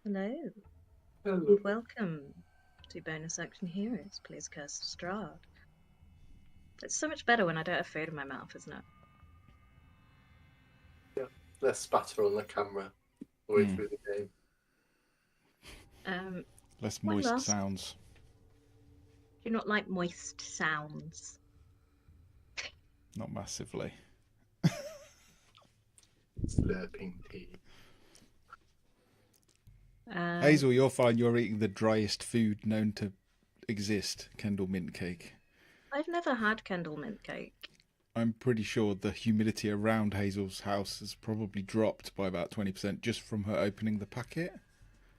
Hello, Hello. and welcome to Bonus Action Heroes, Please Curse Strahd. It's so much better when I don't have food in my mouth, isn't it? Yeah, less spatter on the camera all the way through the game. Less One moist last. sounds. Do you not like moist sounds? Not massively. Slurping tea. Hazel, you'll find you're eating the driest food known to exist, Kendall mint cake. I've never had Kendall mint cake. I'm pretty sure the humidity around Hazel's house has probably dropped by about 20% just from her opening the packet.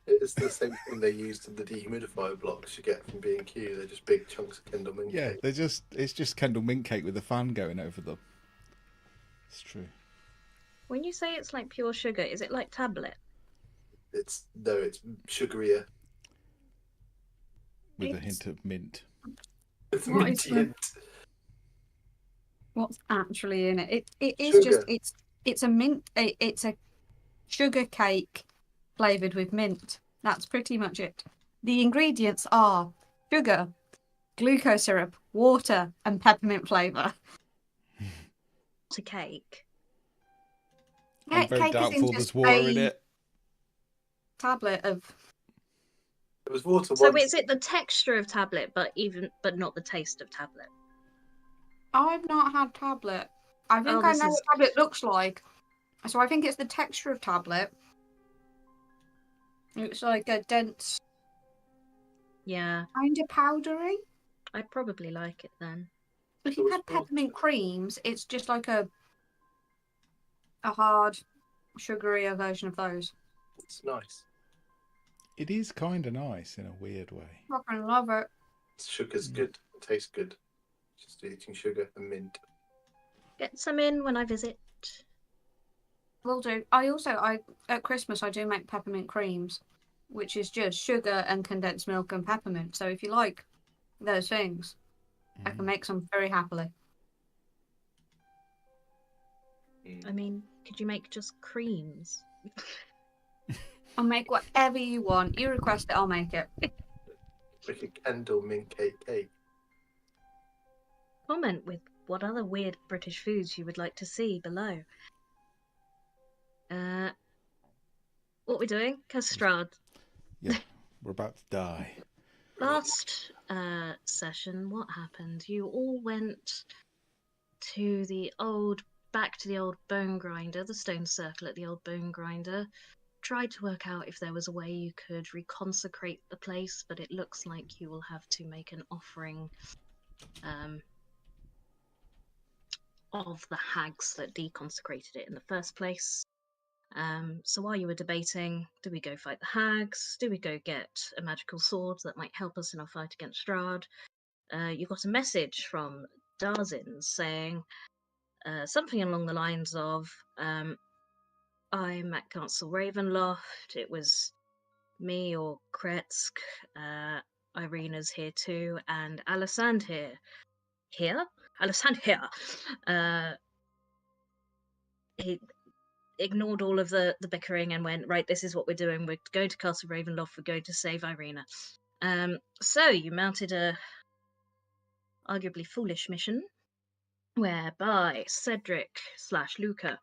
It's the same thing they used in the dehumidifier blocks you get from B&Q. They're just big chunks of Kendall mint Yeah, cake. it's just Kendall mint cake with a fan going over them. It's true. When you say it's like pure sugar, is it like tablet? It's sugarier. With a hint of mint. It's What is minty. What's actually in it? It is Sugar. just it's a mint. It's a sugar cake flavored with mint. That's pretty much it. The ingredients are sugar, glucose syrup, water, and peppermint flavor. It's a cake. I'm very Cake is in doubtful just there's water in a it. tablet of. It was water So once. is it the texture of tablet, but not the taste of tablet? I've not had tablet. I think I this know is- what tablet looks like. So I think it's the texture of tablet. It's like a dense, Yeah, kind of powdery. I'd probably like it then. If you've had peppermint creams, it's just like a hard, sugarier version of those. It's nice. It is kind of nice in a weird way. Fucking love it. Sugar's good. It tastes good. Just eating sugar and mint. Get some in when I visit. Will do. I at Christmas I do make peppermint creams, which is just sugar and condensed milk and peppermint. So if you like those things, I can make some very happily. I mean, could you make just creams? I'll make whatever you want. You request it, I'll make it. Like a Kendall mint cake. Comment with what other weird British foods you would like to see below. What we're doing? Strahd. Yeah, we're about to die. Last session, what happened? You all went to back to the old bone grinder, the stone circle at the old bone grinder. Tried to work out if there was a way you could reconsecrate the place, but it looks like you will have to make an offering of the hags that deconsecrated it in the first place. So while you were debating, do we go fight the hags? Do we go get a magical sword that might help us in our fight against Strahd? You got a message from Darzin saying something along the lines of, I'm at Castle Ravenloft. It was me or Kretsk. Ireena's here too, and Alessand here. Here? Alessand here. He ignored all of the bickering and went, right, this is what we're doing. We're going to Castle Ravenloft. We're going to save Ireena. So you mounted a arguably foolish mission whereby Cedric/Luca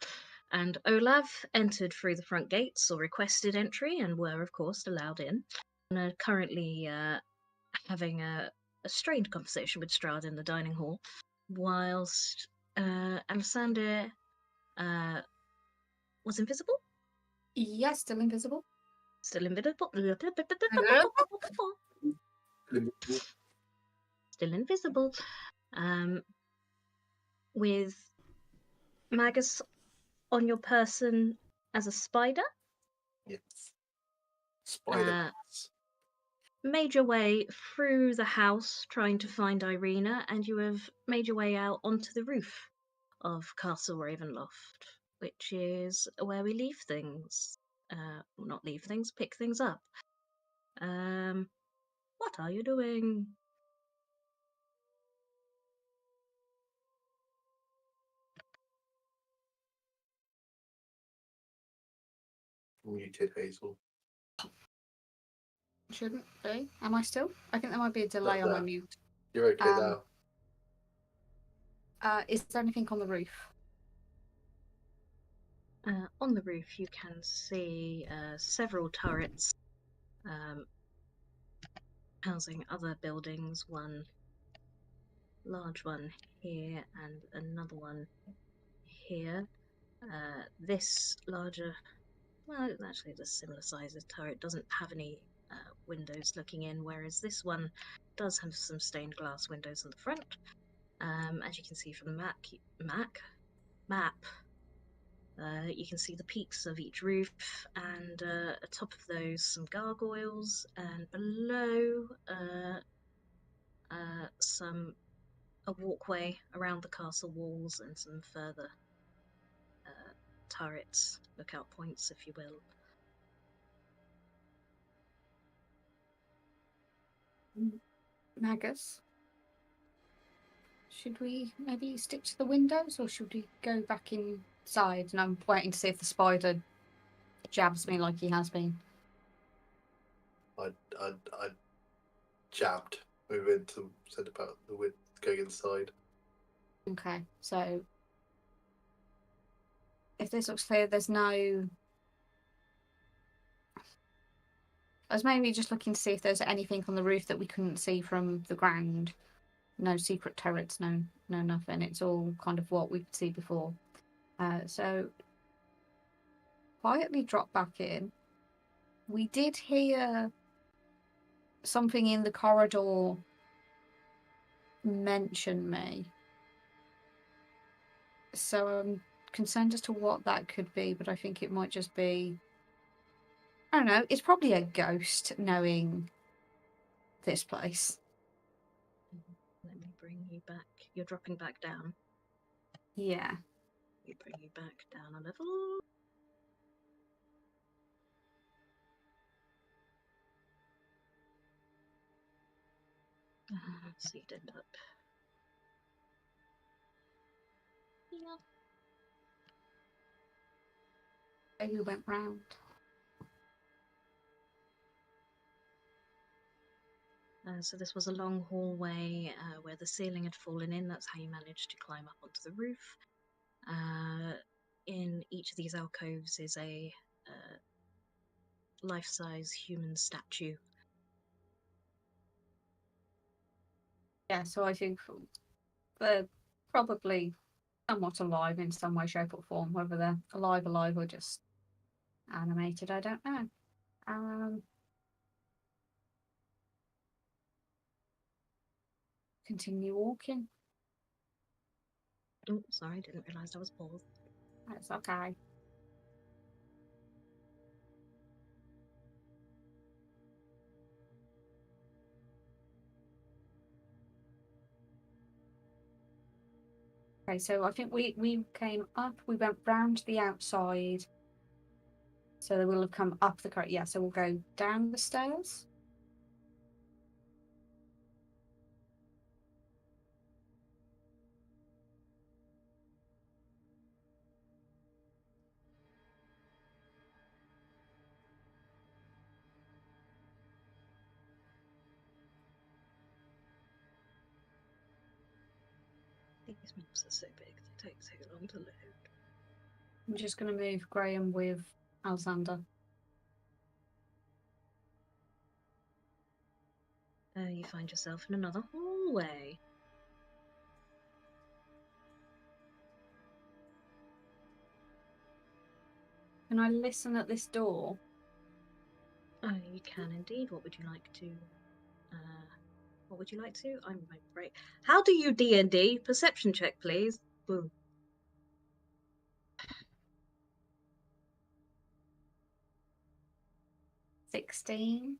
and Olaf entered through the front gates or requested entry and were, of course, allowed in. And are currently having a strained conversation with Strahd in the dining hall, whilst Alessander was invisible? Yes, still invisible. Still invisible? Still invisible. With Magus on your person as a spider. Yes. Spider. Made your way through the house trying to find Ireena, and you have made your way out onto the roof of Castle Ravenloft, which is where we leave things. Not leave things, pick things up. What are you doing? Muted Hazel. Shouldn't be. Am I still? I think there might be a delay on my No. mute. You're okay Um, now. Is there anything on the roof? On the roof, you can see several turrets housing other buildings. One large one here and another one here. This larger, well, actually, it's a similar size as turret. Doesn't have any windows looking in, whereas this one does have some stained glass windows on the front. As you can see from the map, you can see the peaks of each roof, and atop of those some gargoyles, and below a walkway around the castle walls and some further turrets, lookout points, if you will. Magus? Should we maybe stick to the windows, or should we go back inside? And I'm waiting to see if the spider jabs me like he has been. I jabbed. We went to said about the wind going inside. Okay, so if this looks clear, there's no. I was mainly just looking to see if there's anything on the roof that we couldn't see from the ground. No secret turrets, no nothing. It's all kind of what we could see before. So quietly drop back in. We did hear something in the corridor mention me. So I'm concerned as to what that could be, but I think it might just be, I don't know, it's probably a ghost knowing this place. Let me bring you back. You're dropping back down. Yeah. We bring you back down a level. So you'd end up here. We went round. So this was a long hallway where the ceiling had fallen in. That's how you managed to climb up onto the roof. In each of these alcoves is a life-size human statue. Yeah, so I think they're probably somewhat alive in some way, shape, or form. Whether they're alive, or just animated, I don't know. Continue walking. Oh, sorry, didn't realise I was paused. That's okay. Okay, so I think we came up, we went round the outside. So they will have come up the correct. Yeah, so we'll go down the stairs. These maps are so big, they take so long to load. I'm just going to move Graham with Alexander. You find yourself in another hallway. Can I listen at this door? Oh, you can indeed. What would you like to? What would you like to? I'm right. How do you D&D? Perception check, please. Boom. 16.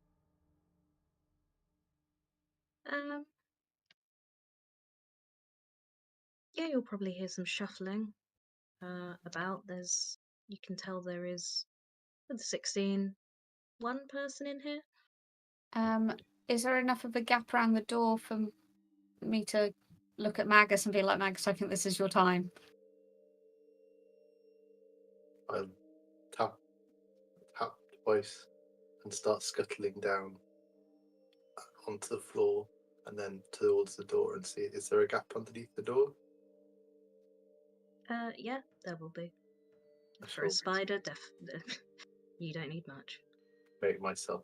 Yeah, you'll probably hear some shuffling about. You can tell there is, with 16, one person in here. Is there enough of a gap around the door for me to look at Magus and be like, Magus, I think this is your time? I'll tap twice and start scuttling down onto the floor and then towards the door and see, is there a gap underneath the door? Yeah, there will be. I For a shall spider, you don't need much. make myself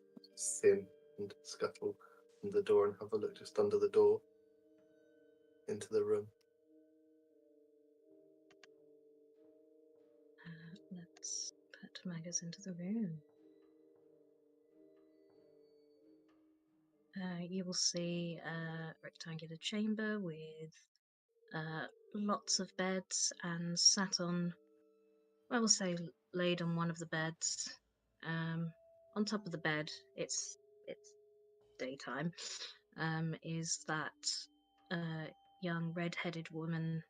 thin and scuttle from the door and have a look just under the door into the room. Let's put Maggers into the room. You will see a rectangular chamber with lots of beds, and sat on, I will say, laid on one of the beds. On top of the bed, it's daytime. Is that young red-headed woman?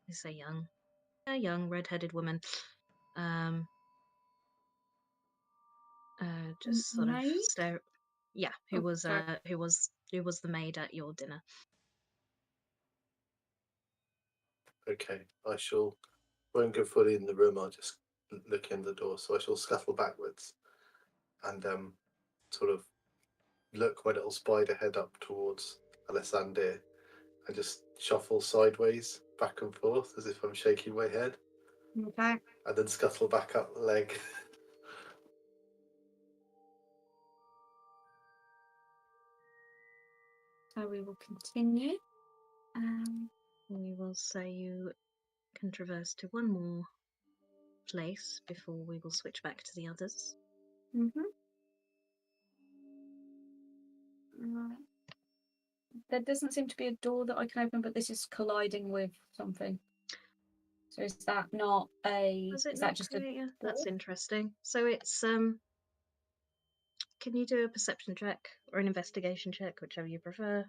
I say young, a young red-headed woman. Just sort of Maid? stare. Yeah, Oh, sorry. who was the maid at your dinner. Okay, won't go fully in the room, I'll just look in the door. So I shall scuttle backwards and sort of look my little spider head up towards Alessandro and just shuffle sideways back and forth as if I'm shaking my head, Okay. and then scuttle back up the leg. So we will continue. We will say you can traverse to one more place before we will switch back to the others. Right. There doesn't seem to be a door that I can open, but this is colliding with something. So is that not a? Was it Is not that just a? clear? Door? That's interesting. So it's can you do a perception check or an investigation check, whichever you prefer?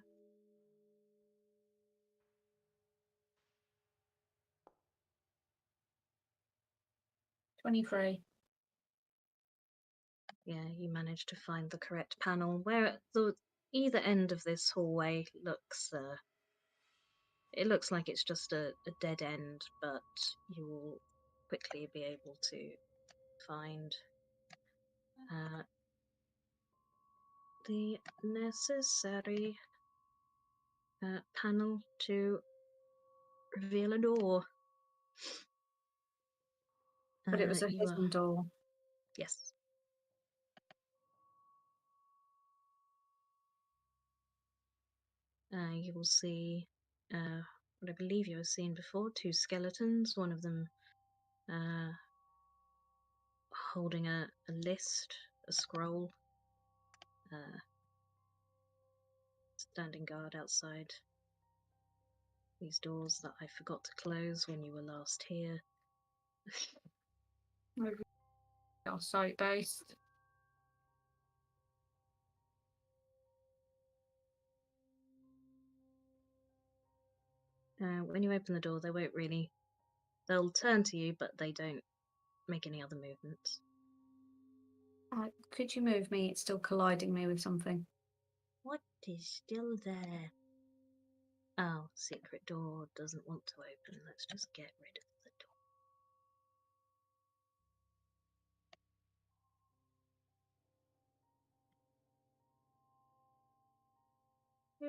23. Yeah, you managed to find the correct panel. Where at the either end of this hallway looks it looks like it's just a dead end, but you will quickly be able to find the necessary panel to reveal a door. But it was a You are, hidden door. yes. You will see what I believe you have seen before, two skeletons, one of them holding a list, a scroll, standing guard outside these doors that I forgot to close when you were last here. Are site based. When you open the door, they'll turn to you, but they don't make any other movements. Could you move me? It's still colliding me with something. What is still there? Oh, secret door doesn't want to open. Let's just get rid of the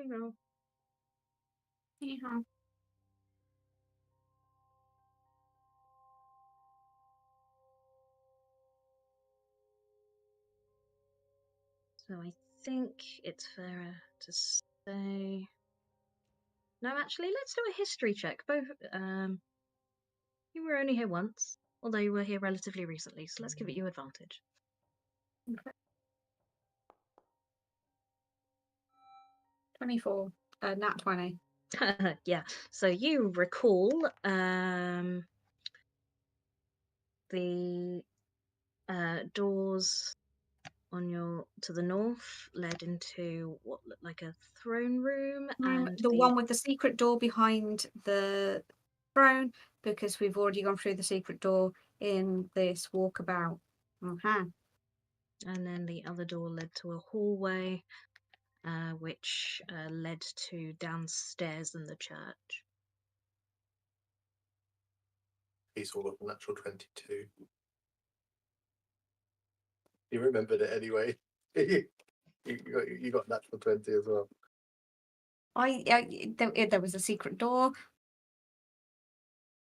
door. Here you go. Yeah. So I think it's fairer to say. No, actually, let's do a history check. Both. You were only here once, although you were here relatively recently. So let's give it you advantage. Okay. 24. Nat 20. Yeah. So you recall the doors on to the north led into what looked like a throne room, and The one with the secret door behind the throne, because we've already gone through the secret door in this walkabout. and then the other door led to a hallway, which led to downstairs in the church. He's all of a natural 22. He remembered it anyway. You got natural 20 as well. There was a secret door.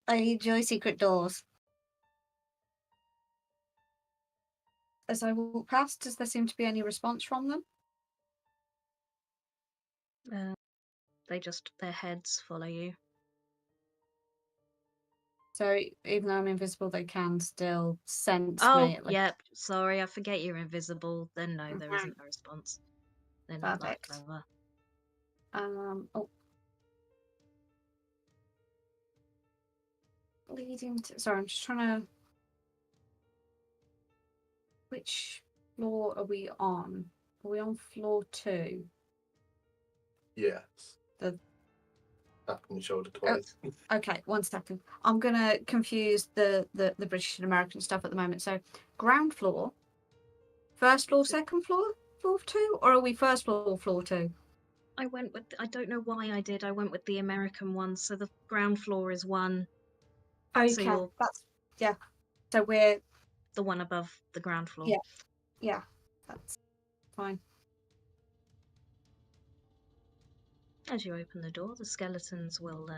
I enjoy secret doors. As I walk past, does there seem to be any response from them? Their heads follow you. So even though I'm invisible, they can still sense Oh, me. yep. Sorry, I forget you're invisible. Then no, there isn't a response. They're not that Perfect. clever. Oh. Leading to... Sorry, I'm just trying to... Which floor are we on? Are we on floor 2? Yes. The... Tap on the shoulder twice. Okay, 1 second. I'm gonna confuse the British and American stuff at the moment. So, ground floor, first floor, second floor, floor 2, or are we first floor, floor 2? I don't know why I did. I went with the American one. So the ground floor is 1. Okay, you're yeah. So we're the one above the ground floor. Yeah, that's fine. As you open the door, the skeletons will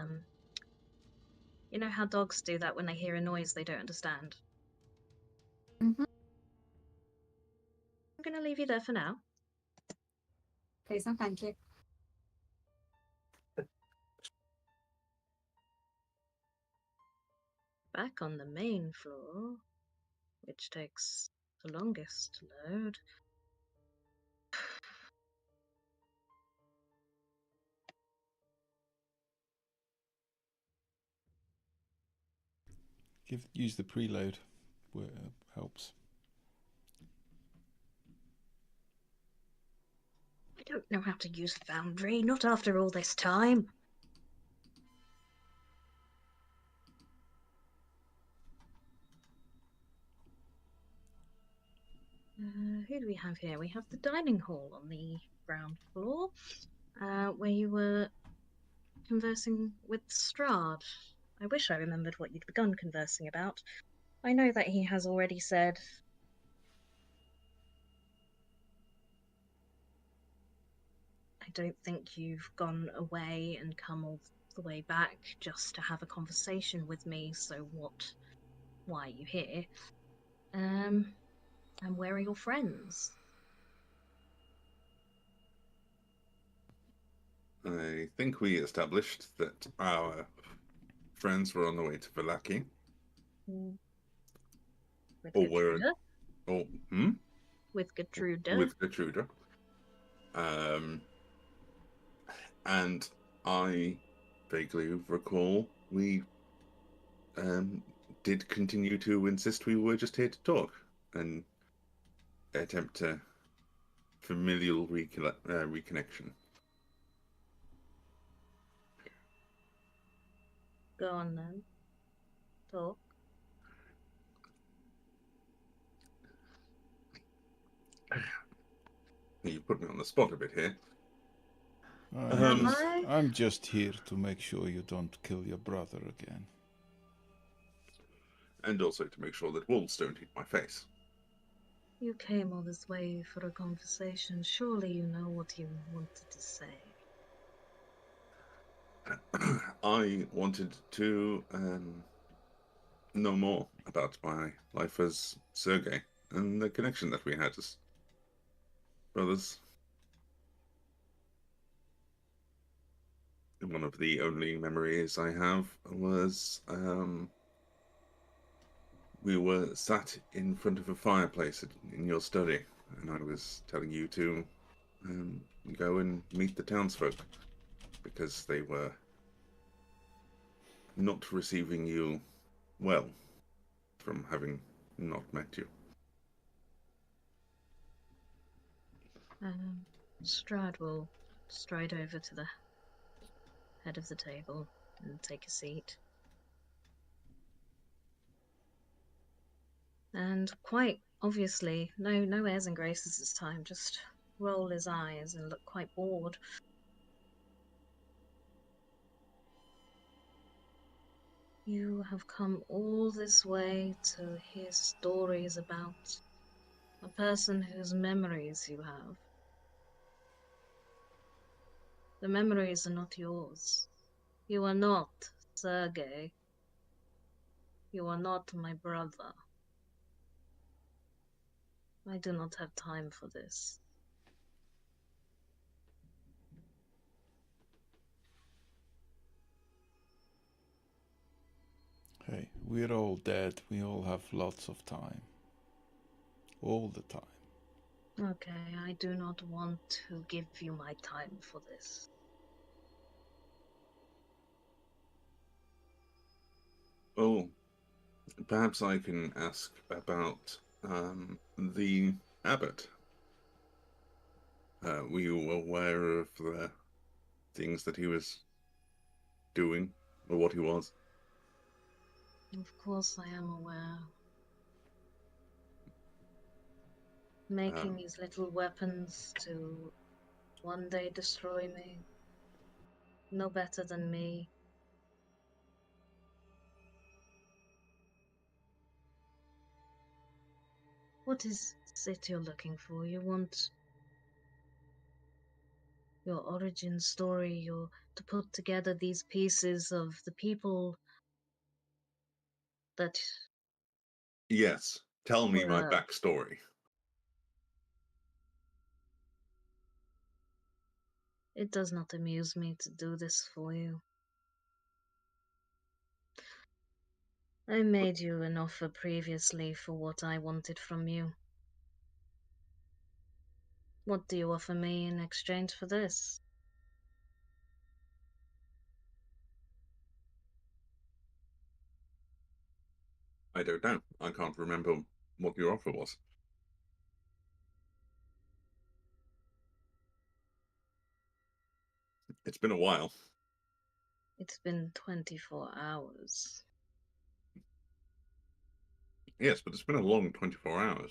you know how dogs do that when they hear a noise they don't understand? Mm-hmm. I'm gonna leave you there for now. Please and thank you. Back on the main floor, which takes the longest to load. Use the preload where it helps. I don't know how to use Foundry, not after all this time. Who do we have here? We have the dining hall on the ground floor, where you were conversing with Strahd. I wish I remembered what you'd begun conversing about. I know that he has already said... I don't think you've gone away and come all the way back just to have a conversation with me, so why are you here? And where are your friends? I think we established that our friends were on the way to Vallaki. With Or Gertruda? With Gertruda. With Gertruda. And I vaguely recall we did continue to insist we were just here to talk and attempt a familial reconnection. Go on then. Talk. You put me on the spot a bit here. I'm just here to make sure you don't kill your brother again. And also to make sure that wolves don't eat my face. You came all this way for a conversation. Surely you know what you wanted to say. I wanted to know more about my life as Sergei and the connection that we had as brothers. One of the only memories I have was we were sat in front of a fireplace in your study, and I was telling you to go and meet the townsfolk because they were not receiving you well from having not met you. Strahd will stride over to the head of the table and take a seat. And quite obviously, no airs and graces this time, just roll his eyes and look quite bored. You have come all this way to hear stories about a person whose memories you have. The memories are not yours. You are not Sergei. You are not my brother. I do not have time for this. Hey, we're all dead. We all have lots of time. All the time. Okay, I do not want to give you my time for this. Oh, perhaps I can ask about the abbot. Were you aware of the things that he was doing, or what he was? Of course I am aware. Making these little weapons to one day destroy me. No better than me. What is it you're looking for? You want your origin story, to put together these pieces of the people that Yes. Tell me my were. backstory. It does not amuse me to do this for you. I made you an offer previously for what I wanted from you. What do you offer me in exchange for this? I don't know. I can't remember what your offer was. It's been a while. It's been 24 hours. Yes, but it's been a long 24 hours.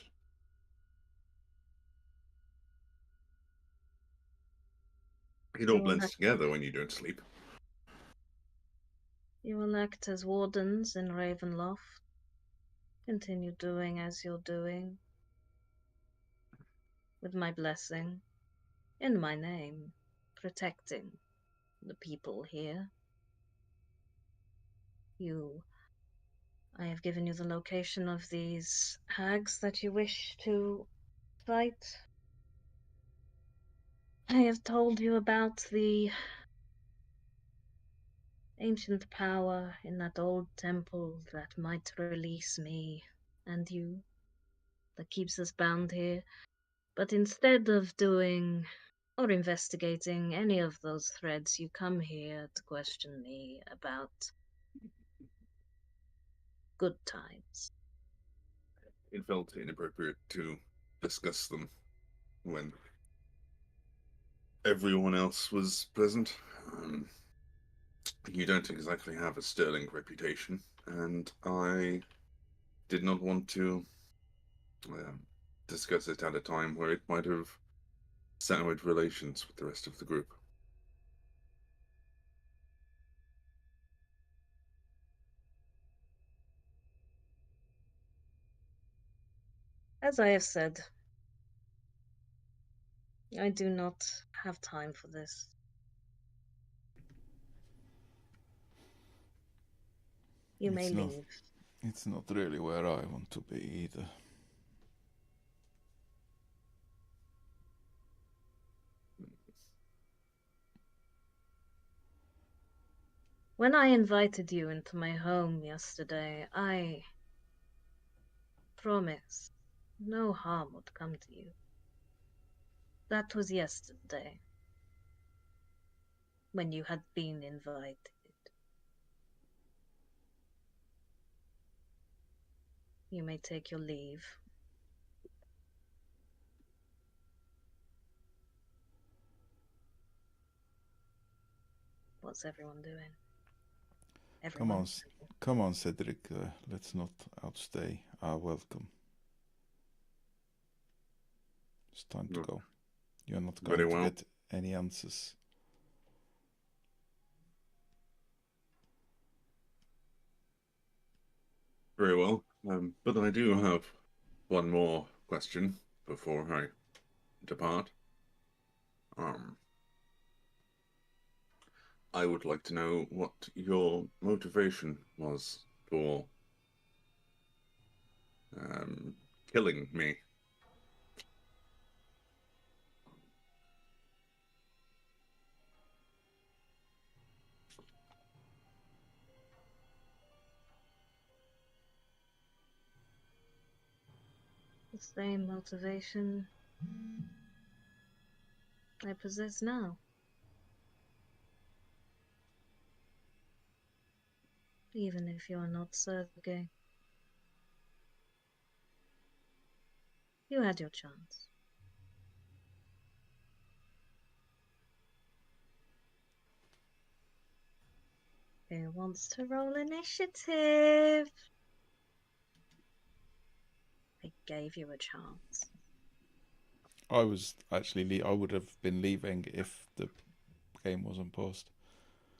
It all You will blends act, together when you don't sleep. you will act as wardens in Ravenloft. Continue doing as you're doing. With my blessing. In my name. Protecting the people here. I have given you the location of these hags that you wish to fight. I have told you about the ancient power in that old temple that might release me and you, that keeps us bound here. But instead of doing or investigating any of those threads, you come here to question me about good times. It felt inappropriate to discuss them when everyone else was present. You don't exactly have a sterling reputation, and I did not want to discuss it at a time where it might have soured relations with the rest of the group. As I have said, I do not have time for this. You may leave. It's not really where I want to be either. When I invited you into my home yesterday, I promised no harm would come to you. That was yesterday, when you had been invited. You may take your leave. What's everyone doing? Come on, Cedric. Let's not outstay our welcome. It's time to go. You're not going to get any answers. Very well. But I do have one more question before I depart. I would like to know what your motivation was for killing me. The same motivation I possess now. Even if you are not Sergei. You had your chance. Who wants to roll initiative? I gave you a chance. I was actually, I would have been leaving if the game wasn't paused.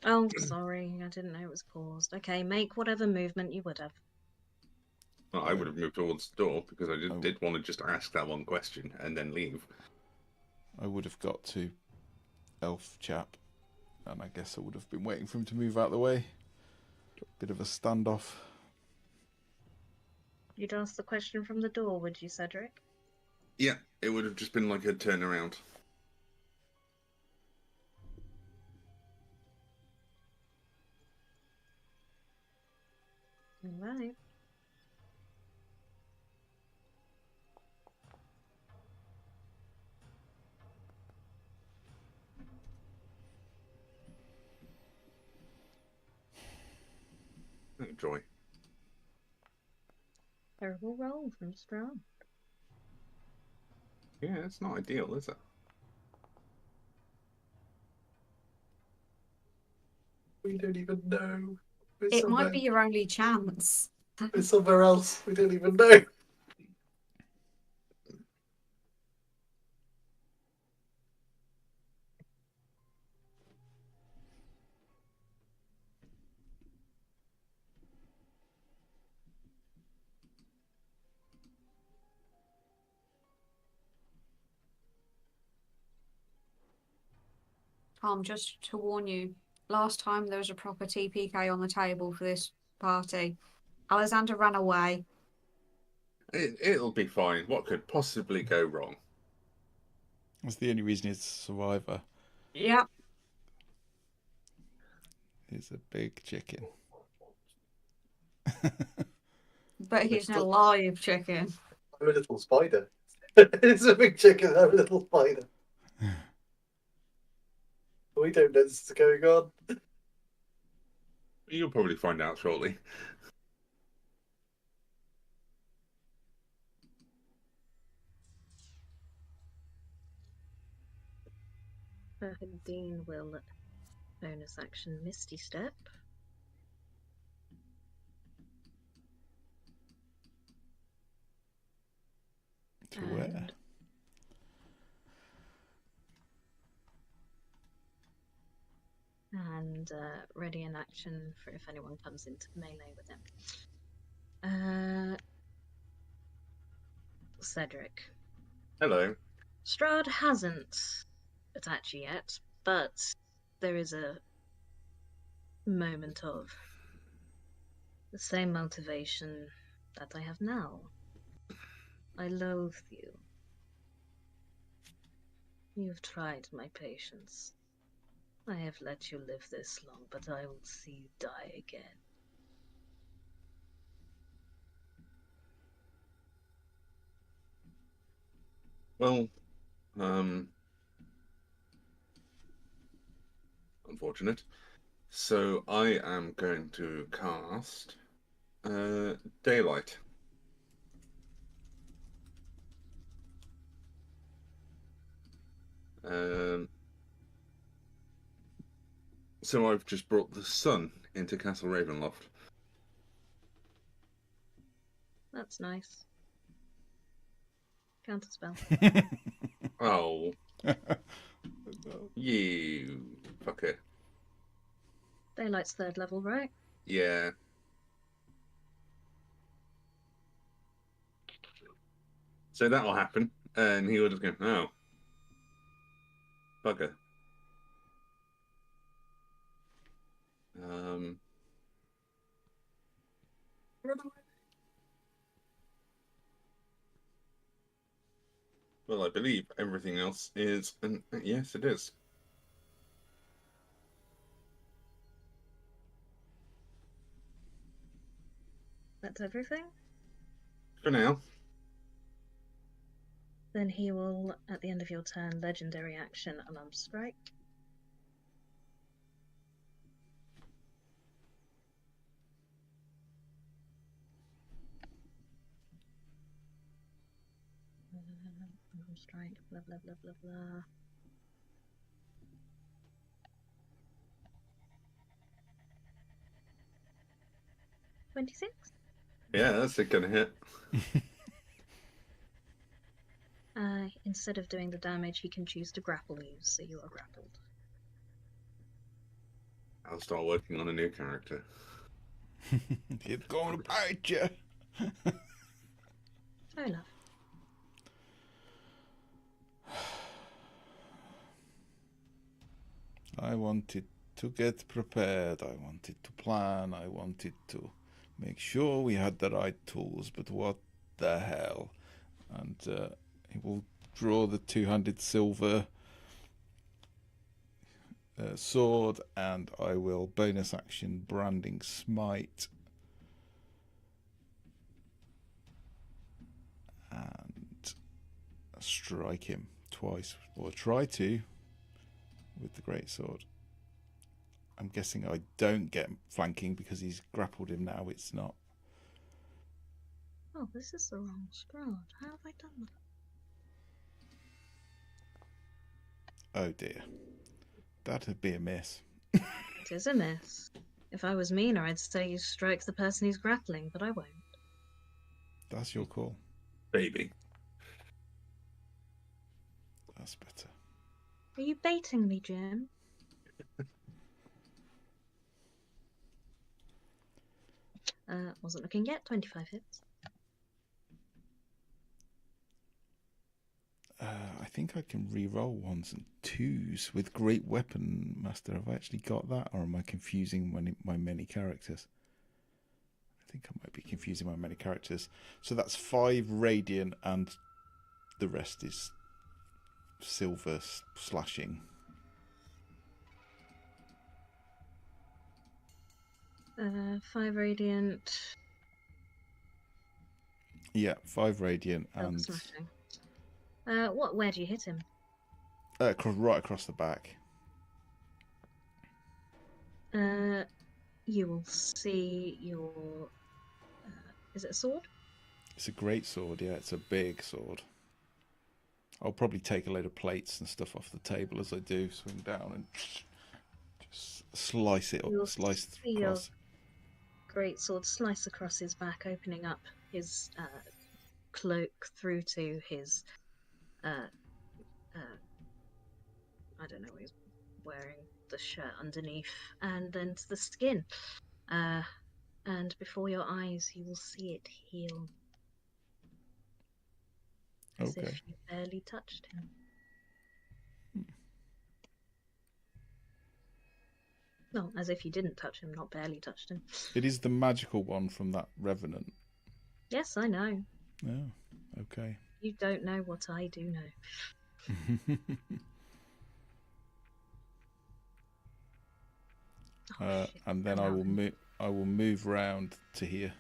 Oh, sorry, I didn't know it was paused. Okay, make whatever movement you would have. Well, I would have moved towards the door because I Oh. did want to just ask that one question and then leave. I would have got to elf chap, and I guess I would have been waiting for him to move out of the way. Bit of a standoff. You'd ask the question from the door, would you, Cedric? Yeah, it would have just been like a turnaround. All right. Oh, joy. Terrible roll from Strahd. Yeah, it's not ideal, is it? We don't even know. We're It somewhere, might be your only chance. we're somewhere else. We don't even know. Tom, just to warn you, last time there was a proper TPK on the table for this party. Alexander ran away. It'll be fine. What could possibly go wrong? That's the only reason he's a survivor. Yep. He's a big chicken. But he's an alive chicken. I'm a little spider. It's a big chicken. I'm a little spider. We don't know this is going on. You'll probably find out shortly. Dean will bonus action Misty Step. To where? And ready in action for if anyone comes into melee with him. Cedric. Hello. Strahd hasn't attacked you yet, but there is a moment of the same motivation that I have now. I loathe you. You've tried my patience. I have let you live this long, but I will see you die again. Well, unfortunate. So I am going to cast Daylight. So I've just brought the sun into Castle Ravenloft. That's nice. Counterspell. Oh. You fucker. Daylight's 3rd level, right? Yeah. So that'll happen, and he will just go, oh. Bugger. Um, well, I believe everything else is, and yes, it is. That's everything? For now. Then he will, at the end of your turn, legendary action, unarmed strike. Unarmed strike, blah, blah, blah, blah, blah. $26? Yeah, that's a gonna hit. Instead of doing the damage, he can choose to grapple you, so you are grappled. I'll start working on a new character. It's going to bite you. Fair enough. I wanted to get prepared. I wanted to plan. I wanted to make sure we had the right tools. But what the hell? And he will draw the two-handed silver sword, and I will bonus action branding smite. And strike him twice, or try to, with the greatsword. I'm guessing I don't get flanking because he's grappled him now. It's not. Oh, this is the wrong Strahd. How have I done that? Oh dear. That'd be a miss. It is a miss. If I was meaner, I'd say you strike the person he's grappling, but I won't. That's your call. Baby. That's better. Are you baiting me, Jim? Wasn't looking yet. 25 hits. I think I can re-roll ones and twos with Great Weapon Master. Have I actually got that, or am I confusing my many characters? I think I might be confusing my many characters. So that's 5 radiant, and the rest is silver slashing. Five radiant. Yeah, 5 radiant Silver and smashing. Where do you hit him? right across the back. You will see your. Is it a sword? It's a great sword. Yeah, it's a big sword. I'll probably take a load of plates and stuff off the table as I do. Swing down and just slice it up, You'll slice see your across. great sword slice across his back, opening up his cloak through to his. I don't know what he's wearing, the shirt underneath, and then to the skin. And before your eyes, you will see it heal. As Okay. if you barely touched him. No, as if you didn't touch him, not barely touched him. It is the magical one from that Revenant. Yes, I know. Oh, okay. You don't know what I do know. Shit, and then fell I out. will move round to here.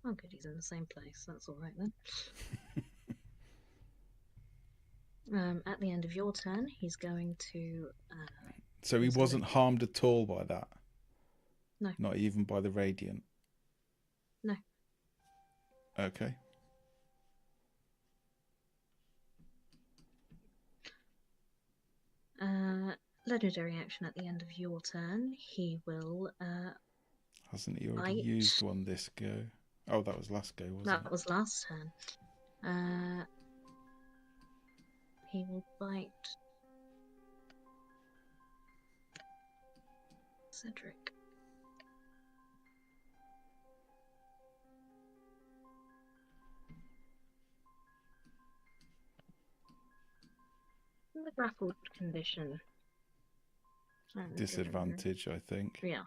Oh, good, he's in the same place. That's all right then. At the end of your turn, he's going to. So he wasn't harmed at all by that? No. Not even by the radiant? No. Okay. Legendary action at the end of your turn. He will. Hasn't he already bite. used one this go? Oh, that was last go, wasn't it? That was last turn. He will bite Cedric. The grappled condition. Disadvantage, I think. Yeah.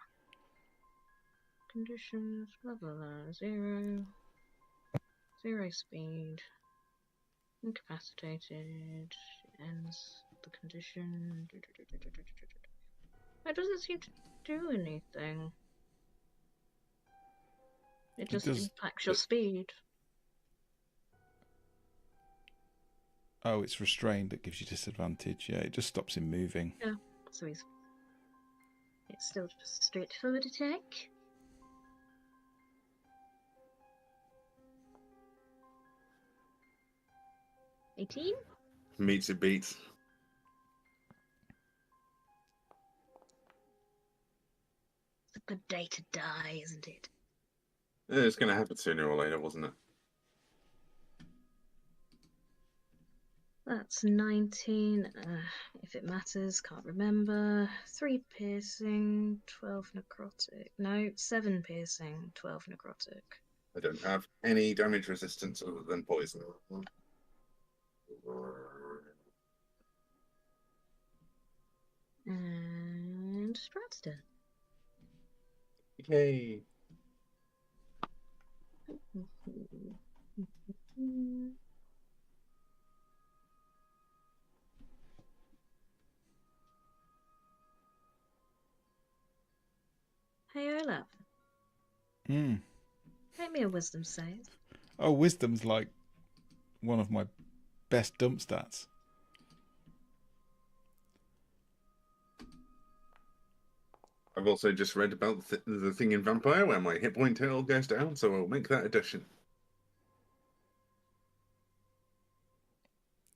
Conditions, blah blah blah. 0. 0 speed. Incapacitated. Ends the condition. It doesn't seem to do anything. It just does- impacts your speed. Oh, it's restrained that gives you disadvantage. Yeah, it just stops him moving. Yeah. So it's still just a straightforward attack. $18? Meets it beats. It's a good day to die, isn't it? It's going to happen sooner or later, wasn't it? That's 19. If it matters, can't remember. 3 piercing, 12 necrotic. No, 7 piercing, 12 necrotic. I don't have any damage resistance other than poison. And Strahd's turn. Yay. Hey, Olaf, Mm. make me a wisdom save. Oh, wisdom's like one of my best dump stats. I've also just read about the thing in Vampire where my hit point total goes down, so I'll make that addition.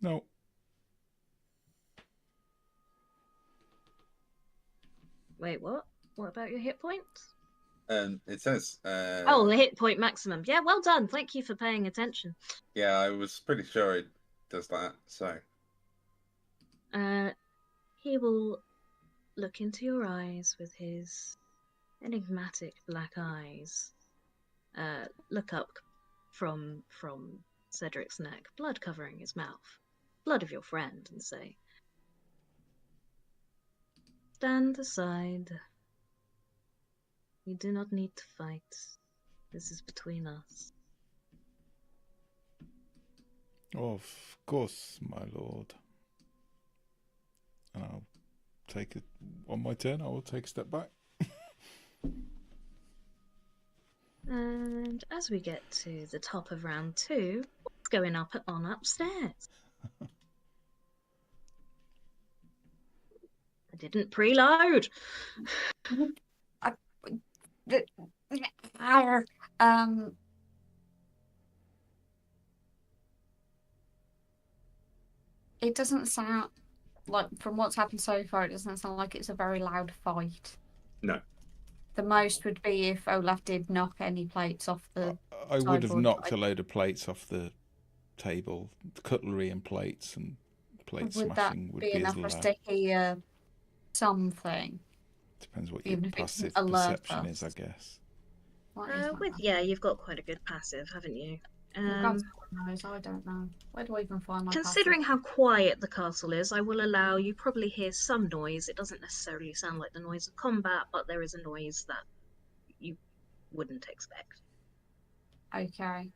No. Wait, what? What about your hit points? It says. Oh, the hit point maximum. Yeah, well done. Thank you for paying attention. Yeah, I was pretty sure it does that. So. He will look into your eyes with his enigmatic black eyes. Look up from Cedric's neck, blood covering his mouth, blood of your friend, and say, "Stand aside. We do not need to fight. This is between us." Of course, my lord. And I'll take it on my turn. I will take a step back. And as we get to the top of round 2, what's going on upstairs? I didn't preload. It doesn't sound like, from what's happened so far, it doesn't sound like it's a very loud fight. No. The most would be if Olaf did knock any plates off the I would have sideboard. knocked a load of plates off the table, cutlery and plates, and plate Would that smashing would be be as enough for us loud. to hear something? Depends what your even if it passive doesn't alert perception is, I us? guess. What is that? Yeah, you've got quite a good passive, haven't you? God knows, I don't know. Where do I even find my Considering how quiet the castle is, I will allow you probably hear some noise. It doesn't necessarily sound like the noise of combat, but there is a noise that you wouldn't expect. Okay.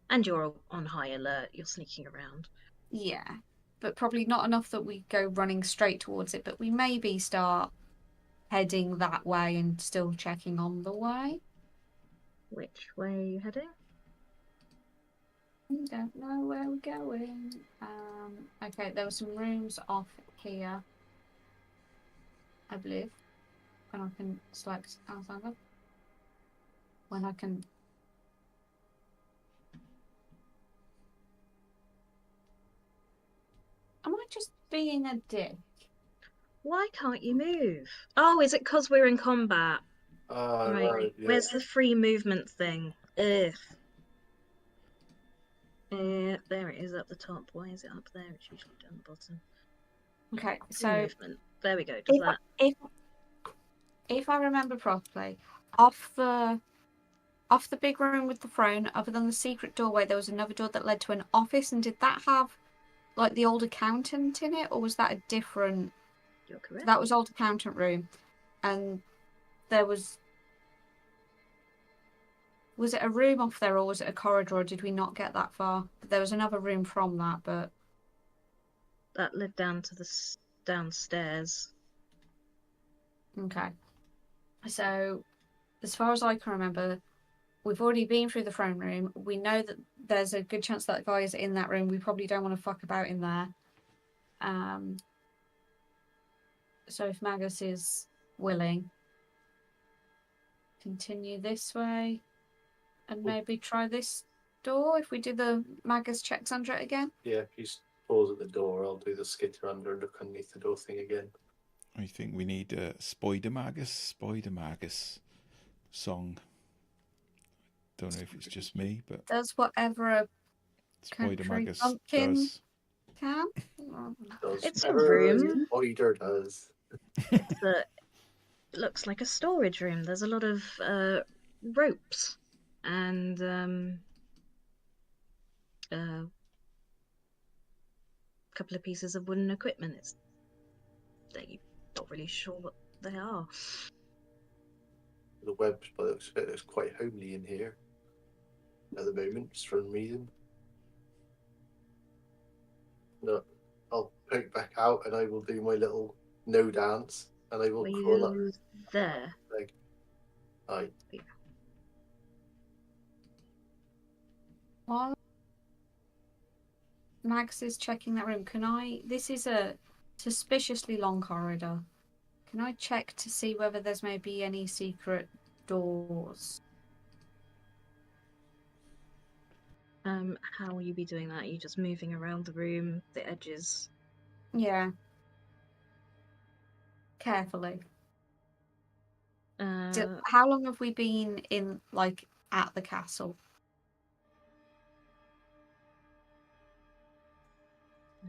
And you're on high alert, you're sneaking around. Yeah. But probably not enough that we go running straight towards it, but we maybe start heading that way and still checking on the way. Which way are you heading? We don't know where we're going. Okay, there were some rooms off here, I believe. When I can select Alexander. When I can. Am I just being a dick? Why can't you move? Oh, is it because we're in combat? Right. Yeah. Where's the free movement thing? Ugh. There it is up the top. Why is it up there? It's usually down the bottom. Okay, Free so movement. There we go. Does that? If I remember properly, off the big room with the throne, other than the secret doorway, there was another door that led to an office, and did that have like the old accountant in it, or was that a different? You're correct. That was old accountant room, and there was. Was it a room off there, or was it a corridor? Or did we not get that far? There was another room from that, but That led down to the downstairs. okay. So, as far as I can remember, we've already been through the throne room. We know that there's a good chance that guy is in that room. We probably don't want to fuck about in there. So if Magus is willing, continue this way, and maybe try this door if we do the Magus checks under it again. Yeah, if you pause at the door, I'll do the skitter under and look underneath the door thing again. I think we need a Spider Magus song. Don't know if it's just me, but Does whatever a Spider country Magus bumpkin does. can. Does It's a whatever room. Spider does. It looks like a storage room. There's a lot of ropes and a couple of pieces of wooden equipment. You're not really sure what they are. The web, by the looks of it, looks quite homely in here at the moment, for some reason. No, I'll poke back out and I will do my little no dance and I will Were crawl up. you there? Like, aye. While Max is checking that room, can I? This is a suspiciously long corridor. Can I check to see whether there's maybe any secret doors? How will you be doing that? Are you just moving around the room, the edges? Yeah. Carefully. How long have we been in, like, at the castle?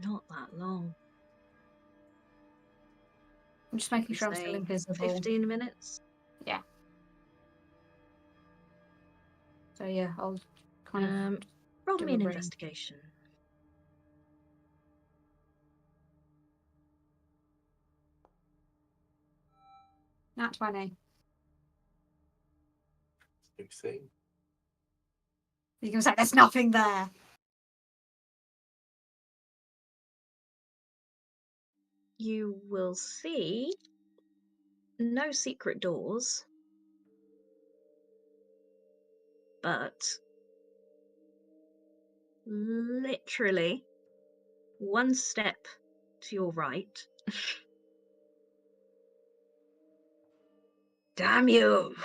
Not that long. I'm just making sure I'm still Say invisible. 15 minutes? Yeah. So yeah, I'll kind of roll do me a an ring. investigation. Nat 20. Big thing. You can say there's nothing there. You will see no secret doors, but literally one step to your right. Damn you!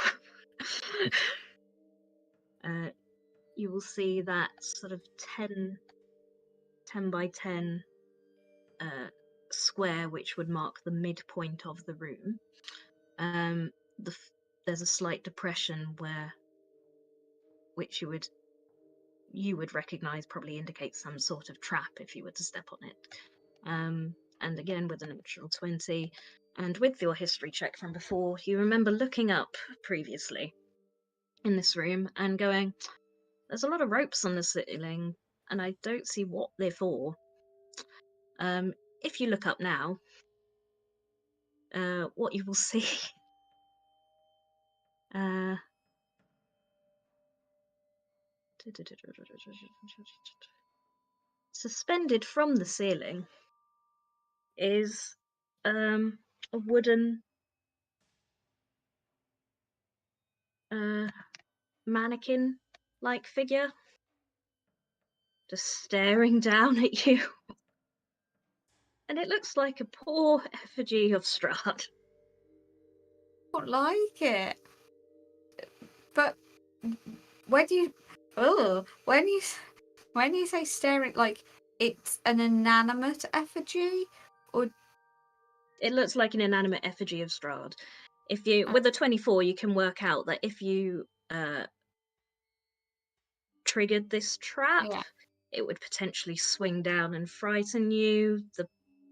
You will see that sort of 10 by 10 square, which would mark the midpoint of the room. There's a slight depression which you would recognize, probably indicates some sort of trap if you were to step on it. And again, with a natural 20, and with your history check from before, you remember looking up previously in this room and going, there's a lot of ropes on the ceiling, and I don't see what they're for. If you look up now, what you will see suspended from the ceiling is a wooden mannequin-like figure just staring down at you. And it looks like a poor effigy of Strahd. I don't like it. But when you say staring, like it's an inanimate effigy, or It looks like an inanimate effigy of Strahd. If you, with a 24, you can work out that if you triggered this trap, yeah. it would potentially swing down and frighten you,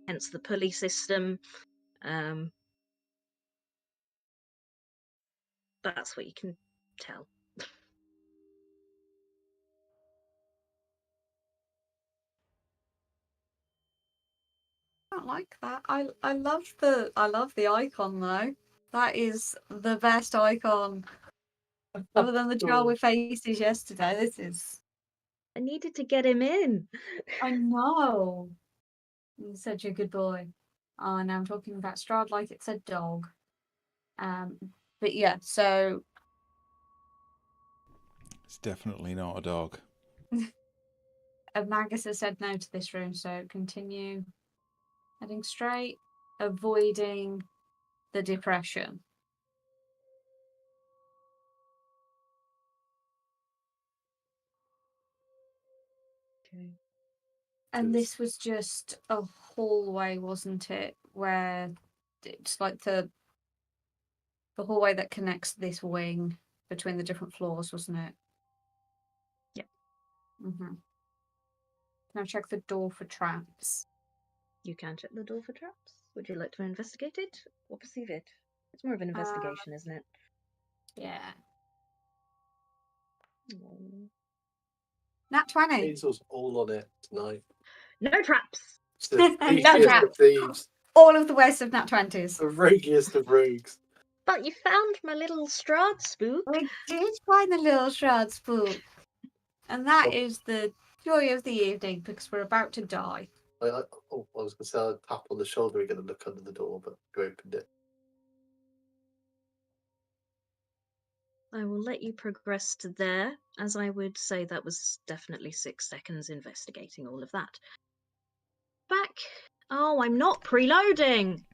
hence the pulley system. That's what you can tell. don't like that. I love the icon though. That is the best icon. Other than the jar with faces yesterday, this is. I needed to get him in. I know. You're such a good boy. Oh, now I'm talking about Strahd like it's a dog. But yeah, so It's definitely not a dog. Magus has said no to this room, so continue heading straight, avoiding the depression. Okay. And this was just a hallway, wasn't it? Where it's like the hallway that connects this wing between the different floors, wasn't it? Yep. Mm-hmm. Now check the door for traps. You can check the door for traps. Would you like to investigate it or perceive it? It's more of an investigation, isn't it? Yeah. Oh. Nat 20. Hazel's all on it tonight. No traps. It's the No thieviest traps. of thieves, All of the ways of Nat 20s. the roguiest of rogues. But you found my little Strahd spook. We did find the little shroud spook. And that Oh. is the joy of the evening because we're about to die. I was going to say I'd tap on the shoulder again and look under the door, but you opened it. I will let you progress to there, as I would say that was definitely 6 seconds investigating all of that. Back. Oh, I'm not preloading.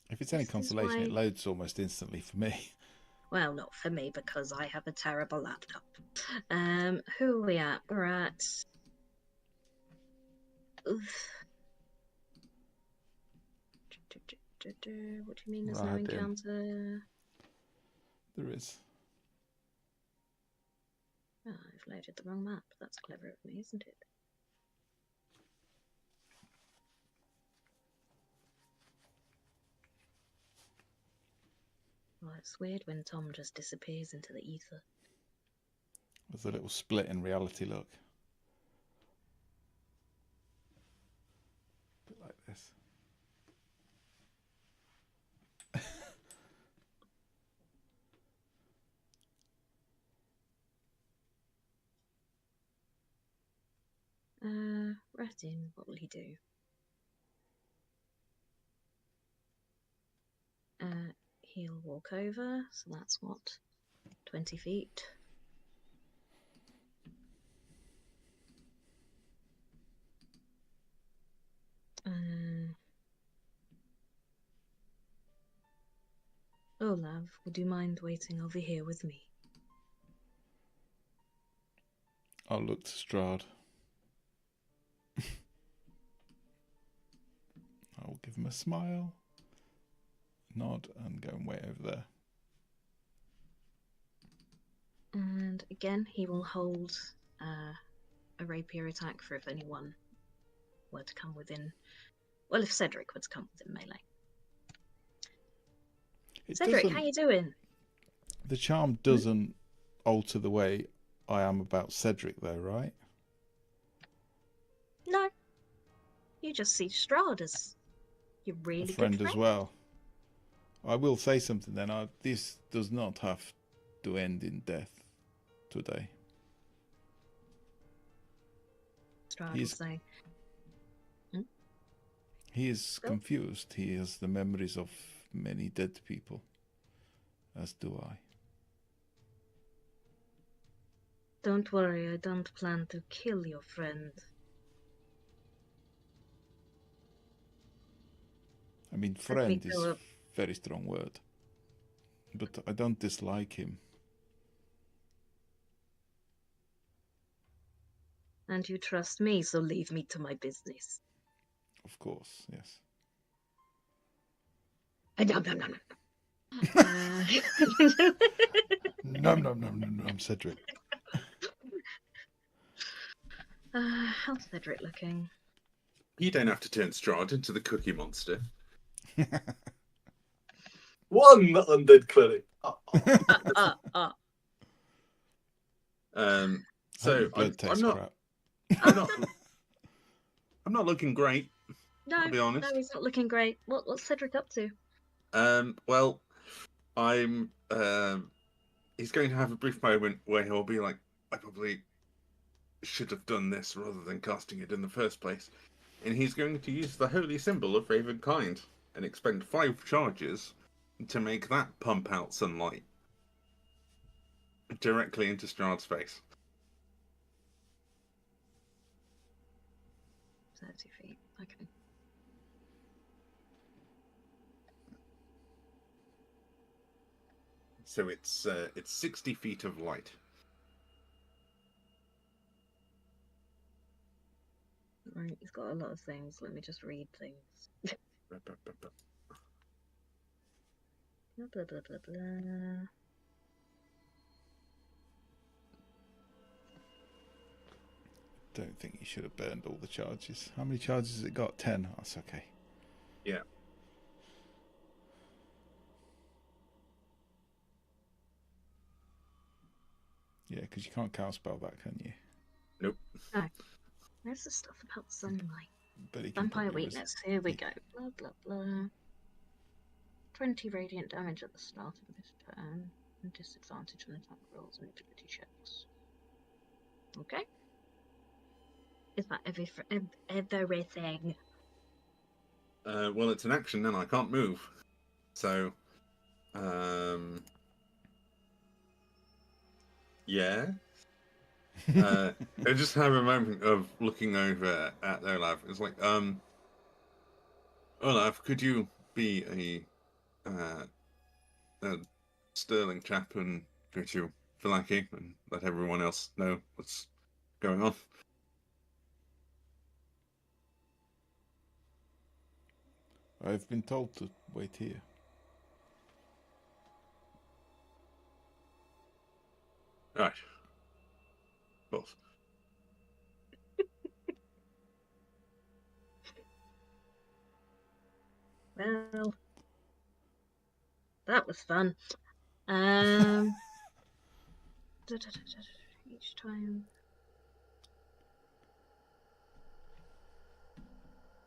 If it's any This is consolation, it why- loads almost instantly for me. Well, not for me because I have a terrible laptop. Who are we at? We're at. Oof. What do you mean there's no Right in. encounter? There is. Oh, I've loaded the wrong map. That's clever of me, isn't it? Well, it's weird when Tom just disappears into the ether. There's a little split in reality, look. A bit like this. Ratin, what will he do? He'll walk over, so that's what? 20 feet. Olav, would you mind waiting over here with me? I'll look to Strahd. I'll give him a smile, nod, and go and wait over there. And again, he will hold a rapier attack for if anyone were to come within. Well, if Cedric were to come within melee. Cedric, how you doing? The charm doesn't alter the way I am about Cedric, though, right? No. You just see Strahd as your really A good friend friend as well. I will say something then. This does not have to end in death today. Strahd He's- will say. He is confused. He has the memories of many dead people, as do I. Don't worry, I don't plan to kill your friend. I mean, Let me friend is go a up. very strong word. But I don't dislike him. And you trust me, so leave me to my business. Of course, yes. Nom, nom, nom, nom. No, Cedric. How's Cedric looking? You don't have to turn Strahd into the Cookie Monster. One undead clinic. So Blood taste I'm not. crap. I'm not. I'm not looking great. No, I'll be honest. no, he's not looking great. What's Cedric up to? Well, I'm. He's going to have a brief moment where he'll be like, "I probably should have done this rather than casting it in the first place," and he's going to use the holy symbol of favored kind and expend 5 charges to make that pump out sunlight directly into Strahd's face. 30 feet. Okay. So it's 60 feet of light. Right, he's got a lot of things. Let me just read things. Blah, blah, blah, blah, blah. Don't think you should have burned all the charges. How many charges has it got? 10. Oh, that's okay. Yeah. Yeah, because you can't counterspell that, can you? Nope. No. Where's the stuff about sunlight? But he can Vampire probably weakness. Here we go. Blah, blah, blah. 20 radiant damage at the start of this turn. And disadvantage on attack rolls and ability checks. Okay. Is that everything? Well, it's an action, and I can't move. So, yeah. I just have a moment of looking over at Olaf. It's like, Olaf, could you be a sterling chap and go to Vallaki and let everyone else know what's going on? I've been told to wait here. Right. Of course. Well, that was fun. Each time.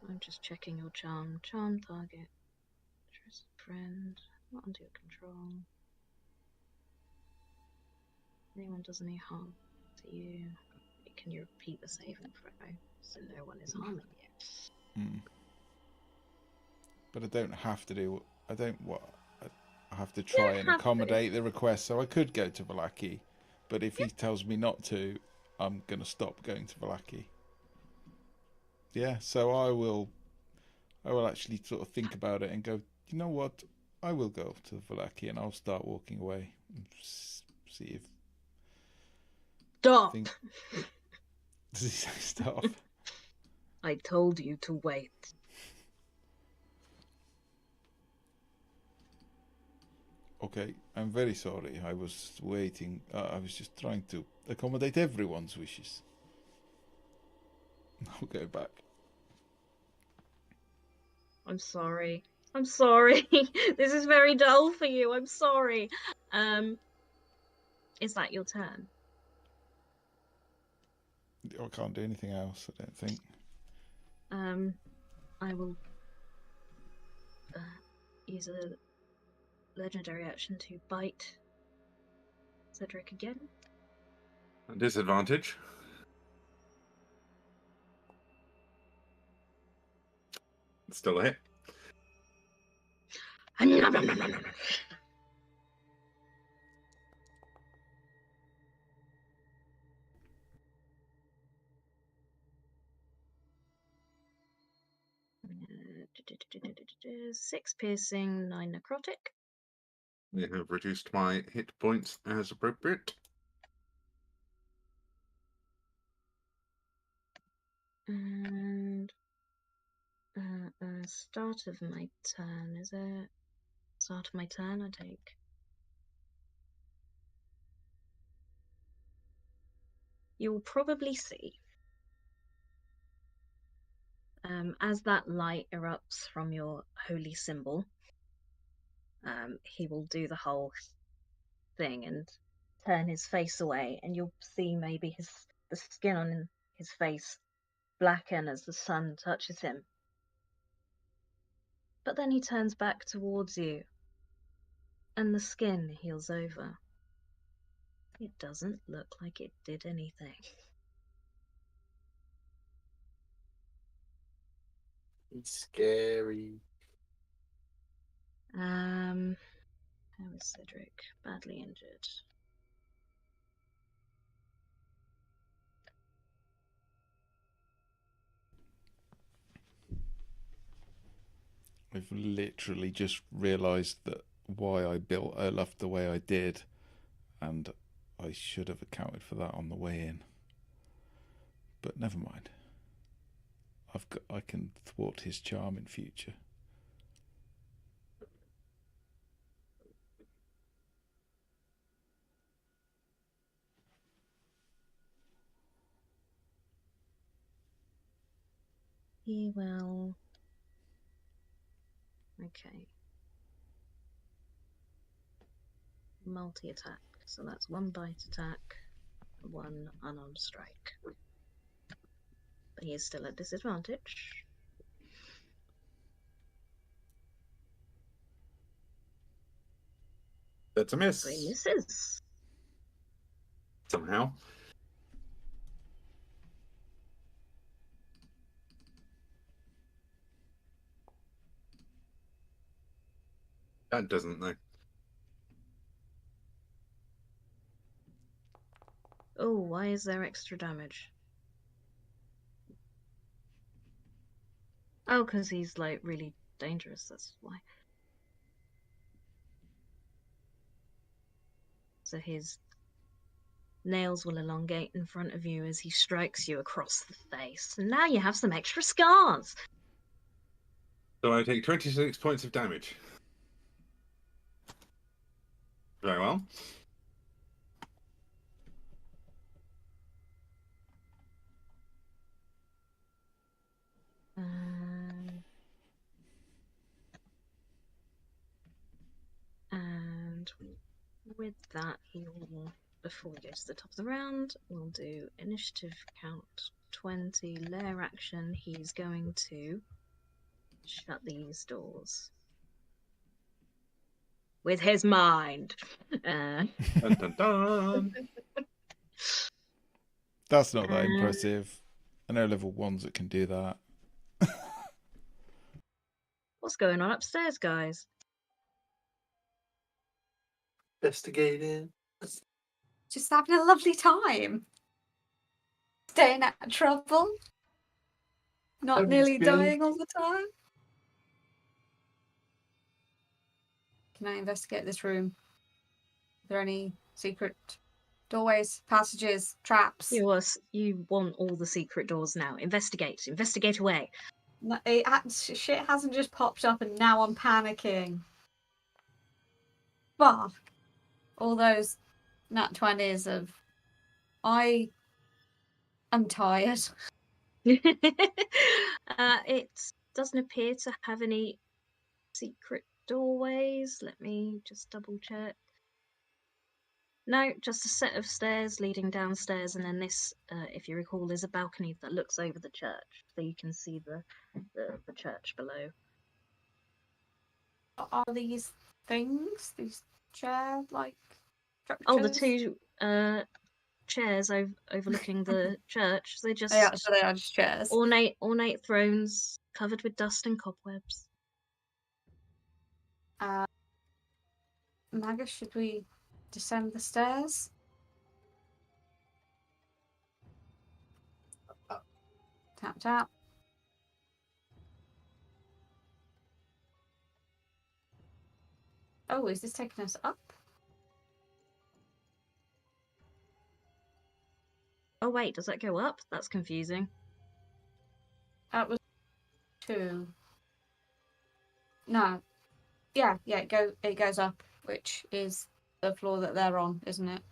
I'm just checking your charm. Charm target. Trust friend. Not under your control. Anyone does any harm to you. Can you repeat the saving throw so no one is harming you? But I don't have to do. I don't what. I have to try and accommodate the request. So I could go to Vallaki, but if he tells me not to, I'm gonna stop going to Vallaki. Yeah. So I will actually sort of think about it and go. You know what? I will go to Vallaki and I'll start walking away and see if. Stop! Does he say stop? I told you to wait. Okay, I'm very sorry. I was waiting. I was just trying to accommodate everyone's wishes. I'll go back. I'm sorry. I'm sorry. This is very dull for you. I'm sorry. Is that your turn? I can't do anything else, I don't think. I will use a legendary action to bite Cedric again. Disadvantage. It's still a hit. Six piercing, 9 necrotic. I have reduced my hit points as appropriate. And start of my turn, is it? Start of my turn, I take. You'll probably see as that light erupts from your holy symbol, he will do the whole thing and turn his face away, and you'll see maybe the skin on his face blacken as the sun touches him. But then he turns back towards you, and the skin heals over. It doesn't look like it did anything. It's scary. How is Cedric? Badly injured. I've literally just realised that why I built Olaf the way I did, and I should have accounted for that on the way in. But never mind. I can thwart his charm in future. He will. Okay. Multi-attack. So that's 1 bite attack, 1 unarmed strike. But he is still at disadvantage. That's a miss. So he misses. Somehow. That doesn't, though. Oh, why is there extra damage? Oh, because he's like really dangerous, that's why. So his nails will elongate in front of you as he strikes you across the face. And now you have some extra scars. So I take 26 points of damage. Very well. And with that, he will, before we go to the top of the round, we'll do initiative count 20, lair action. He's going to shut these doors with his mind. Dun, dun, dun. That's not that impressive. I know level 1s that can do that. What's going on upstairs, guys? Investigating. Just having a lovely time. Staying out of trouble. Not Having nearly spin. dying all the time. Can I investigate this room? Are there any secret doorways, passages, traps? You want all the secret doors now. Investigate. Investigate away. Shit hasn't just popped up and now I'm panicking. Fuck. All those nat 20s of... I am tired. It doesn't appear to have any secret doorways. Let me just double check. No, just a set of stairs leading downstairs, and then this, if you recall, is a balcony that looks over the church, so you can see the church below. What are these things? These chair-like structures? Oh, the two chairs overlooking the church. They just They are just chairs. ornate thrones covered with dust and cobwebs. Magus, should we descend the stairs? Tap, tap. Oh, is this taking us up? Oh wait, does that go up? That's confusing. That was 2. No. Yeah, it goes up, which is the floor that they're on, isn't it?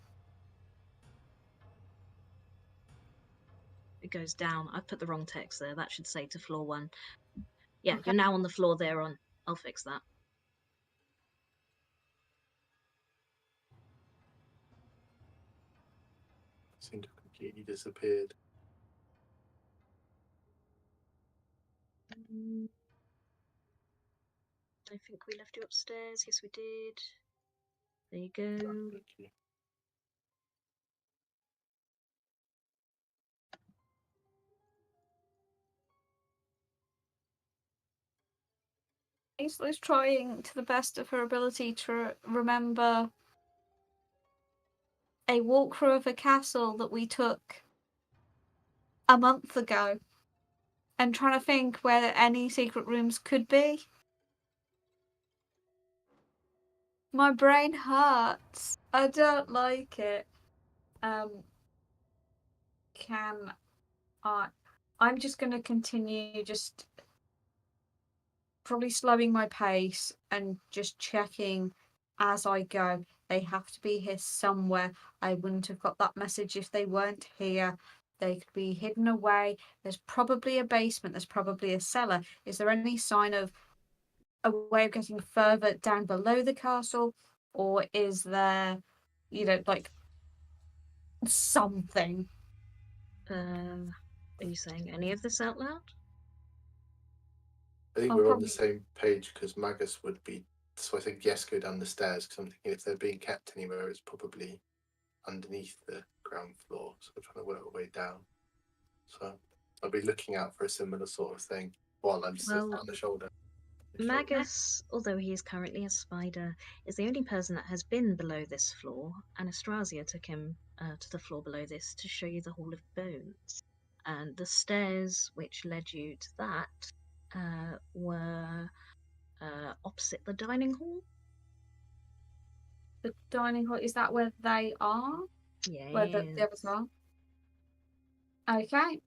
It goes down. I've put the wrong text there. That should say to floor 1. Yeah, Okay. you're now on the floor they're on. I'll fix that. Seem to have completely disappeared. I think we left you upstairs. Yes, we did. There you go. Thank you. Aisla's trying to the best of her ability to remember a walkthrough of a castle that we took a month ago and trying to think where any secret rooms could be. My brain hurts. I don't like it. Can I? I'm just going to continue just probably slowing my pace and just checking as I go. They have to be here somewhere. I wouldn't have got that message if they weren't here. They could be hidden away. There's probably a basement. There's probably a cellar. Is there any sign of a way of getting further down below the castle? Or is there, like something? Are you saying any of this out loud? I think I'll we're on probably- the same page because Magus would be. So I think yes, go down the stairs because I'm thinking if they're being kept anywhere, it's probably underneath the ground floor. So we're trying to work our way down. So I'll be looking out for a similar sort of thing while I'm just Well, on the shoulder. Magus, although he is currently a spider, is the only person that has been below this floor, and Astrasia took him to the floor below this to show you the Hall of Bones. And the stairs which led you to that were opposite the dining hall. The dining hall, is that where they are? Yeah. Where the others are? Okay.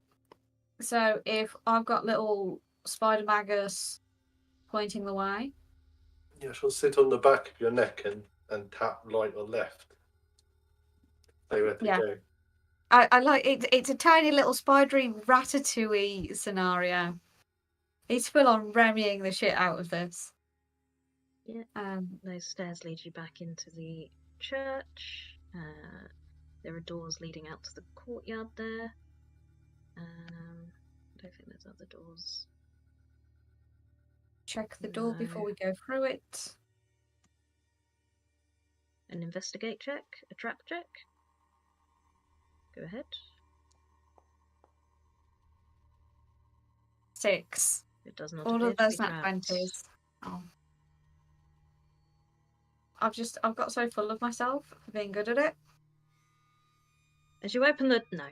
So if I've got little spider Magus pointing the way. Yeah, she'll sit on the back of your neck and tap right or left. Say where to Yeah. go. I like it. It's a tiny little spidery ratatouille scenario. He's full on Remying the shit out of this. Yeah. Those stairs lead you back into the church. There are doors leading out to the courtyard there. I don't think there's other doors. Check the door before No. we go through it. An investigate check, a trap check. Go ahead. 6. It does not All appear of to those be nat trapped. 20s. Oh. I've got so full of myself for being good at it. As you open the no.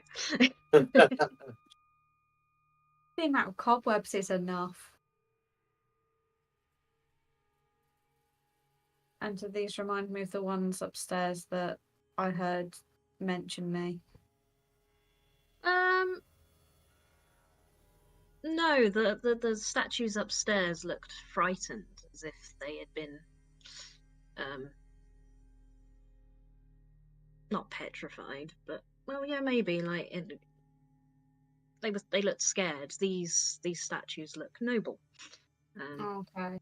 The amount of cobwebs is enough. And do these remind me of the ones upstairs that I heard mention me? No, the statues upstairs looked frightened, as if they had been not petrified, but well, yeah, maybe like they looked scared. These statues look noble. Okay.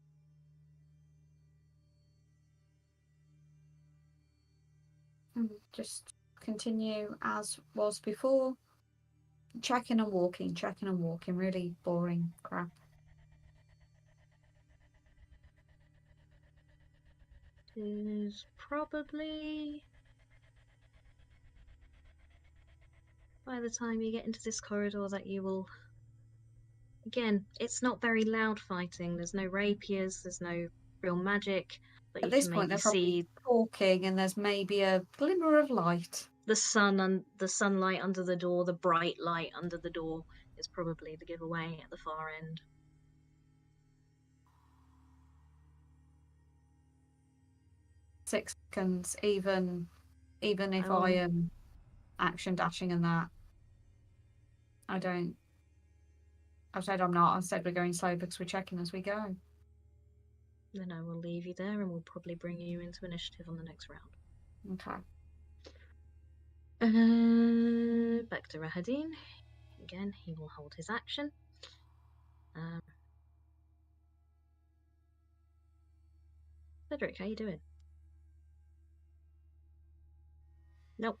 Just continue as was before. Checking and walking. Really boring crap. Is probably by the time you get into this corridor that you will. Again, it's not very loud fighting. There's no rapiers. There's no real magic. But At you this can point, maybe they're probably see talking, and there's maybe a glimmer of light. the sun and the sunlight under the door. The bright light under the door is probably the giveaway at the far end. 6 seconds, even if Oh. I am action dashing and that. I've said I'm not. I said we're going slow because we're checking as we go. Then I will leave you there, and we'll probably bring you into initiative on the next round. Okay. Back to Rahadin. Again, he will hold his action. Cedric, how you doing? Nope.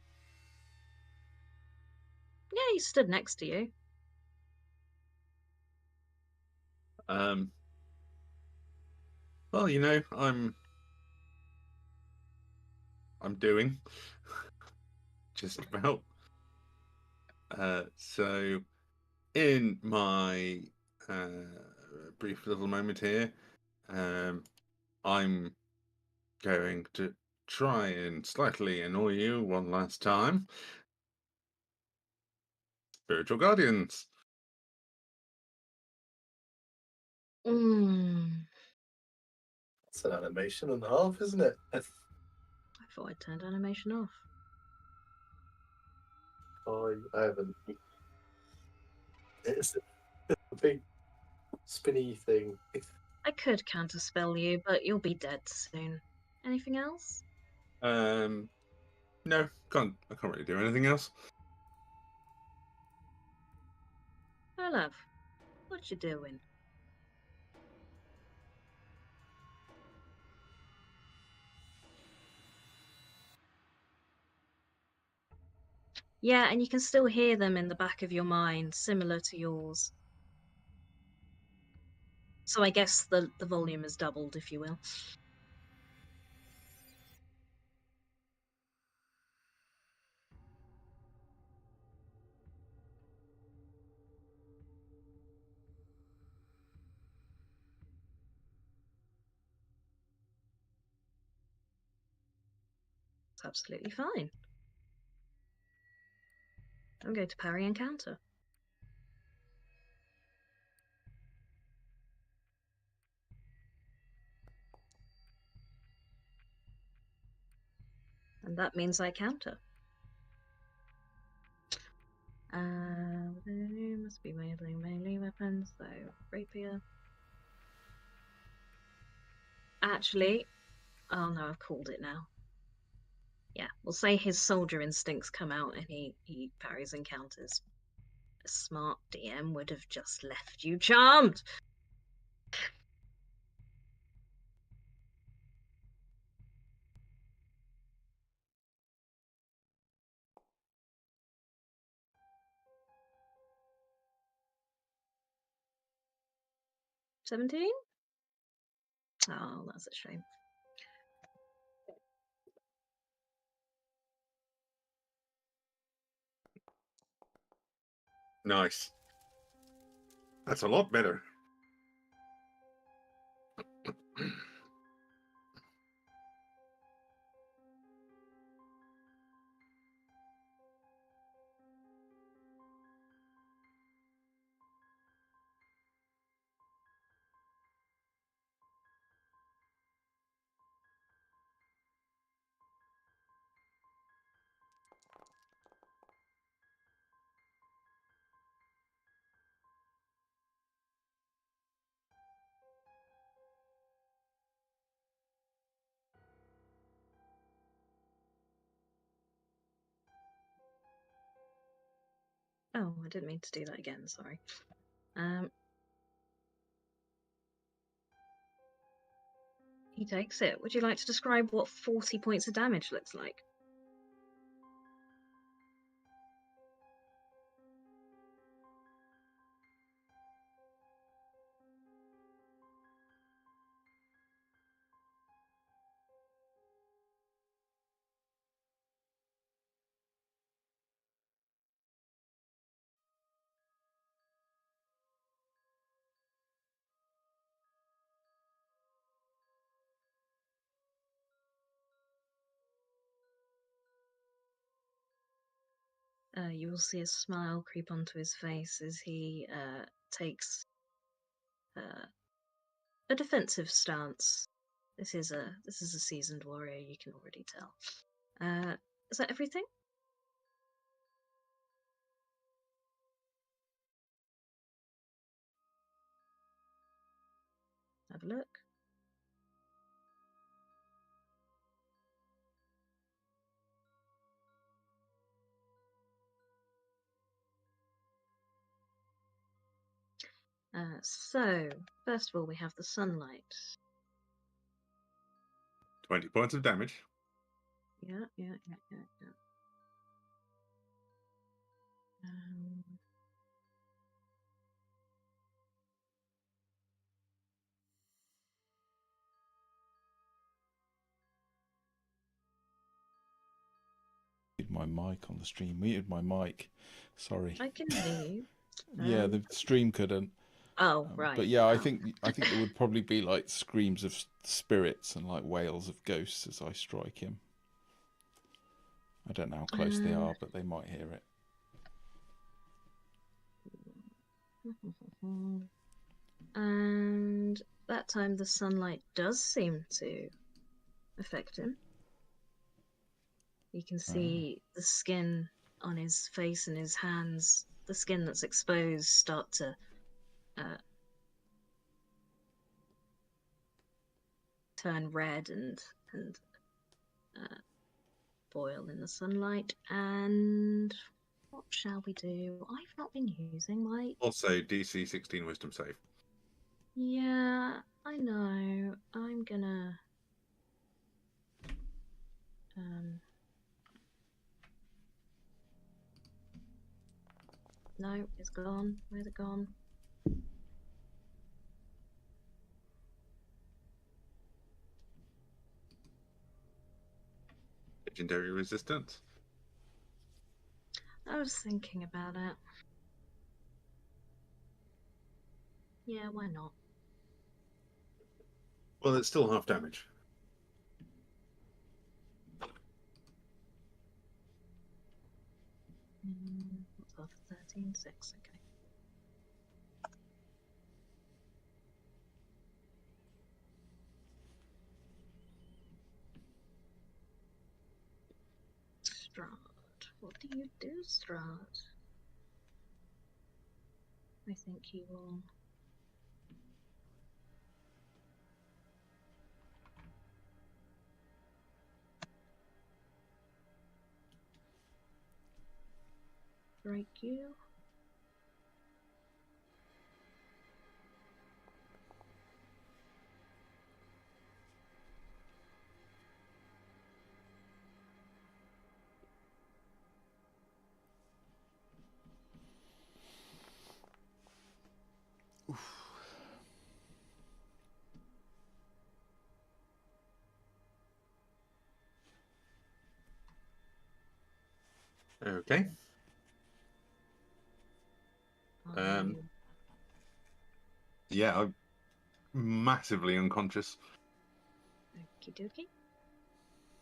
Yeah, he stood next to you. Well, you know, I'm doing just about. So, in my brief little moment here, I'm going to try and slightly annoy you one last time. Spiritual Guardians. It's an animation and a half, isn't it? I thought I turned animation off. I haven't. It's a big spinny thing. I could counterspell you, but you'll be dead soon. Anything else? No, I can't really do anything else. Oh, love. What you doing? Yeah, and you can still hear them in the back of your mind, similar to yours. So I guess the volume is doubled, if you will. It's absolutely fine. I'm going to parry and counter. And that means I counter. Must be melee weapons, so rapier. Actually, oh no, I've called it now. Yeah, we'll say his soldier instincts come out and he parries and counters. A smart DM would have just left you charmed. $17? Oh, that's a shame. Nice. That's a lot better. Oh, I didn't mean to do that again, sorry. He takes it. Would you like to describe what 40 points of damage looks like? You will see a smile creep onto his face as he takes a defensive stance. This is a seasoned warrior, you can already tell. Is that everything? Have a look. So, first of all, we have the sunlight. 20 points of damage. Yeah. my mic on the stream. Muted my mic. Sorry. I can hear you. Yeah, the stream couldn't. Oh, right. But yeah, I Oh. think there would probably be like screams of spirits and like wails of ghosts as I strike him. I don't know how close they are, but they might hear it. And that time the sunlight does seem to affect him. You can see the skin on his face and his hands, the skin that's exposed, start to turn red and boil in the sunlight. And what shall we do? I've not been using my... Also, DC 16 Wisdom save. Yeah, I know. I'm gonna... No, it's gone. Where's it gone? Legendary resistance. I was thinking about it. Yeah, why not? Well, it's still half damage. What's off? 13, 6, okay. Strahd. What do you do, Strahd? I think you will... break you. Okay. Yeah, I'm massively unconscious. Okie dokie.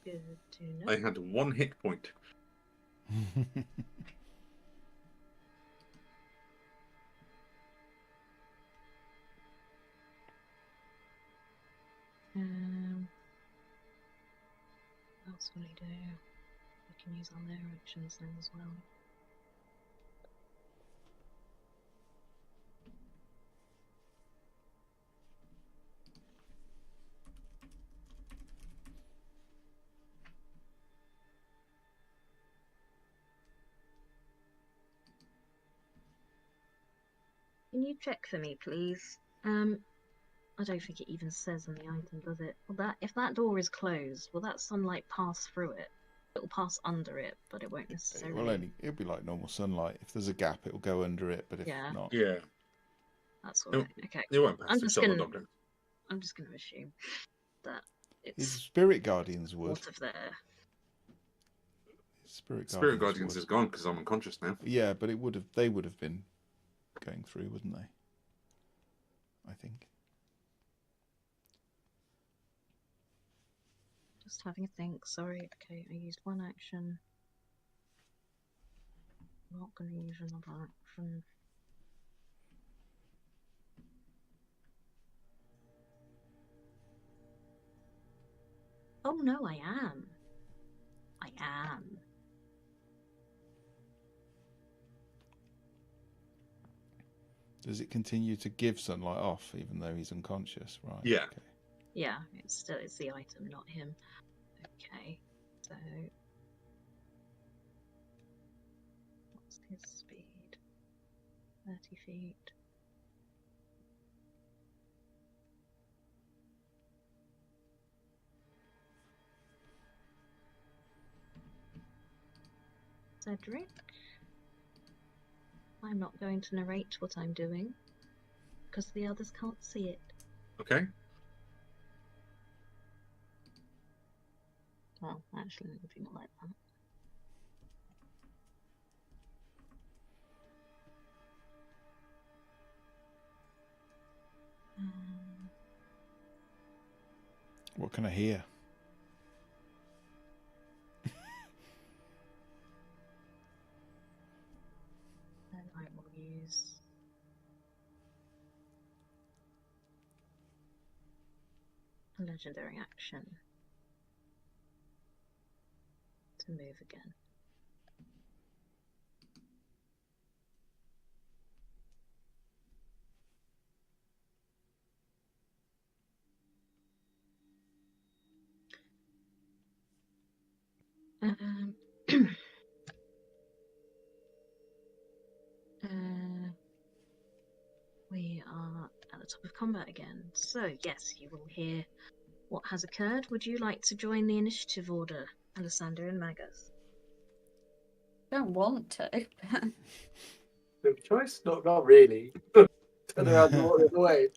Good to know. I had 1 hit point. What else will he do? We can use our lair actions then as well. Can you check for me, please? I don't think it even says on the item, does it? Well, if that door is closed, will that sunlight pass through it? It'll pass under it, but it won't necessarily... It'll be like normal sunlight. If there's a gap, it'll go under it, but if not... Yeah. That's all right. Okay. It won't pass. I'm just gonna assume that it's... His Spirit Guardians would. Out of there. Spirit Guardians is gone because I'm unconscious now. Yeah, but they would have been going through, wouldn't they? I think. Just having a think. Sorry. Okay, I used one action. Not going to use another action. Oh no, I am. I am. Does it continue to give sunlight off even though he's unconscious? Right. Yeah. Okay. Yeah, it's the item, not him. Okay, so what's his speed? 30 feet. Cedric, I'm not going to narrate what I'm doing because the others can't see it. Okay. Well, actually, maybe not like that. What can I hear? Then I will use a legendary action to move again. Um, we are at the top of combat again. So, yes, you will hear what has occurred. Would you like to join the initiative order, Alessander and Magus? Don't want to. No choice? Not really. Turn around and walk the other way.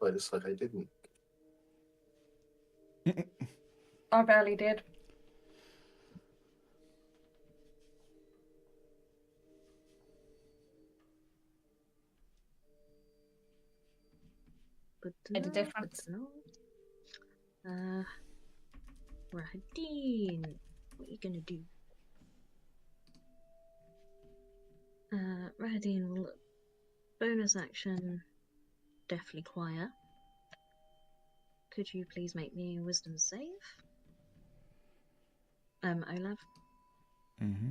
I just like I didn't. I barely did. But Made a difference. Rahadeen, what are you gonna do? Rahadeen will bonus action Deathly Quiet. Could you please make me a wisdom save? Olav? Mm-hmm.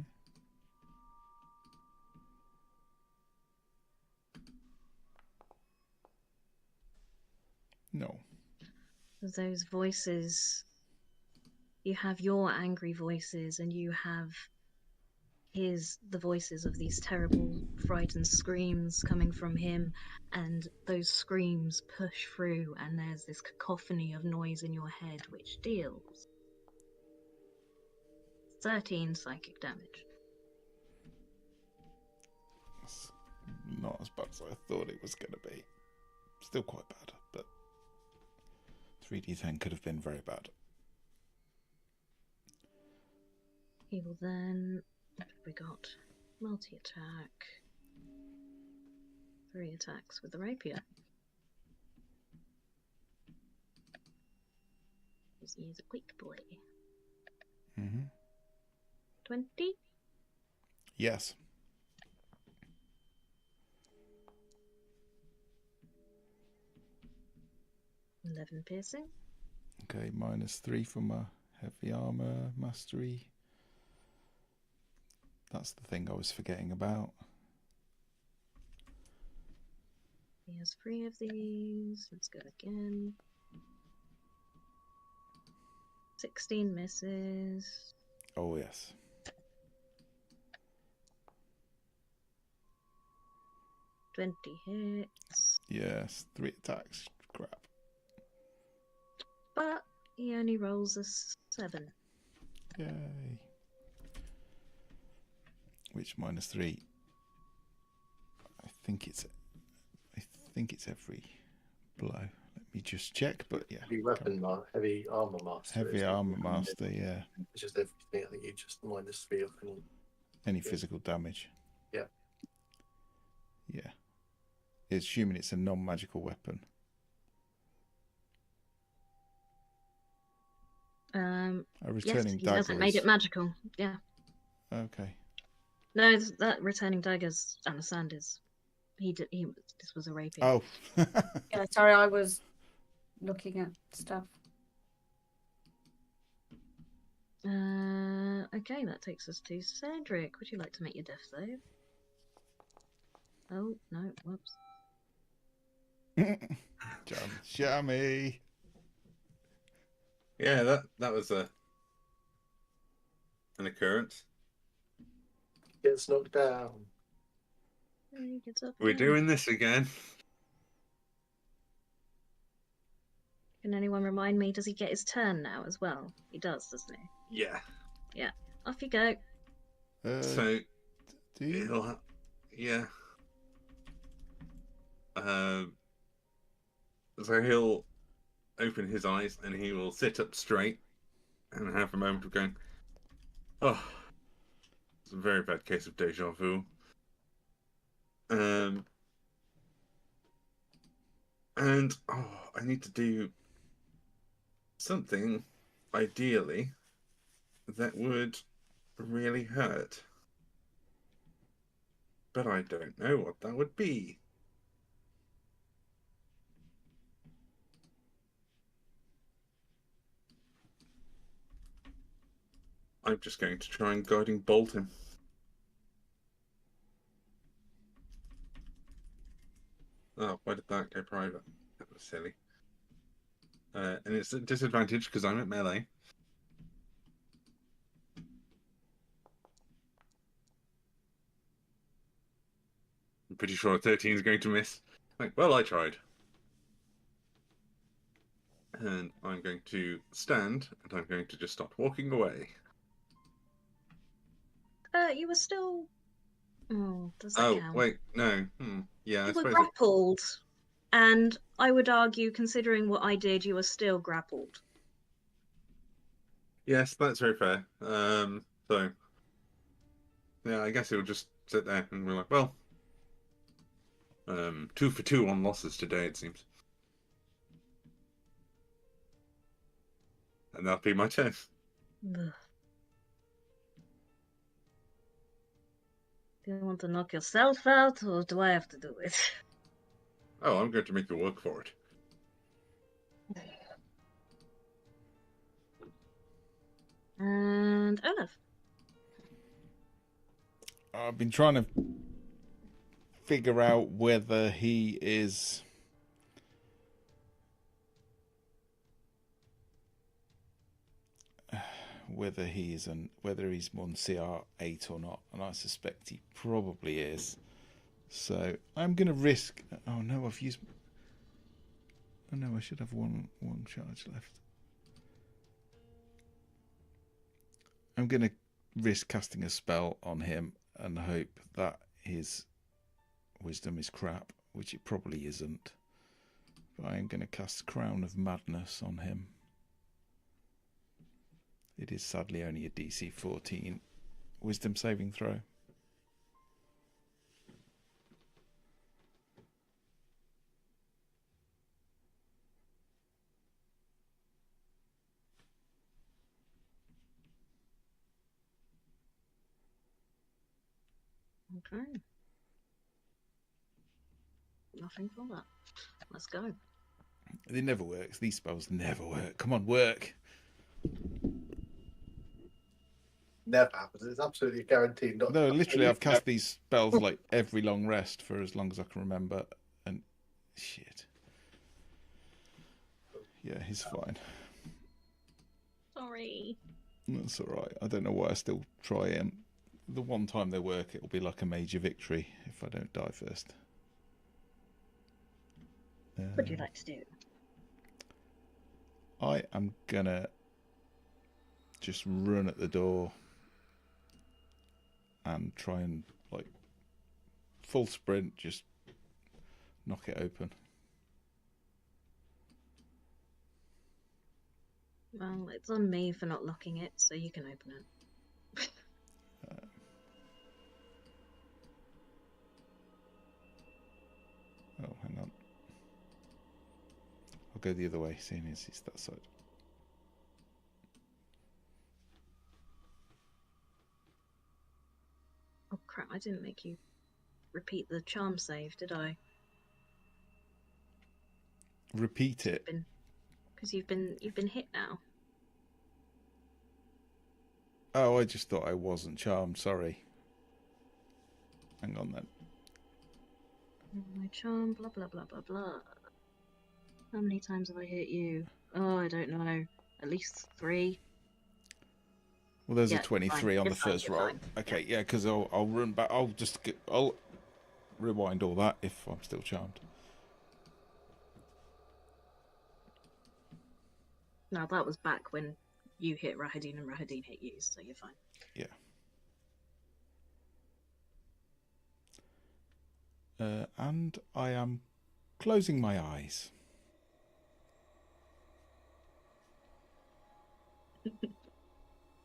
No. Those voices, you have your angry voices and you have the voices of these terrible frightened screams coming from him, and those screams push through and there's this cacophony of noise in your head which deals 13 psychic damage. It's not as bad as I thought it was going to be. Still quite bad, but 3d10 could have been very bad. He will then, what have we got? Multi-attack. 3 attacks with the rapier. He's a quick boy. Mm-hmm. 20? Yes. $11 piercing. Okay, -3 for my heavy armor mastery. That's the thing I was forgetting about. He has 3 of these. Let's go again. 16 misses. Oh, yes. 20 hits. Yes, 3 attacks. Crap. But he only rolls a 7. Yay. Which -3? I think it's every blow. Let me just check, but yeah. Heavy armor master. Heavy armor master, yeah. It's just everything. I think you just -3 off any physical damage. Yeah. Yeah. Assuming it's a non-magical weapon. A returning yes, he dagger hasn't made it magical. Yeah. Okay. No, that returning dagger's Alessander's. This was a rapier. Oh. Yeah, sorry, I was looking at stuff. Okay, that takes us to Cedric. Would you like to make your death save? Oh, no, whoops. Jammy. Yeah, that was an occurrence. Gets knocked down. He gets up We're again. doing this again. Can anyone remind me, does he get his turn now as well? He does, doesn't he? Yeah. Yeah. Off you go. So do you? yeah. So he'll open his eyes and he will sit up straight and have a moment of going, oh, it's a very bad case of deja vu. And I need to do something, ideally, that would really hurt. But I don't know what that would be. I'm just going to try and guiding bolt him. Oh, why did that go private? That was silly. And it's a disadvantage because I'm at melee. I'm pretty sure a 13 is going to miss. Like, well, I tried. And I'm going to stand, and I'm going to just start walking away. You were still. Oh, does that Oh, count? wait, no. Yeah, I You were suppose. grappled, and I would argue, considering what I did, you were still grappled. Yes, that's very fair. So, yeah, I guess he'll just sit there and we're like, well, 2 for 2 on losses today, it seems. And that'll be my turn. Ugh. Do you want to knock yourself out, or do I have to do it? Oh, I'm going to make you work for it. And Olaf. I've been trying to figure out whether he is whether he's on CR8 or not, and I suspect he probably is. So I'm going to risk. Oh no, I've used. Oh no, I should have one charge left. I'm going to risk casting a spell on him and hope that his wisdom is crap, which it probably isn't. But I am going to cast Crown of Madness on him. It is sadly only a DC 14 wisdom saving throw. Okay. Nothing for that. Let's go. It never works. These spells never work. Come on, work. Never happens. It's absolutely guaranteed. Not. No, literally, I've cast these spells like every long rest for as long as I can remember, and shit. Yeah, he's fine. Sorry. That's all right. I don't know why I still try him. The one time they work, it'll be like a major victory if I don't die first. What would you like to do? I am gonna just run at the door and try and, like, full sprint, just knock it open. Well, it's on me for not locking it, so you can open it. Oh, hang on. I'll go the other way, seeing as he's that side. Oh crap! I didn't make you repeat the charm save, did I? Repeat it. Because you've been hit now. Oh, I just thought I wasn't charmed. Sorry. Hang on then. My charm, blah blah blah blah blah. How many times have I hit you? Oh, I don't know. At least 3. Well, there's Yeah, a 23 fine. on You're the fine, first you're roll. fine. Okay, yeah, because I'll run back. I'll rewind all that if I'm still charmed. No, that was back when you hit Rahadin and Rahadin hit you, so you're fine. Yeah. And I am closing my eyes.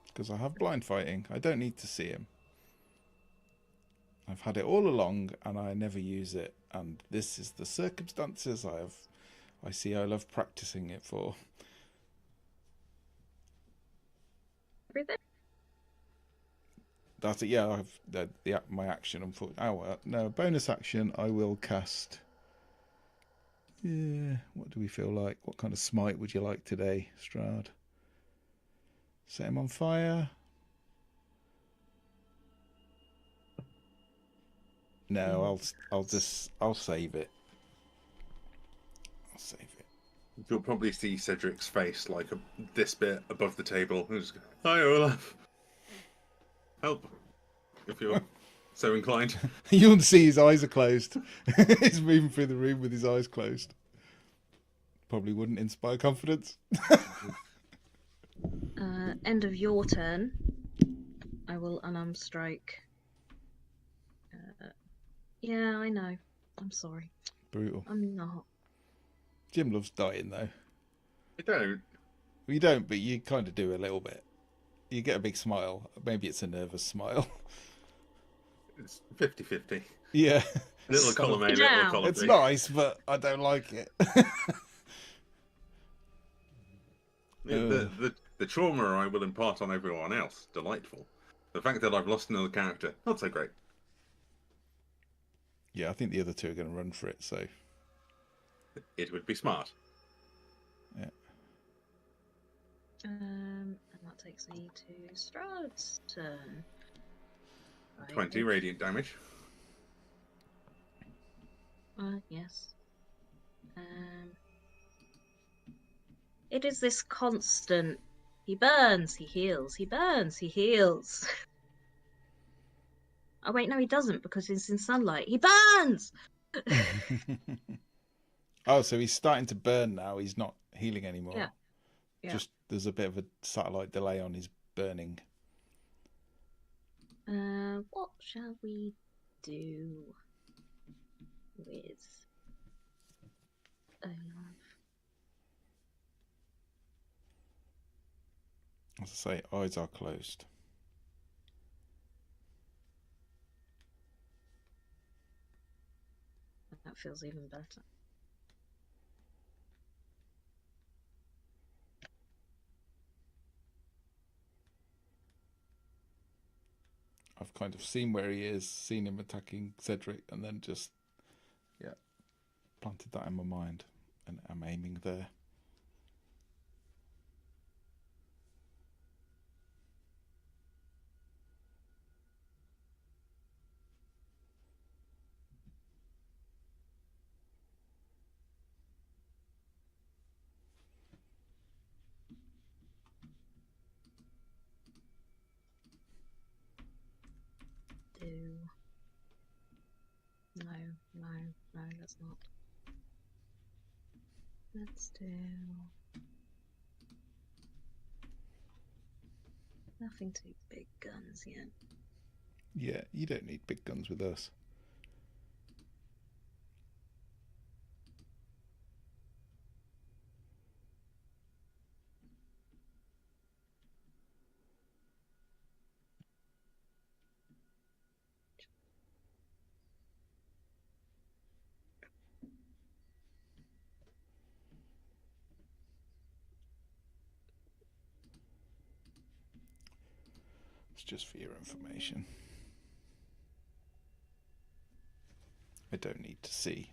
Because I have blind fighting. I don't need to see him. I've had it all along and I never use it. And this is the circumstances I have I see I love practicing it for. Everything? That's it. Yeah, my action. No, bonus action. I will cast. Yeah. What do we feel like? What kind of smite would you like today, Strahd? Set him on fire. No, I'll save it. I'll save it. You'll probably see Cedric's face like this bit above the table. He'll just go, "Hi, Olaf. Help, if you're so inclined." You'll see his eyes are closed. He's moving through the room with his eyes closed. Probably wouldn't inspire confidence. End of your turn. I will unarmed strike. Yeah, I know. I'm sorry. Brutal. I'm not. Jim loves dying though. I don't. You don't, but you kind of do a little bit. You get a big smile. Maybe it's a nervous smile. It's 50-50. Yeah. Little column A, little down. column It's B. nice, but I don't like it. The trauma I will impart on everyone else, delightful. The fact that I've lost another character, not so great. Yeah, I think the other two are going to run for it, so... It would be smart. Yeah. And that takes me to Strahd's turn. 20 radiant damage. Yes. It is this constant. He burns, he heals, he burns, he heals. Oh wait, no, he doesn't because he's in sunlight. He burns. Oh, so he's starting to burn now. He's not healing anymore. Yeah. Yeah. Just there's a bit of a satellite delay on his burning. What shall we do with Olaf? As I say, eyes are closed. That feels even better. I've kind of seen where he is, seen him attacking Cedric, and then just, planted that in my mind, and I'm aiming there. No, let's not. Let's do nothing too big guns yet. Yeah, you don't need big guns with us. It's just for your information. I don't need to see.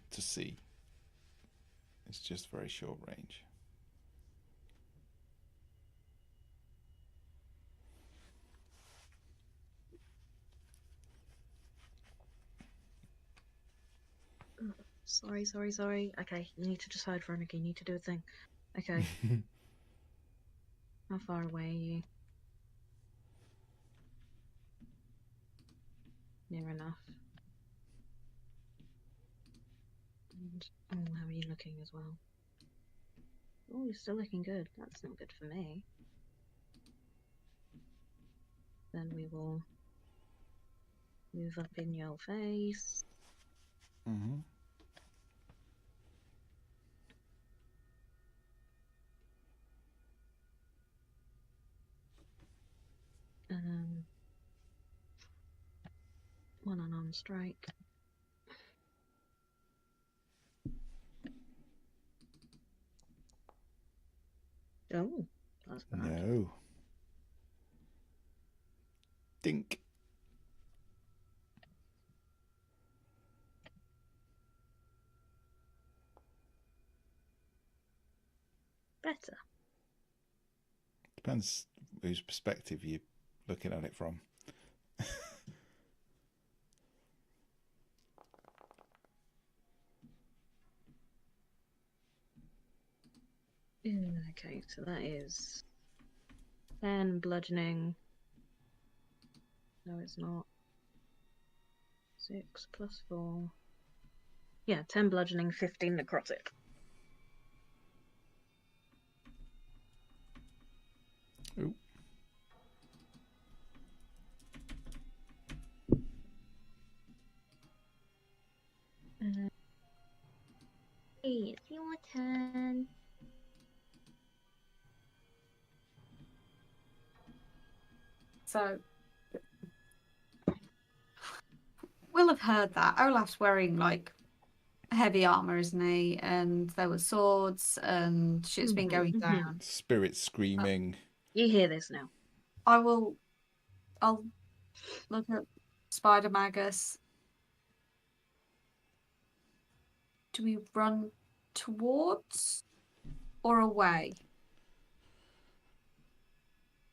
It's just very short range. Sorry. Okay, you need to decide, Veronica. You need to do a thing. Okay. How far away are you? Near enough. And how are you looking as well? Oh, you're still looking good. That's not good for me. Then we will move up in your face. Mm-hmm. One unarmed strike. Oh, that's bad. No. Dink. Better. Depends whose perspective you're looking at it from. Okay, so that is 10 bludgeoning. No, it's not. 6 plus 4. Yeah, 10 bludgeoning, 15 necrotic. Ooh. Hey, it's your turn. So we'll have heard that. Olaf's wearing like heavy armor, isn't he? And there were swords and shit's been going down. Spirit screaming. You hear this now. I'll look at Spider Magus. Do we run towards or away?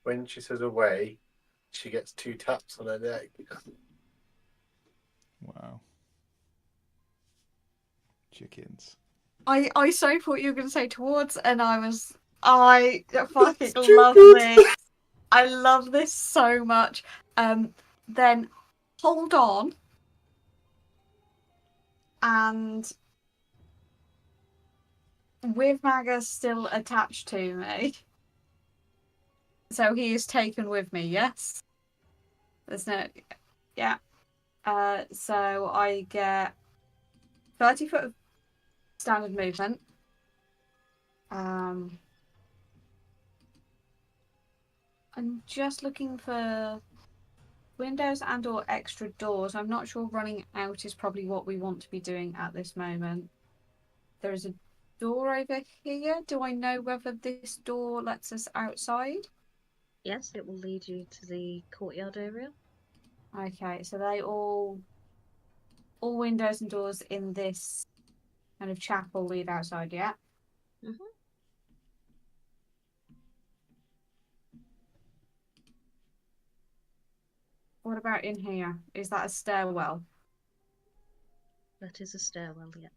When she says away, she gets 2 taps on her neck. Wow. Chickens. I so thought you were going to say towards, and I fucking That's too love good. this. I love this so much. Then hold on, and with Magus still attached to me, so he is taken with me. Yes, there's no, yeah. So I get 30 foot of standard movement. I'm just looking for windows and or extra doors. I'm not sure running out is probably what we want to be doing at this moment. There is a door over here. Do I know whether this door lets us outside? Yes, it will lead you to the courtyard area. Okay, so they all windows and doors in this kind of chapel lead outside, yeah? Mm-hmm. What about in here? Is that a stairwell? That is a stairwell, yeah.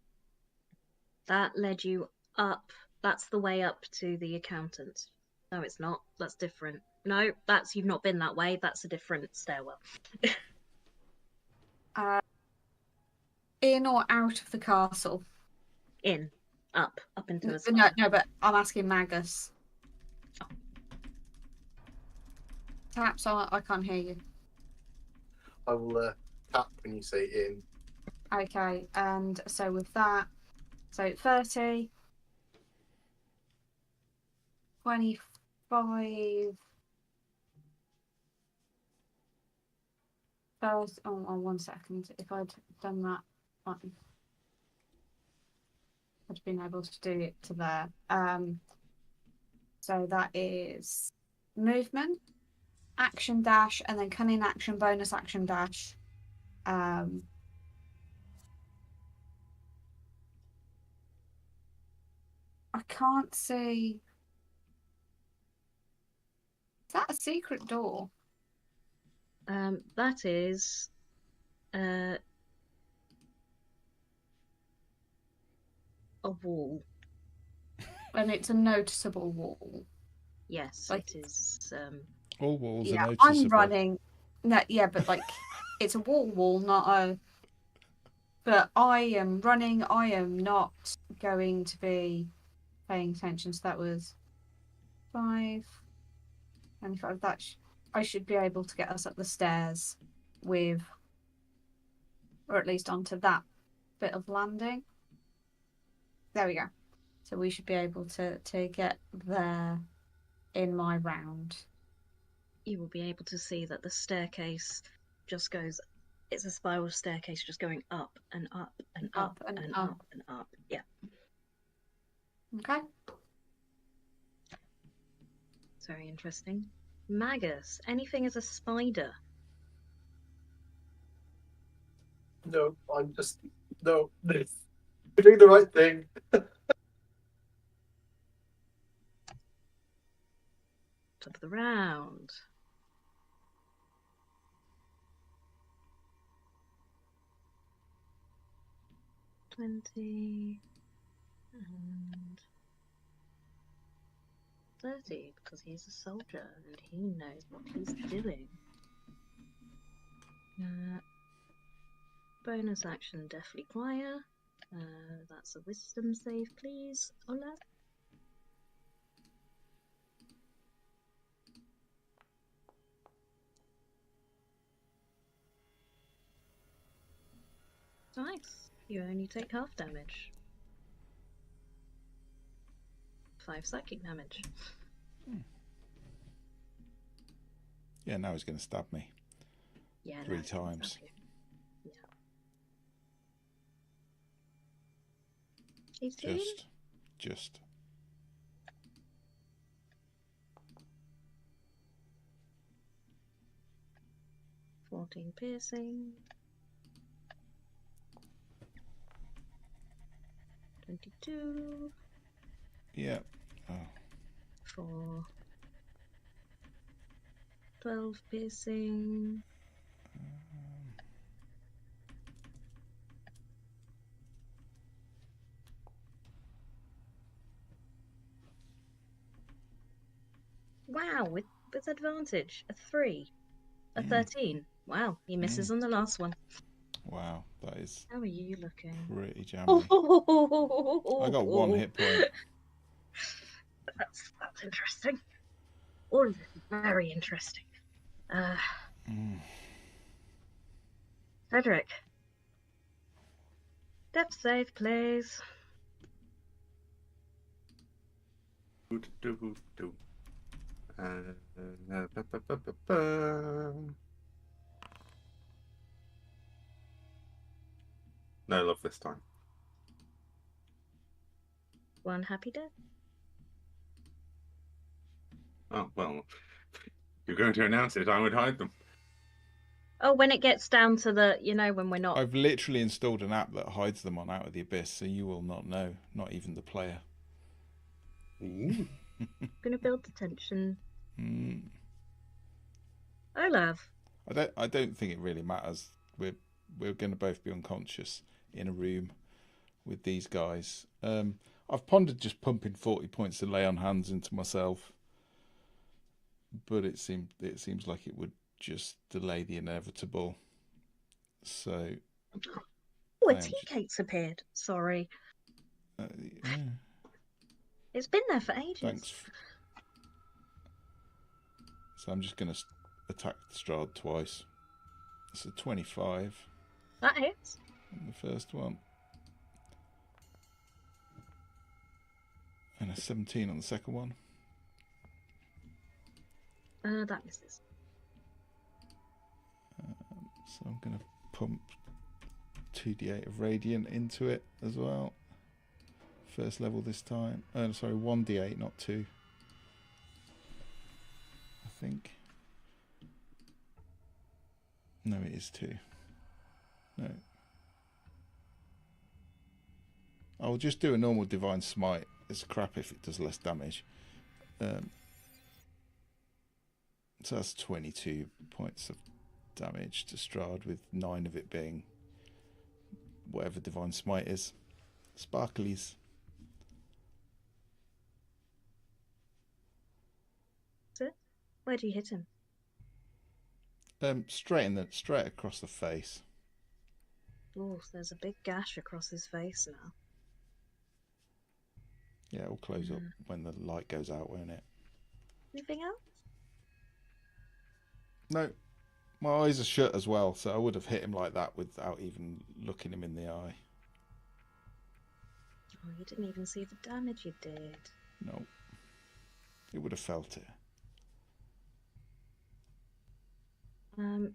That led you up. That's the way up to the accountants. No, it's not. That's different. No, you've not been that way. That's a different stairwell. In or out of the castle? In. Up into the No, sky. no, but I'm asking Magus. Oh. Taps on. I can't hear you. I will tap when you say in. Okay, and so with that, so 30, 25. First, oh, 1 second. If I'd done that, I'd been able to do it to there. So that is movement, action dash, and then cunning action, bonus action dash. I can't see. Is that a secret door? That is a wall. And it's a noticeable wall. Yes, Like- it is. All walls are Yeah, noticeable. I'm running. No, yeah, but like it's a wall, not a. But I am running. I am not going to be paying attention. So that was 5, 25. I should be able to get us up the stairs with, or at least onto that bit of landing. There we go. So we should be able to get there in my round. You will be able to see that the staircase just goes. It's a spiral staircase just going up and up and up and up and up. Yeah. Okay. It's very interesting. Magus. Anything as a spider. No, I'm just no. You're doing the right thing. Top of the round. $20 and 30 because he's a soldier and he knows what he's doing. Bonus action, deathly choir. That's a wisdom save, please, Ola. Nice. You only take half damage. 5 psychic damage. Yeah, now he's going to stab me. Yeah, 3 no, times. Yeah. 18? Just. $14 piercing. 22. Yeah. Oh. For 12 piercing. Wow, with advantage. A 3. A 13. Wow, he misses on the last one. Wow, that is How are you looking? pretty jammy. I got 1 hit point. That's interesting. All of this is very interesting. Cedric. Depth save, please. No love this time. 1 happy death. Oh, well, if you're going to announce it, I would hide them. Oh, when it gets down to the, when we're not. I've literally installed an app that hides them on Out of the Abyss, so you will not know, not even the player. Gonna build the tension. Mm. Olaf. I don't think it really matters. We're going to both be unconscious in a room with these guys. I've pondered just pumping 40 points to lay on hands into myself, but it seems like it would just delay the inevitable. So. Oh, a tea cake's appeared. Sorry. Yeah. It's been there for ages. Thanks. So I'm just going to attack the Strahd twice. It's a 25. That hits. On the first one. And a 17 on the second one. That misses. So I'm going to pump 2d8 of Radiant into it as well. First level this time. Sorry, 1d8, not 2. I think. No, it is 2. No. I'll just do a normal Divine Smite. It's crap if it does less damage. So that's 22 points of damage to Strahd, with 9 of it being whatever Divine Smite is. Sparklies. Where do you hit him? Straight across the face. Oh, there's a big gash across his face now. Yeah, it'll close up when the light goes out, won't it? Anything else? No. My eyes are shut as well, so I would have hit him like that without even looking him in the eye. Oh, you didn't even see the damage you did. No. It would have felt it. I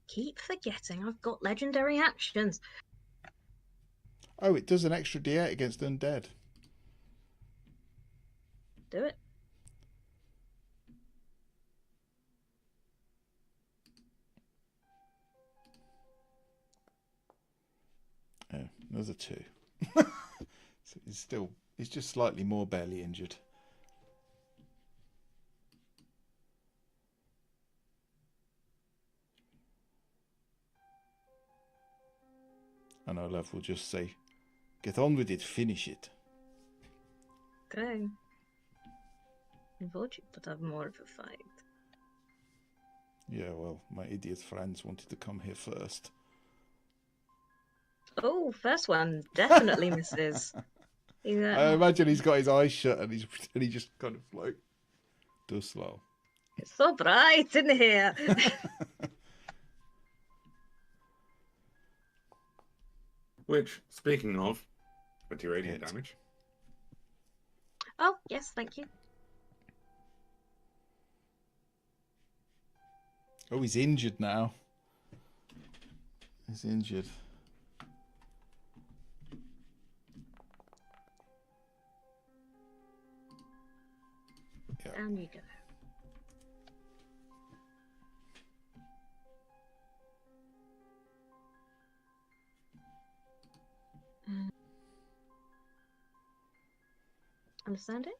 keep forgetting I've got legendary actions. Oh, it does an extra d8 against undead. Do it. Yeah, another 2. So he's just slightly more barely injured. And Olaf will just say, "Get on with it, finish it." Okay. I thought you would have more of a fight. Yeah, well, my idiot friends wanted to come here first. Oh, first one definitely misses. I imagine he's got his eyes shut and he just kind of like does slow. It's so bright in here. Which, speaking of, 20 radiant Hit. damage. Oh, yes, thank you. Oh, he's injured now. He's injured. Yeah. Down you go. Understand it?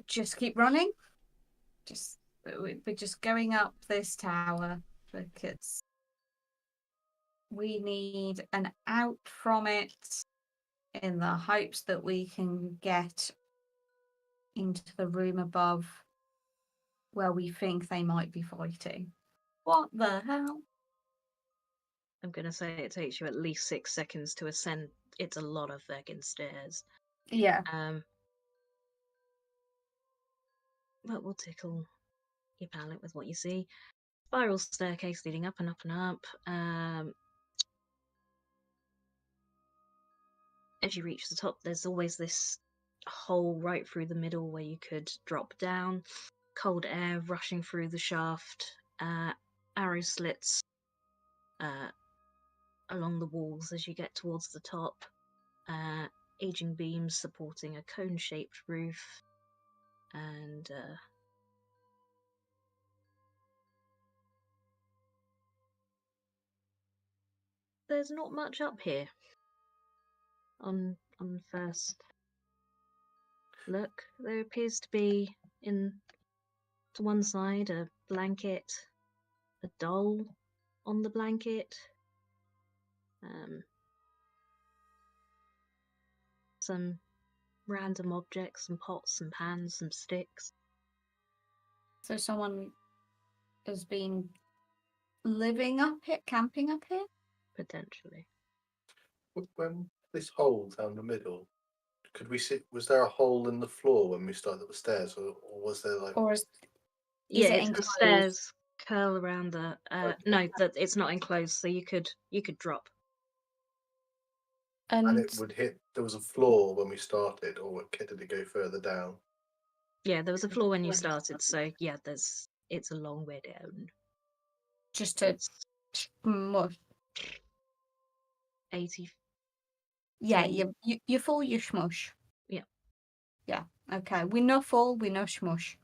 Just keep running. We're just going up this tower because we need an out from it in the hopes that we can get into the room above where we think they might be fighting. What the hell? I'm going to say it takes you at least 6 seconds to ascend. It's a lot of fucking stairs. Yeah. But we'll tickle your palate with what you see. Spiral staircase leading up and up and up. As you reach the top, there's always this hole right through the middle where you could drop down. Cold air rushing through the shaft. Arrow slits along the walls as you get towards the top. Aging beams supporting a cone-shaped roof. And there's not much up here on first look. There appears to be to one side a blanket, a doll on the blanket, some random objects, some pots, some pans, some sticks. So someone has been living up here, camping up here? Potentially. When this hole down the middle, could we see? Was there a hole in the floor when we started the stairs, or was there like? Or is Yeah, it it's the enclosed? stairs curl around the. Okay. No, that it's not enclosed, so you could drop. And And it would hit. There was a floor when we started, or did it go further down? Yeah, there was a floor when you started, so yeah, it's a long way down. just to It's mush. 80. Yeah, you full, you smush. Yeah. Yeah. Okay. We no full, we no smush.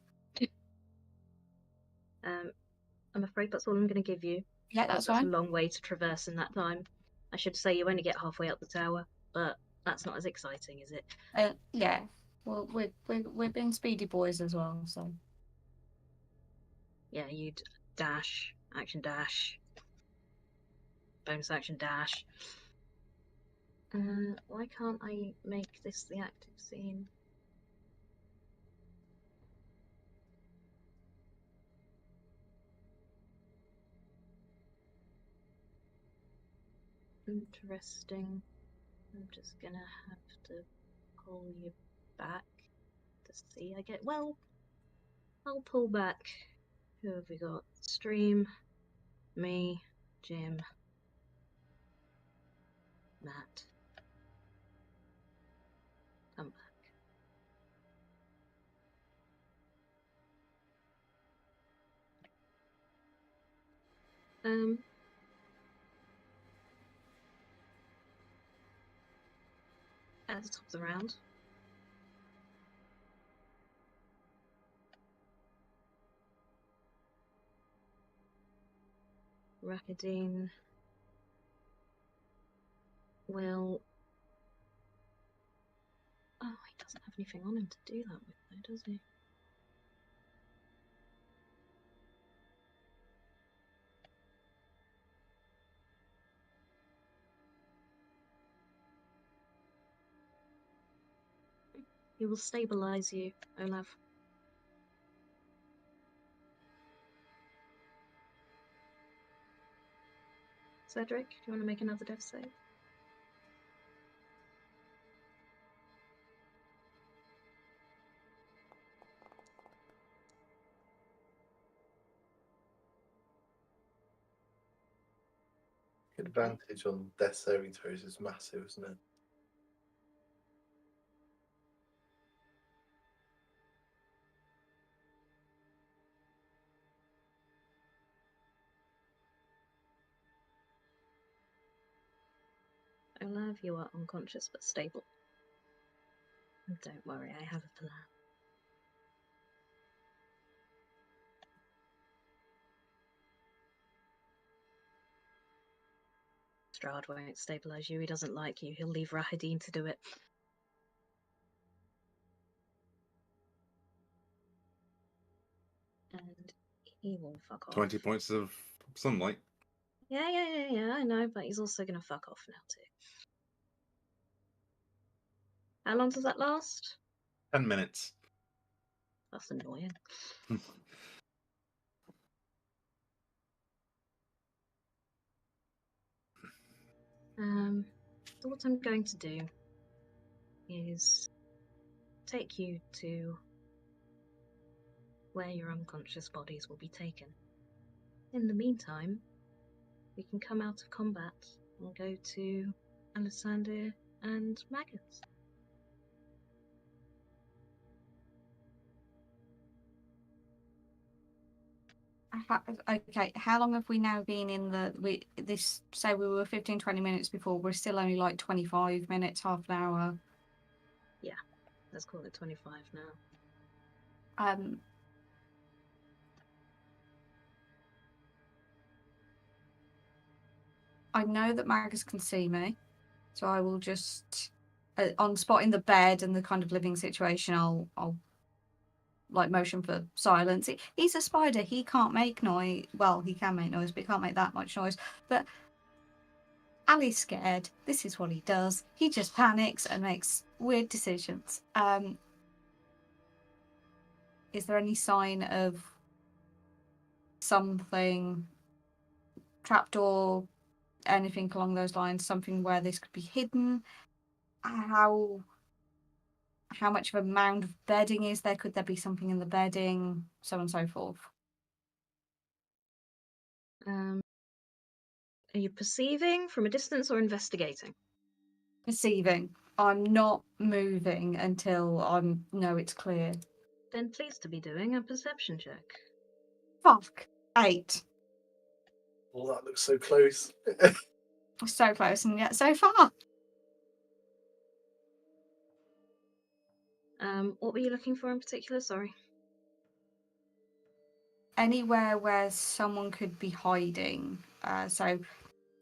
I'm afraid that's all I'm going to give you. Yeah, that's That's a fine. long way to traverse in that time. I should say you only get halfway up the tower, but that's not as exciting, is it? Yeah. Well, we're being speedy boys as well, so. Yeah, you'd dash, action dash, bonus action dash. Why can't I make this the active scene? Interesting. I'm just gonna have to pull you back to see. Well, I'll pull back. Who have we got? Stream, me, Jim, Matt. Come back. At the top of the round. Rakadeen will... Oh, he doesn't have anything on him to do that with, though, does he? He will stabilize you, Olaf. Cedric, do you want to make another death save? The advantage on death saving throws is massive, isn't it? Olaf, you are unconscious but stable. Don't worry, I have a plan. Strahd won't stabilize you, he doesn't like you, he'll leave Rahadeen to do it. And he will fuck off. 20 points of sunlight. Yeah, I know, but he's also gonna fuck off now too. How long does that last? 10 minutes. That's annoying. So what I'm going to do is take you to where your unconscious bodies will be taken. In the meantime, we can come out of combat and go to Alessander and Magus. Okay, how long have we now been in this, say we were 15-20 minutes before, we're still only like 25 minutes, half an hour. Yeah, let's call it 25 now. I know that Magus can see me, so I will just, on spotting the bed and the kind of living situation, I'll like motion for silence. He's a spider. He can't make noise. Well, he can make noise, but he can't make that much noise. But Ali's scared. This is what he does. He just panics and makes weird decisions. Is there any sign of something, trapdoor, anything along those lines, something where this could be hidden? How much of a mound of bedding is there? Could there be something in the bedding? So on and so forth. Are you perceiving from a distance or investigating? Perceiving. I'm not moving until I know it's clear. Then please to be doing a perception check. Fuck. 8. Oh, that looks so close. So close and yet so far. What were you looking for in particular? Sorry. Anywhere where someone could be hiding. So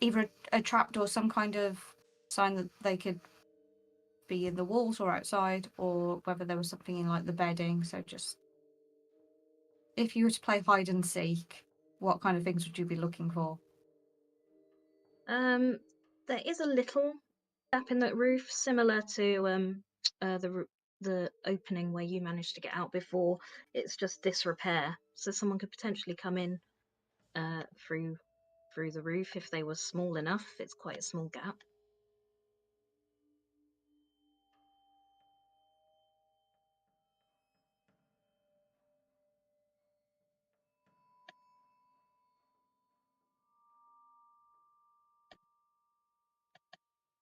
either a trapdoor, some kind of sign that they could be in the walls or outside, or whether there was something in like the bedding. So just, if you were to play hide and seek, what kind of things would you be looking for? There is a little gap in the roof, similar to the opening where you managed to get out before. It's just disrepair, so someone could potentially come in through the roof if they were small enough. It's quite a small gap.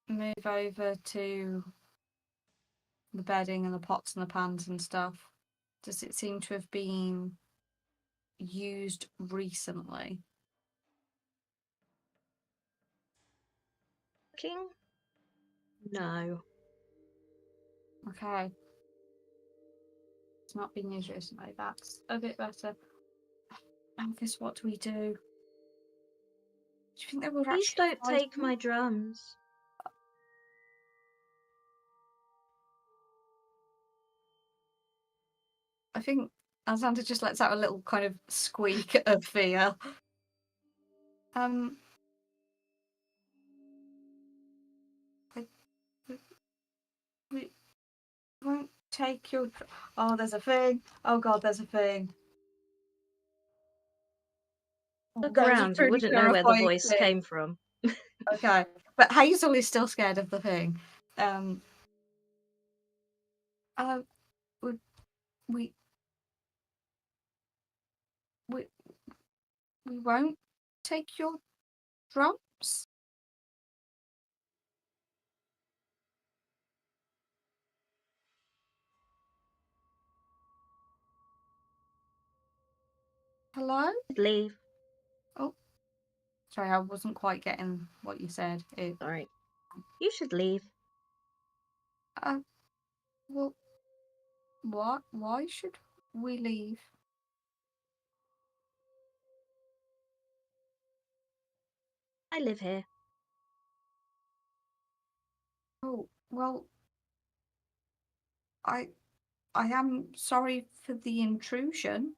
Move over to the bedding and the pots and the pans and stuff. Does it seem to have been used recently? King? No. Okay. It's not been used recently. That's a bit better. Magus, what do we do? Do you think they would Please actually don't fight take him? my drums. I think Alexander just lets out a little kind of squeak of fear. We won't take your. Oh, there's a thing. Oh God, there's a thing. Oh, Look that is a around, you pretty wouldn't know where the terrifying voice thing. came from. Okay, but Hazel is still scared of the thing. We we we, we won't take your drums. Hello? Leave. Oh, sorry, I wasn't quite getting what you said. Sorry. You should leave. Well, what? Why should we leave? I live here. Oh, well, I am sorry for the intrusion.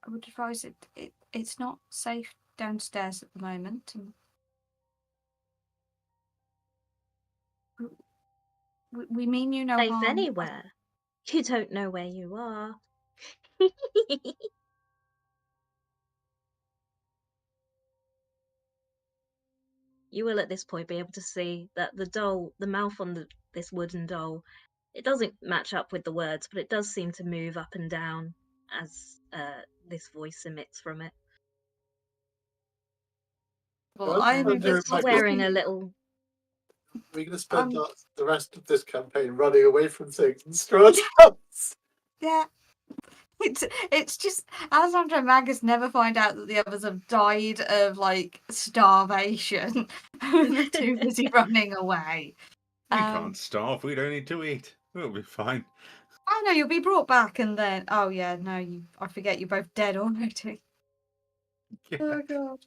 I would advise it's not safe downstairs at the moment, and we mean you no Safe harm. anywhere. You don't know where you are. You will at this point be able to see that the doll, the mouth on this wooden doll, it doesn't match up with the words, but it does seem to move up and down as this voice emits from it. Well, It's wearing a little. We're going to spend the rest of this campaign running away from things and Strahd's house. Yeah. It's just Alessandro and Magus never find out that the others have died of like starvation. They're too busy running away. We can't starve. We don't need to eat. We'll be fine. Oh no, you'll be brought back, and then oh yeah, no, I forget you're both dead already. Yeah. Oh God.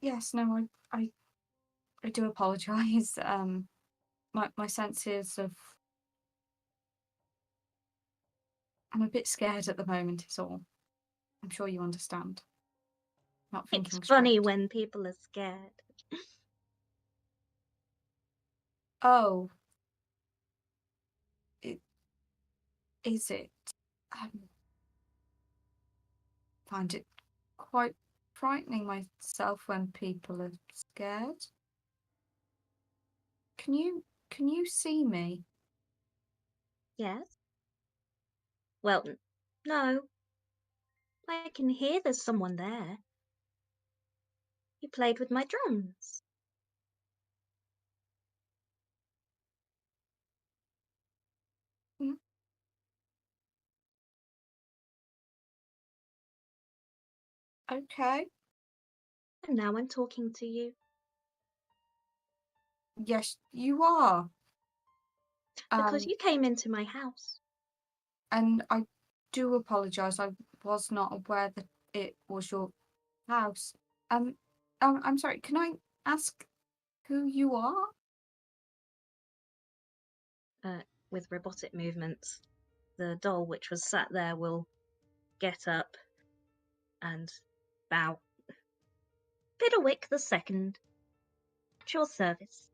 Yes, no, I do apologise. My senses of I'm a bit scared at the moment. Is all. I'm sure you understand. Not thinking It's funny straight. when people are scared. Oh, is it? Find it quite frightening myself when people are scared. Can you see me? Yes? Well, no. I can hear there's someone there. You played with my drums. Okay. And now I'm talking to you. Yes, you are. Because you came into my house. And I do apologise. I was not aware that it was your house. I'm sorry. Can I ask who you are? With robotic movements, the doll which was sat there will get up and bow. Piddlewick the Second, at your service.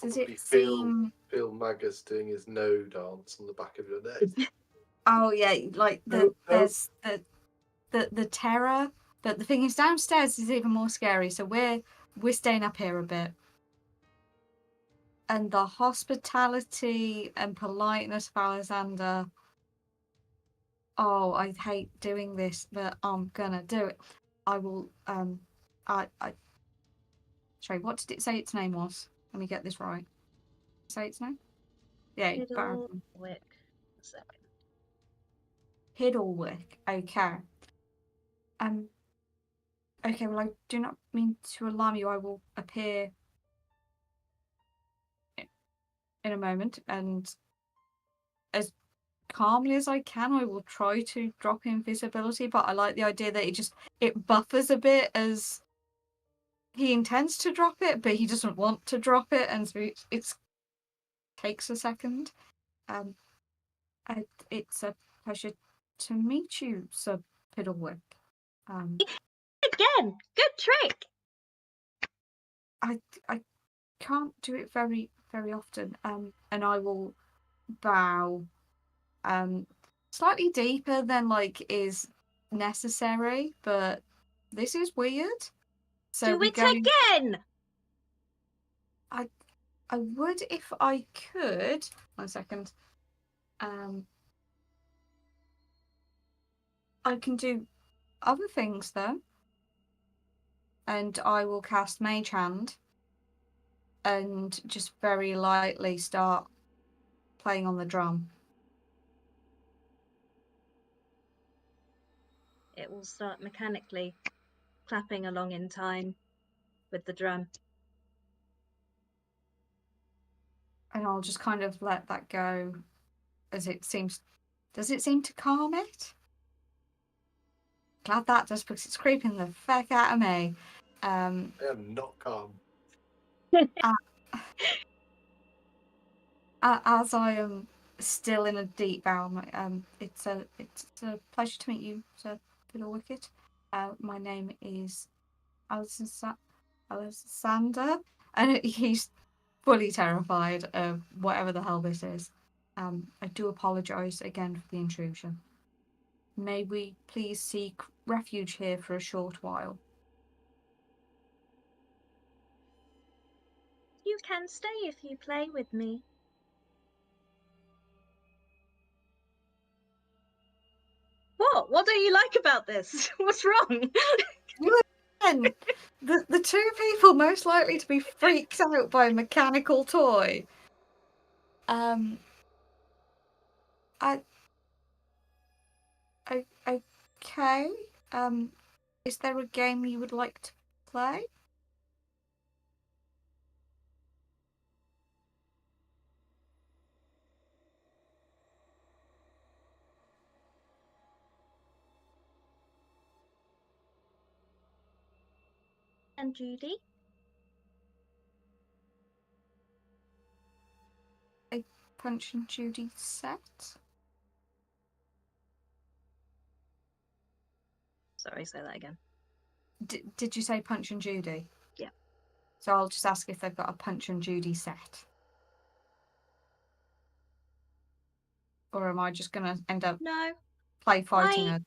Does Probably it feel seem? Magus doing his no dance on the back of your neck. Oh yeah, like No. there's the terror. But the thing is, downstairs is even more scary. So we're staying up here a bit. And the hospitality and politeness of Alexander. Oh, I hate doing this, but I'm gonna do it. I will. I. Sorry, what did it say its name was? Let me get this right. Say its name. Yeah, Piddlewick the Second. Hiddlewick. Okay. Okay, well, I do not mean to alarm you. I will appear in a moment, and as calmly as I can, I will try to drop invisibility. But I like the idea that it buffers a bit as he intends to drop it, but he doesn't want to drop it, and so it takes a second. It's a pleasure to meet you, Sir Piddlewick. Again, good trick. I can't do it very very often. And I will bow, slightly deeper than is necessary, but this is weird. So Do we it go. again. I would if I could. 1 second. I can do other things though, and I will cast Mage Hand and just very lightly start playing on the drum. It will start mechanically clapping along in time with the drum. And I'll just kind of let that go as it seems. Does it seem to calm it? Glad that does, because it's creeping the feck out of me. I am not calm. As I am still in a deep bow, it's a pleasure to meet you, Sir Fiddlewicket. My name is Alexander, and he's fully terrified of whatever the hell this is. I do apologise again for the intrusion. May we please seek refuge here for a short while? You can stay if you play with me. What? What don't you like about this? What's wrong? And the two people most likely to be freaked out by a mechanical toy. Okay. Is there a game you would like to play? And Judy? A Punch and Judy set? Sorry, say that again. Did you say Punch and Judy? Yeah. So I'll just ask if they've got a Punch and Judy set. Or am I just going to end up No. play fighting I her?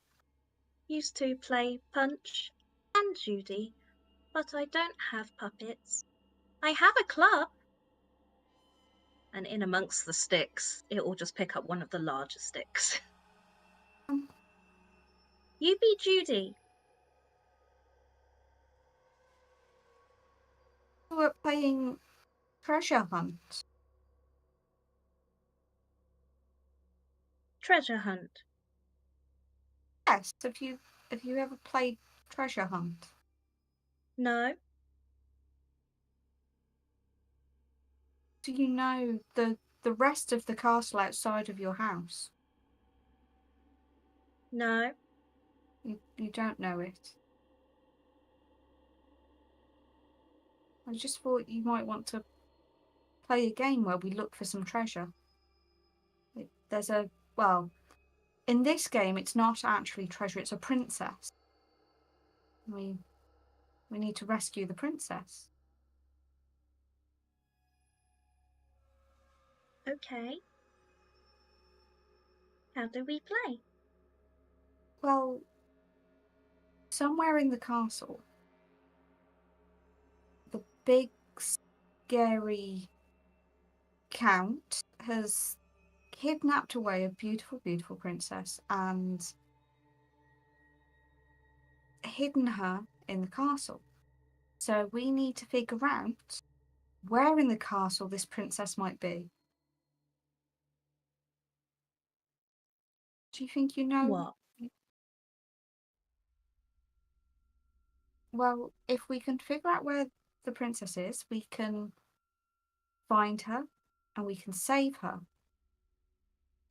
used to play Punch and Judy, but I don't have puppets. I have a club. And in amongst the sticks, it will just pick up one of the larger sticks. You be Judy. We're playing Treasure Hunt. Treasure hunt. Yes. Have you ever played Treasure Hunt? No. Do you know the rest of the castle outside of your house? No. You don't know it. I just thought you might want to play a game where we look for some treasure. In this game, it's not actually treasure, it's a princess. We need to rescue the princess. Okay. How do we play? Well, somewhere in the castle, the big, scary count has kidnapped away a beautiful, beautiful princess and hidden her in the castle. So we need to figure out where in the castle this princess might be. Do you think you know? What? Well, if we can figure out where the princess is, we can find her and we can save her.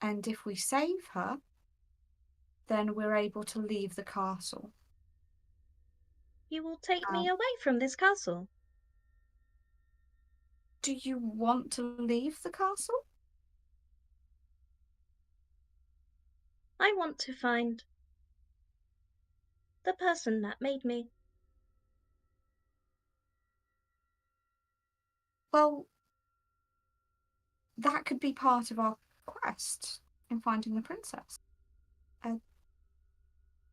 And if we save her, then we're able to leave the castle. You will take me away from this castle. Do you want to leave the castle? I want to find the person that made me. Well, that could be part of our quest in finding the princess.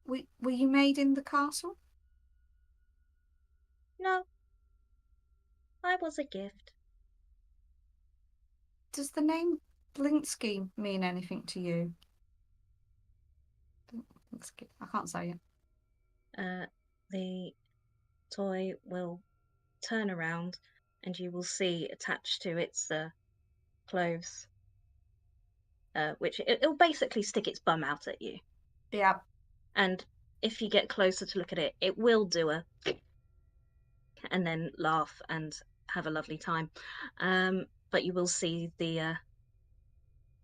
Were you made in the castle? No. I was a gift. Does the name Blinsky mean anything to you? Blinsky. I can't say it. The toy will turn around and you will see attached to its clothes, which it'll basically stick its bum out at you. Yeah. And if you get closer to look at it, it will do a and then laugh and have a lovely time. But you will see the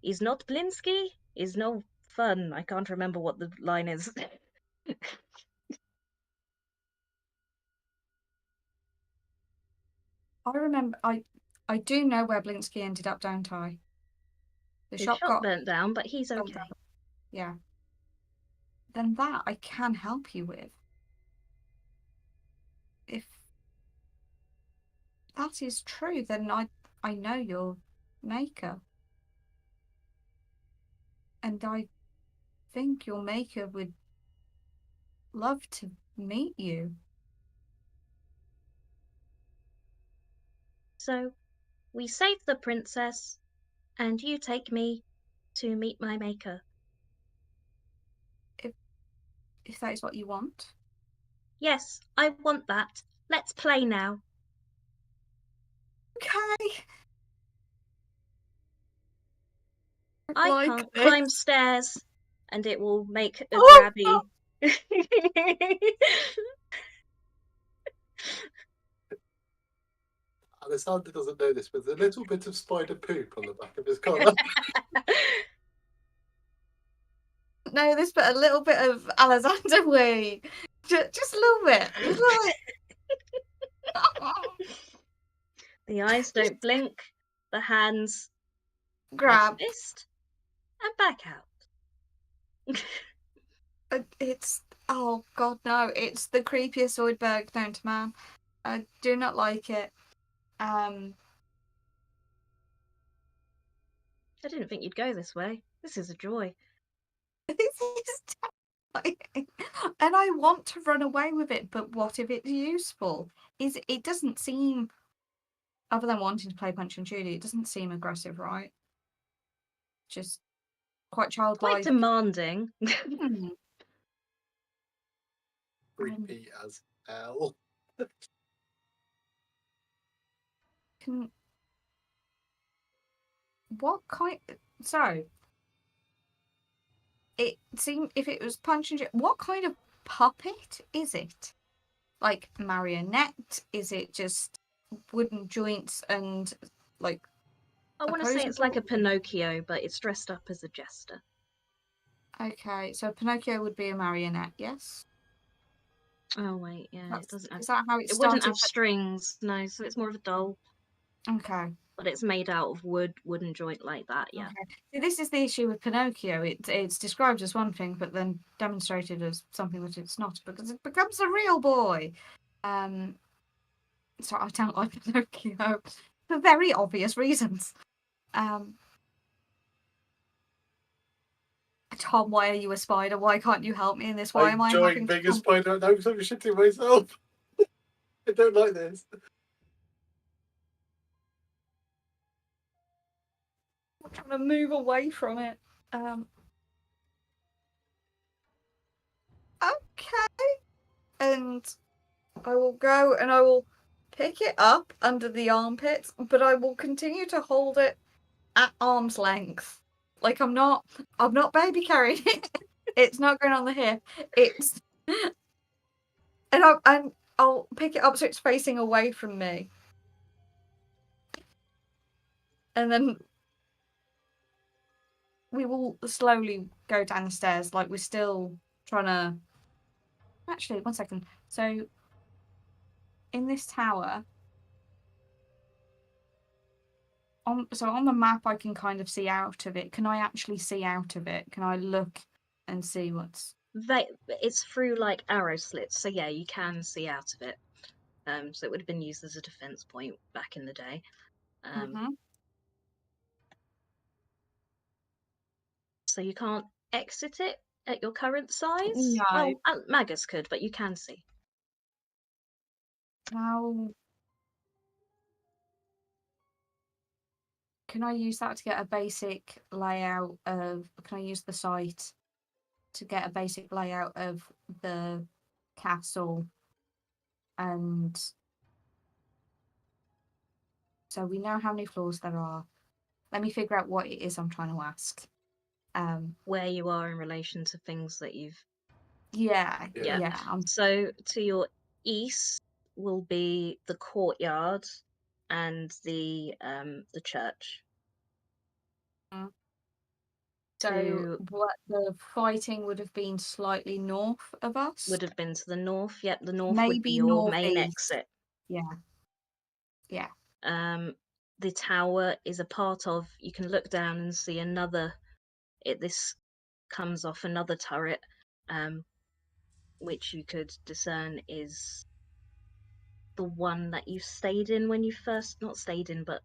he's not Blinsky, he's no fun. I can't remember what the line is. I remember. I do know where Blinsky ended up, don't I? The His shop shop got burnt down, but he's burnt okay. down. Yeah. Then that I can help you with. If that is true, then I know your maker. And I think your maker would love to meet you. So we save the princess, and you take me to meet my maker. If that is what you want. Yes, I want that. Let's play now. Okay. I Like can't this. climb stairs, and it will make a Oh, grabby. Alexander doesn't know this, but there's a little bit of spider poop on the back of his collar. No, this but a little bit of Alexander wee. Just a little bit. Just a little bit. The eyes don't blink, the hands Grab. fist, and back out. It's oh god no! It's the creepiest Zoidberg known to man. I do not like it. I didn't think you'd go this way. This is a joy. This is terrifying. And I want to run away with it, but what if it's useful? It doesn't seem, other than wanting to play Punch and Judy, it doesn't seem aggressive, right? Just quite childlike. Quite demanding. Creepy as hell. What kind? So it seemed if it was Punch and Judy, what kind of puppet is it? Like marionette? Is it just wooden joints and like? I want to say it's like a Pinocchio, but it's dressed up as a jester. Okay, so Pinocchio would be a marionette, yes? Oh wait, yeah, it doesn't have. Is that how it It started? wouldn't have strings, no. So it's more of a doll. Okay. But it's made out of wooden joint like that, yeah. Okay. See, this is the issue with Pinocchio. It's described as one thing, but then demonstrated as something that it's not, because it becomes a real boy. So I don't like Pinocchio for very obvious reasons. Tom, why are you a spider? Why can't you help me in this? Why am I enjoying being a spider now because I'm shitting myself. I don't like this. I'm trying to move away from it. Okay. And I will go and I will pick it up under the armpits, but I will continue to hold it at arm's length. Like I'm not baby carrying it. It's not going on the hip. It's and I'll pick it up so it's facing away from me. And then we will slowly go down the stairs, like we're still trying to... Actually, 1 second. So, in this tower... on the map, I can kind of see out of it. Can I actually see out of it? Can I look and see what's... It's through like arrow slits, so yeah, you can see out of it. So it would have been used as a defense point back in the day. So you can't exit it at your current size. No. Well, Magus could, but you can see. How... Can I use that to get a basic layout of... Can I use the site to get a basic layout of the castle? And so we know how many floors there are. Let me figure out what it is I'm trying to ask. Where you are in relation to things that you've... Yeah. So to your east will be the courtyard and the church. So what the fighting would have been slightly north of us? Would have been to the north. Yep, the north Maybe would be your main northeast. exit. Yeah. The tower is a part of... You can look down and see another... This comes off another turret, which you could discern is the one that you stayed in when you first... Not stayed in, but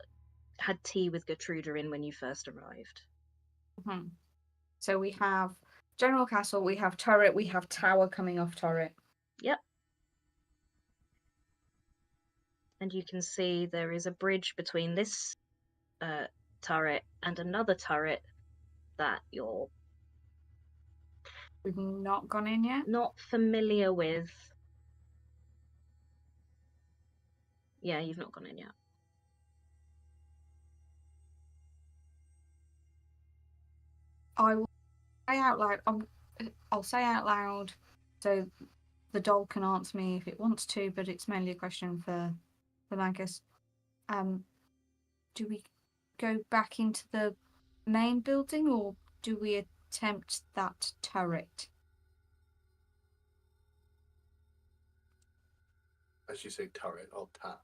had tea with Gertruda in when you first arrived. So we have General Castle, we have turret, we have tower coming off turret. Yep. And you can see there is a bridge between this turret and another turret that you're... We've not gone in yet? Not familiar with. Yeah, you've not gone in yet. I will say out loud. I'll say out loud so the doll can answer me if it wants to, but it's mainly a question for Magus. Do we go back into the main building or do we attempt that turret? As you say turret, I'll tap.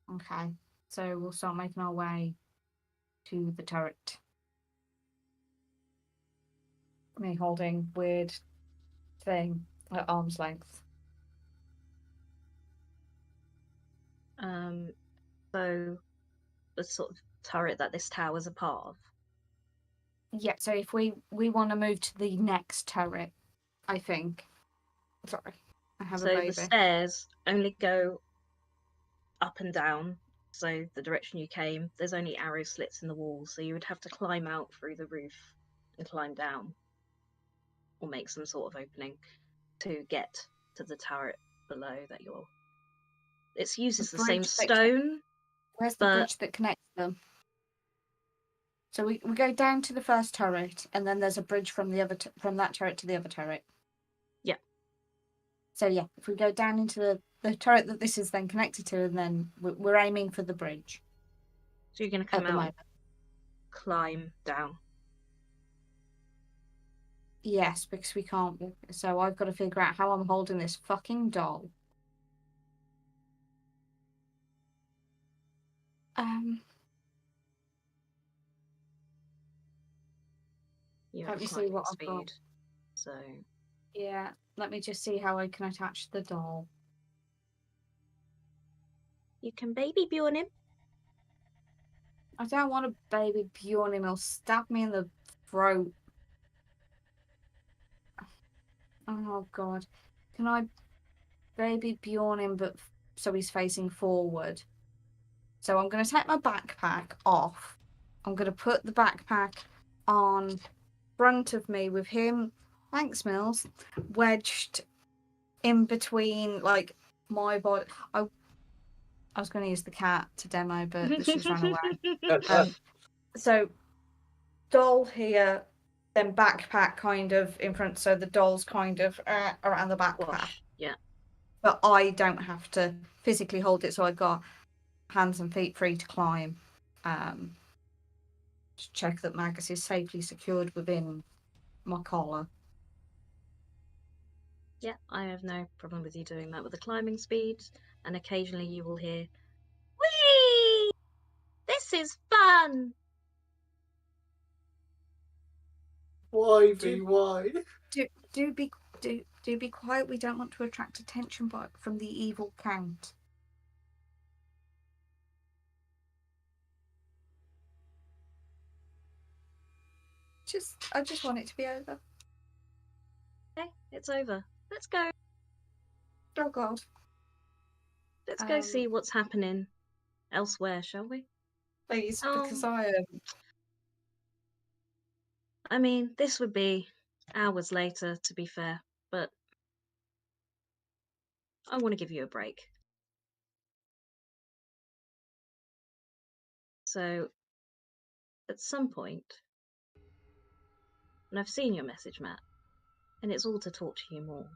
Okay, so we'll start making our way to the turret. Me holding weird thing at arm's length. So the sort of turret that this tower's a part of. Yeah, so if we want to move to the next turret, I think. Sorry, I have a baby. So the stairs only go up and down. So the direction you came, there's only arrow slits in the walls, so you would have to climb out through the roof and climb down, or make some sort of opening to get to the turret below that you're... It uses the same stone. Where's the bridge that connects them? So we go down to the first turret, and then there's a bridge from the other from that turret to the other turret. Yeah. So yeah, if we go down into the turret that this is then connected to, and then we're aiming for the bridge. So you're going to come out and climb down. Yes, because we can't. So I've got to figure out how I'm holding this fucking doll. Let me see what I've got. So yeah, let me just see how I can attach the doll. You can baby Bjorn him. I don't want to baby Bjorn him. He'll stab me in the throat. Oh god, can I baby Bjorn him, but so he's facing forward? So I'm going to take my backpack off. I'm going to put the backpack on front of me with him, thanks Mills, wedged in between like my body. I was going to use the cat to demo, but she's run away. So doll here, then backpack kind of in front, so the doll's kind of around the backpack. Yeah. but I don't have to physically hold it, so I've got hands and feet free to climb. To check that Magus is safely secured within my collar. Yeah, I have no problem with you doing that with the climbing speed, and occasionally you will hear, "Whee! This is fun!" Why be why? Do be quiet. We don't want to attract attention from the evil count. I just want it to be over. Okay, it's over. Let's go. Oh God. Let's go see what's happening elsewhere, shall we? Please, because I mean, this would be hours later, to be fair, but I want to give you a break. So, at some point, and I've seen your message, Matt, and it's all to talk to you more,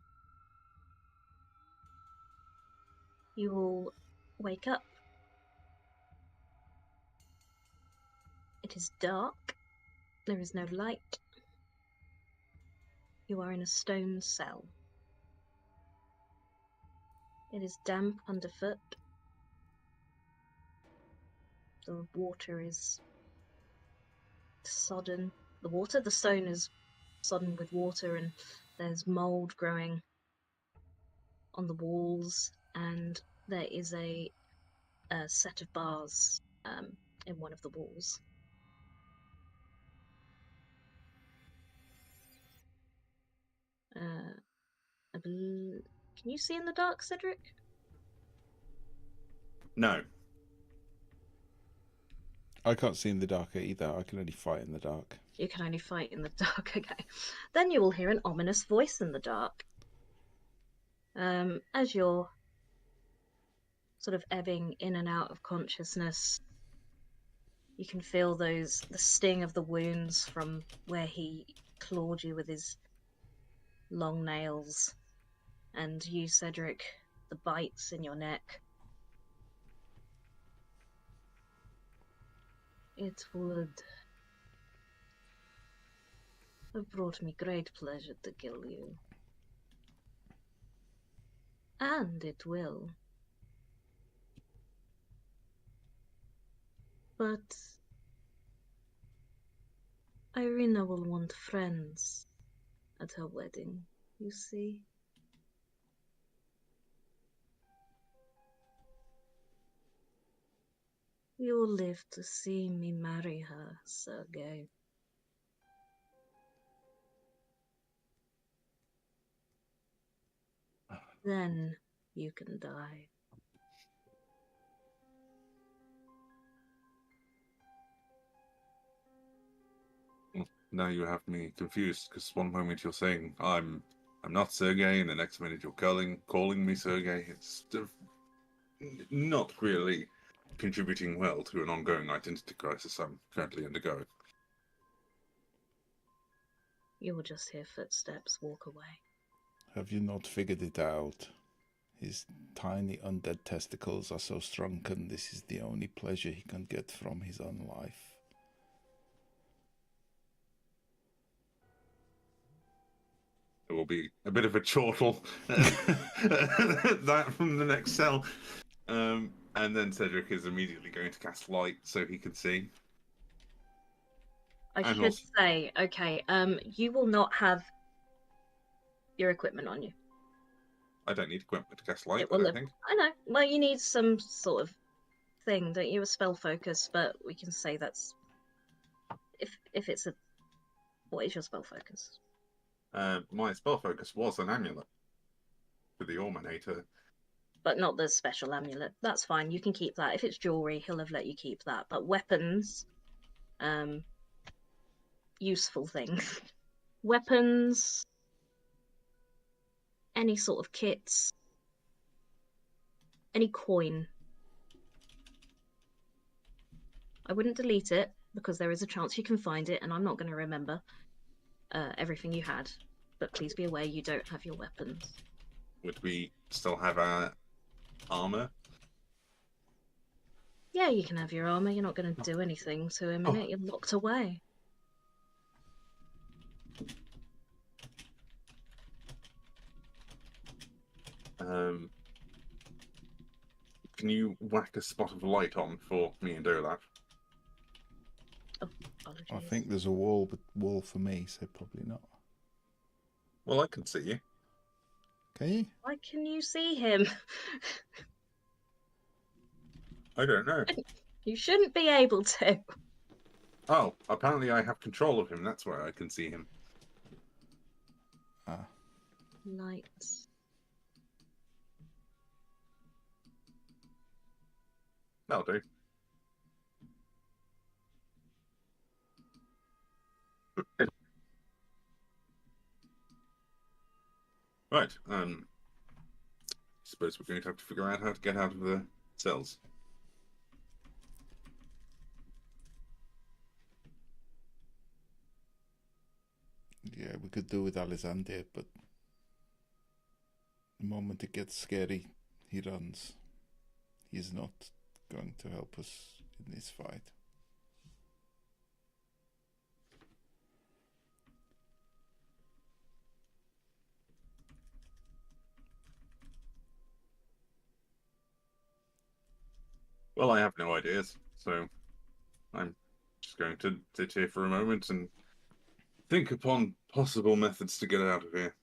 you will wake up. It is dark. There is no light. You are in a stone cell. It is damp underfoot. The water is sodden. The stone is sodden with water, and there's mold growing on the walls, and there is a set of bars in one of the walls. Can you see in the dark, Cedric? No. I can't see in the dark either. I can only fight in the dark. You can only fight in the dark, okay. Then you will hear an ominous voice in the dark. As you're sort of ebbing in and out of consciousness, you can feel the sting of the wounds from where he clawed you with his long nails, and you, Cedric, the bites in your neck. It would have brought me great pleasure to kill you. And it will. But Ireena will want friends at her wedding, you see. You'll live to see me marry her, Sergei. Then you can die. Now you have me confused, because one moment you're saying I'm not Sergei, and the next minute you're calling me Sergei. It's not really contributing well to an ongoing identity crisis I'm currently undergoing. You will just hear footsteps walk away. Have you not figured it out? His tiny undead testicles are so shrunken, this is the only pleasure he can get from his own life. There will be a bit of a chortle that from the next cell. And then Cedric is immediately going to cast light so he can see. I should say, okay, you will not have your equipment on you. I don't need equipment to cast light, It will I think. I know. Well, you need some sort of thing, don't you? A spell focus, but we can say that's if it's a. What is your spell focus? My spell focus was an amulet for the Ormanator. But not the special amulet. That's fine. You can keep that. If it's jewelry, he'll have let you keep that. But weapons, useful things. Weapons, any sort of kits, any coin. I wouldn't delete it because there is a chance you can find it, and I'm not going to remember everything you had. But please be aware you don't have your weapons. would we still have our armor? Yeah, you can have your armor. You're not going to do anything to him in Oh. it. You're locked away. Can you whack a spot of light on for me and Olaf? Oh, apologies. I think there's a wall for me, so probably not. Well, I can see you. Can you? Why can you see him? I don't know. You shouldn't be able to. Oh, apparently I have control of him. That's where I can see him. Ah. Lights. That'll do. Right. Suppose we're going to have to figure out how to get out of the cells. Yeah, we could do with Alexander, but the moment it gets scary, he runs. He's not going to help us in this fight. Well, I have no ideas, so I'm just going to sit here for a moment and think upon possible methods to get out of here.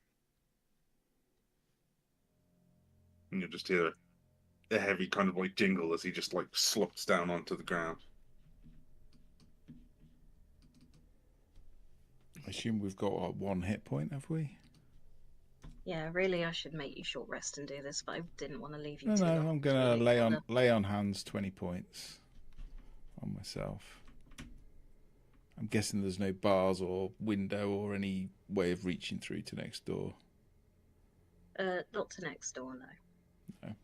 And you'll just hear a heavy kind of like jingle as he just like slops down onto the ground. I assume we've got one hit point, have we? Yeah, really, I should make you short rest and do this, but I didn't want to leave you No, too no, long. I'm gonna lay on hands 20 points on myself. I'm guessing there's no bars or window or any way of reaching through to next door. Not to next door, no. No.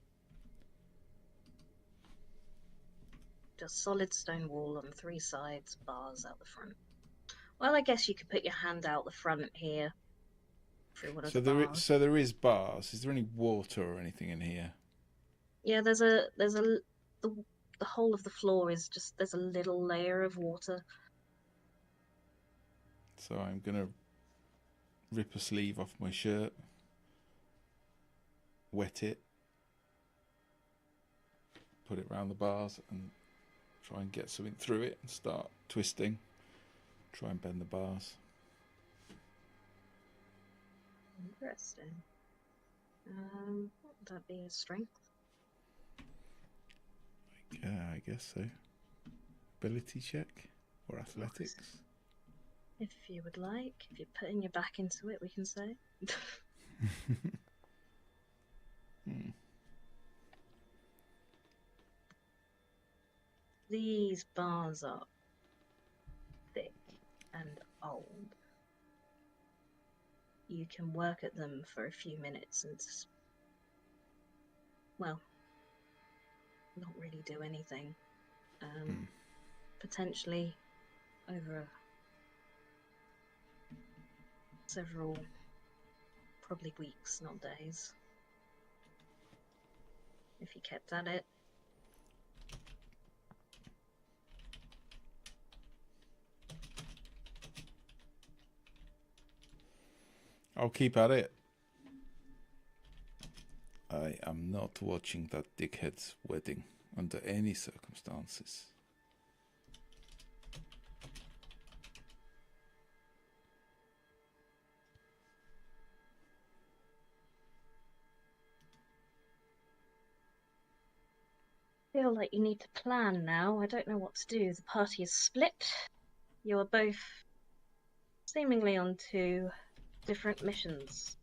Just solid stone wall on 3 sides, bars out the front. Well, I guess you could put your hand out the front here through one of the bars. So there is bars. Is there any water or anything in here? Yeah, the whole of the floor is just, there's a little layer of water. So I'm gonna rip a sleeve off my shirt, wet it, put it round the bars, and try and get something through it and start twisting. Try and bend the bars. Interesting. What would that be? A strength? Yeah, I guess so. Ability check or athletics? If you would like. If you're putting your back into it, we can say. These bars are thick and old. You can work at them for a few minutes and, well, not really do anything. Potentially over several, probably weeks, not days, if you kept at it. I'll keep at it. I am not watching that dickhead's wedding under any circumstances. I feel like you need to plan now. I don't know what to do. The party is split. You are both seemingly on 2 different missions.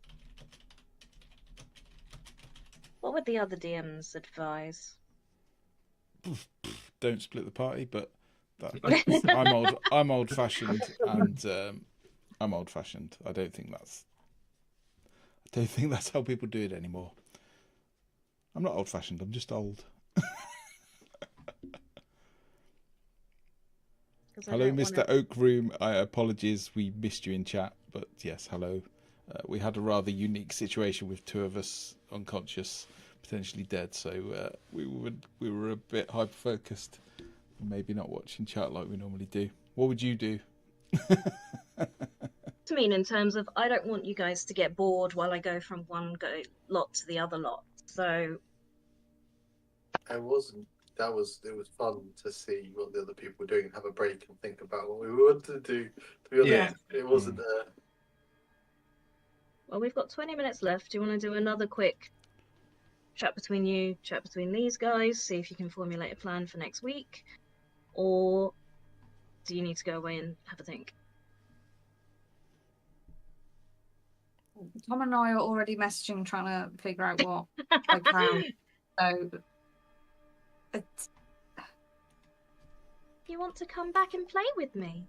What would the other DMs advise? Don't split the party, but I'm old-fashioned, and I'm old-fashioned. I don't think that's how people do it anymore. I'm not old-fashioned. I'm just old. Hello, Mr. Oak Room. Apologies, we missed you in chat, but yes, hello. We had a rather unique situation with 2 of us unconscious, potentially dead. So we were a bit hyper focused, maybe not watching chat like we normally do. What would you do? I mean, in terms of, I don't want you guys to get bored while I go from one lot to the other lot. So It was fun to see what the other people were doing and have a break and think about what we wanted to do. To be honest, it wasn't. Well, we've got 20 minutes left. Do you want to do another quick chat between you, chat between these guys, see if you can formulate a plan for next week? Or do you need to go away and have a think? Tom and I are already messaging, trying to figure out what I can. So, it's... You want to come back and play with me?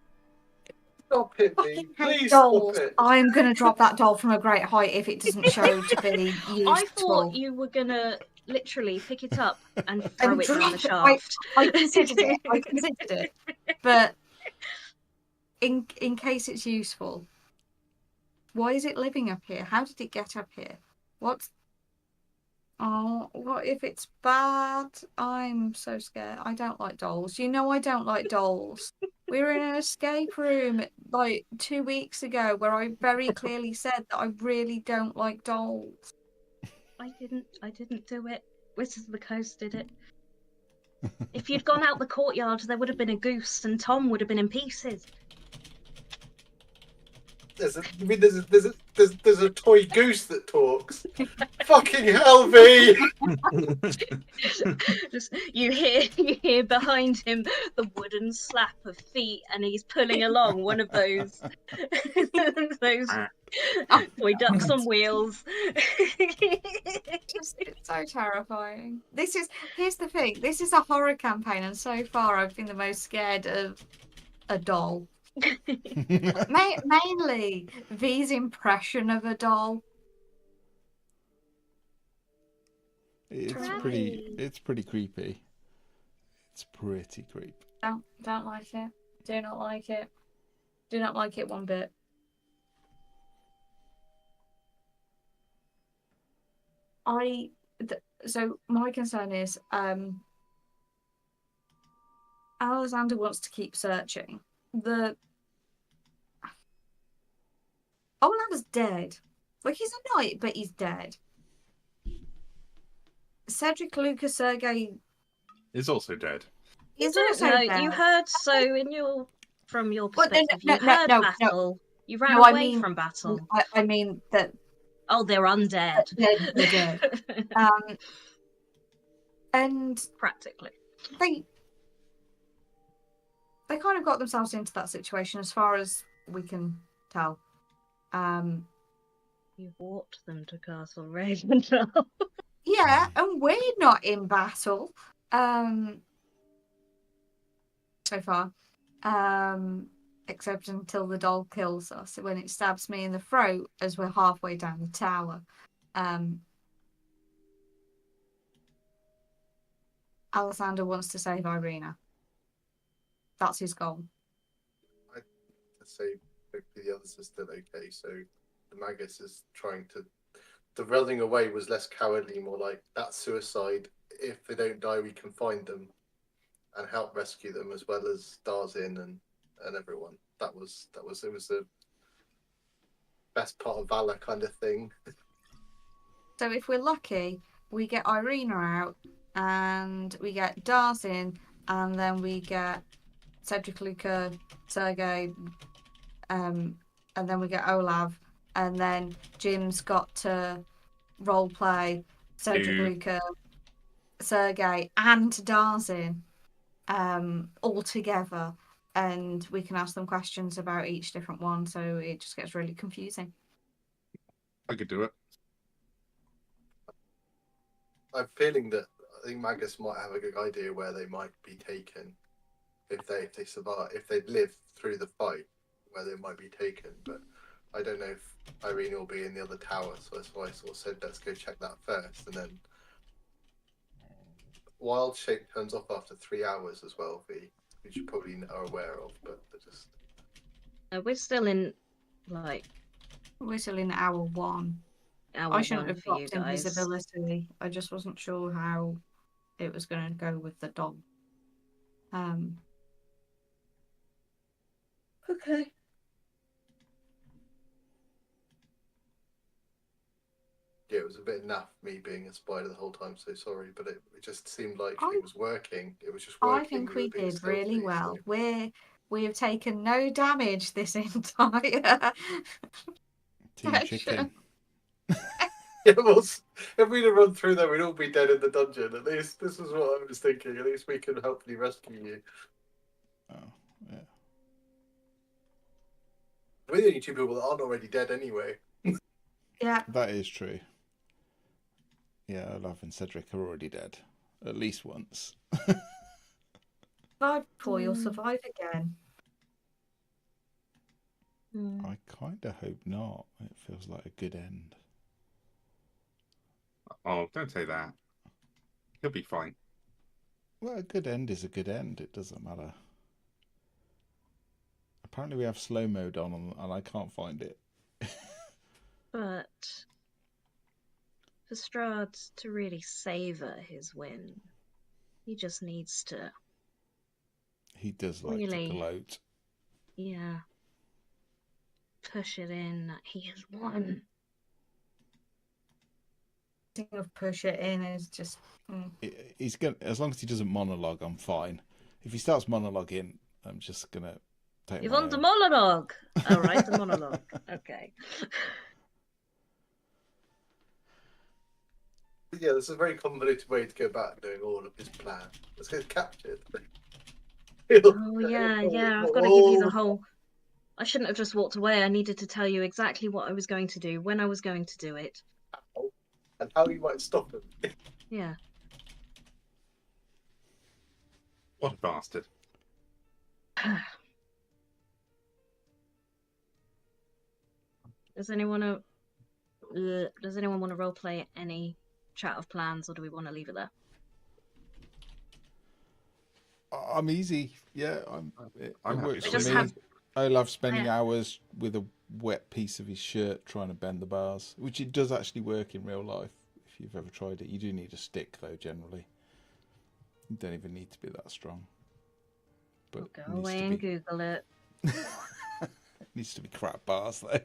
Stop it, Lee. Fucking hate Please dolls. stop it. I'm going to drop that doll from a great height if it doesn't show to be useful. I thought you were gonna literally pick it up and throw And it down the drop it. shaft. I considered it. I considered it. But in case it's useful, why is it living up here? How did it get up here? What if it's bad? I'm so scared. I don't like dolls. You know I don't like dolls. We were in an escape room like 2 weeks ago where I very clearly said that I really don't like dolls. I didn't do it. Wizards of the Coast did it. If you'd gone out the courtyard, there would have been a goose, and Tom would have been in pieces. There's a toy goose that talks. Fucking hell, V! Just you hear behind him the wooden slap of feet, and he's pulling along one of those toy ducks on wheels. It's so terrifying. Here's the thing. This is a horror campaign, and so far I've been the most scared of a doll. Mainly V's impression of a doll. It's Right. pretty creepy. It's pretty creepy. Don't like it. Do not like it. Do not like it one bit. So my concern is Alexander wants to keep searching. Olav's dead. Like, he's a knight, but he's dead. Cedric, Lucas, Sergei Is also dead. is You also don't know. dead. You heard from your Well, perspective. no, you heard no. battle. You ran No, I away mean- from battle. I mean that Oh, they're undead. they're dead. And Practically. they kind of got themselves into that situation, as far as we can tell. You walked them to Castle Ravenloft. Yeah, and we're not in battle. So far. Except until the doll kills us, when it stabs me in the throat as we're halfway down the tower. Alexander wants to save Ireena. That's his goal. Let's say hopefully the others are still okay. So the Magus is trying to. The running away was less cowardly, more like that's suicide. If they don't die, we can find them and help rescue them, as well as Darzin and everyone. It was the best part of valor kind of thing. So if we're lucky, we get Ireena out, and we get Darzin, and then we get Cedric, Luca, Sergei, and then we get Olav, and then Jim's got to roleplay Cedric, Luca, Sergei, and Darzin all together, and we can ask them questions about each different one, so it just gets really confusing. I could do it. I'm feeling that I think Magus might have a good idea where they might be taken if they survive, if they live through the fight, where they might be taken. But I don't know if Ireena will be in the other tower, so that's why I sort of said let's go check that first, and then wild shape turns off after 3 hours as well, which you probably are aware of, but they're just We're still in, like, We're still in hour 1. Hour I shouldn't one have for you dropped guys. invisibility. I just wasn't sure how it was going to go with the dog. Okay. Yeah, it was a bit naff me being a spider the whole time, so sorry, but it just seemed like I- it was working. It was just working. I think You we were being did really stealthy, well. so- We have taken no damage this entire Team Chicken. session. Yeah, well, if we'd have run through there, we'd all be dead in the dungeon. At least this is what I was thinking. At least we can hopefully rescue you. Oh, yeah. We're the only 2 people that aren't already dead anyway. Yeah, That is true. Yeah, Olaf and Cedric are already dead. At least once. survive before you'll survive again. I kind of hope not. It feels like a good end. Oh, don't say that. He'll be fine. Well, a good end is a good end. It doesn't matter. Apparently we have slow mode on and I can't find it. But for Strahd to really savour his win, he just needs to, He does like Really? to gloat. yeah, push it in that he has won. Thing of push it in is just. He's gonna, as long as he doesn't monologue, I'm fine. If he starts monologuing, I'm just gonna take You my want the own. monologue? All right, the monologue. Okay. Yeah, this is a very convoluted way to go about doing all of his plan. Let's get captured. Oh yeah, yeah. I've got to give you the whole. I shouldn't have just walked away. I needed to tell you exactly what I was going to do, when I was going to do it. And how you might stop him. Yeah. What a bastard. Does anyone want to roleplay any chat of plans, or do we want to leave it there? I'm easy. Yeah, it I'm works happy for with me. have- I love spending I- hours with a wet piece of his shirt trying to bend the bars, which it does actually work in real life. If you've ever tried it, you do need a stick though. Generally, you don't even need to be that strong. But Go it needs away to and be Google it. needs to be crap bars though.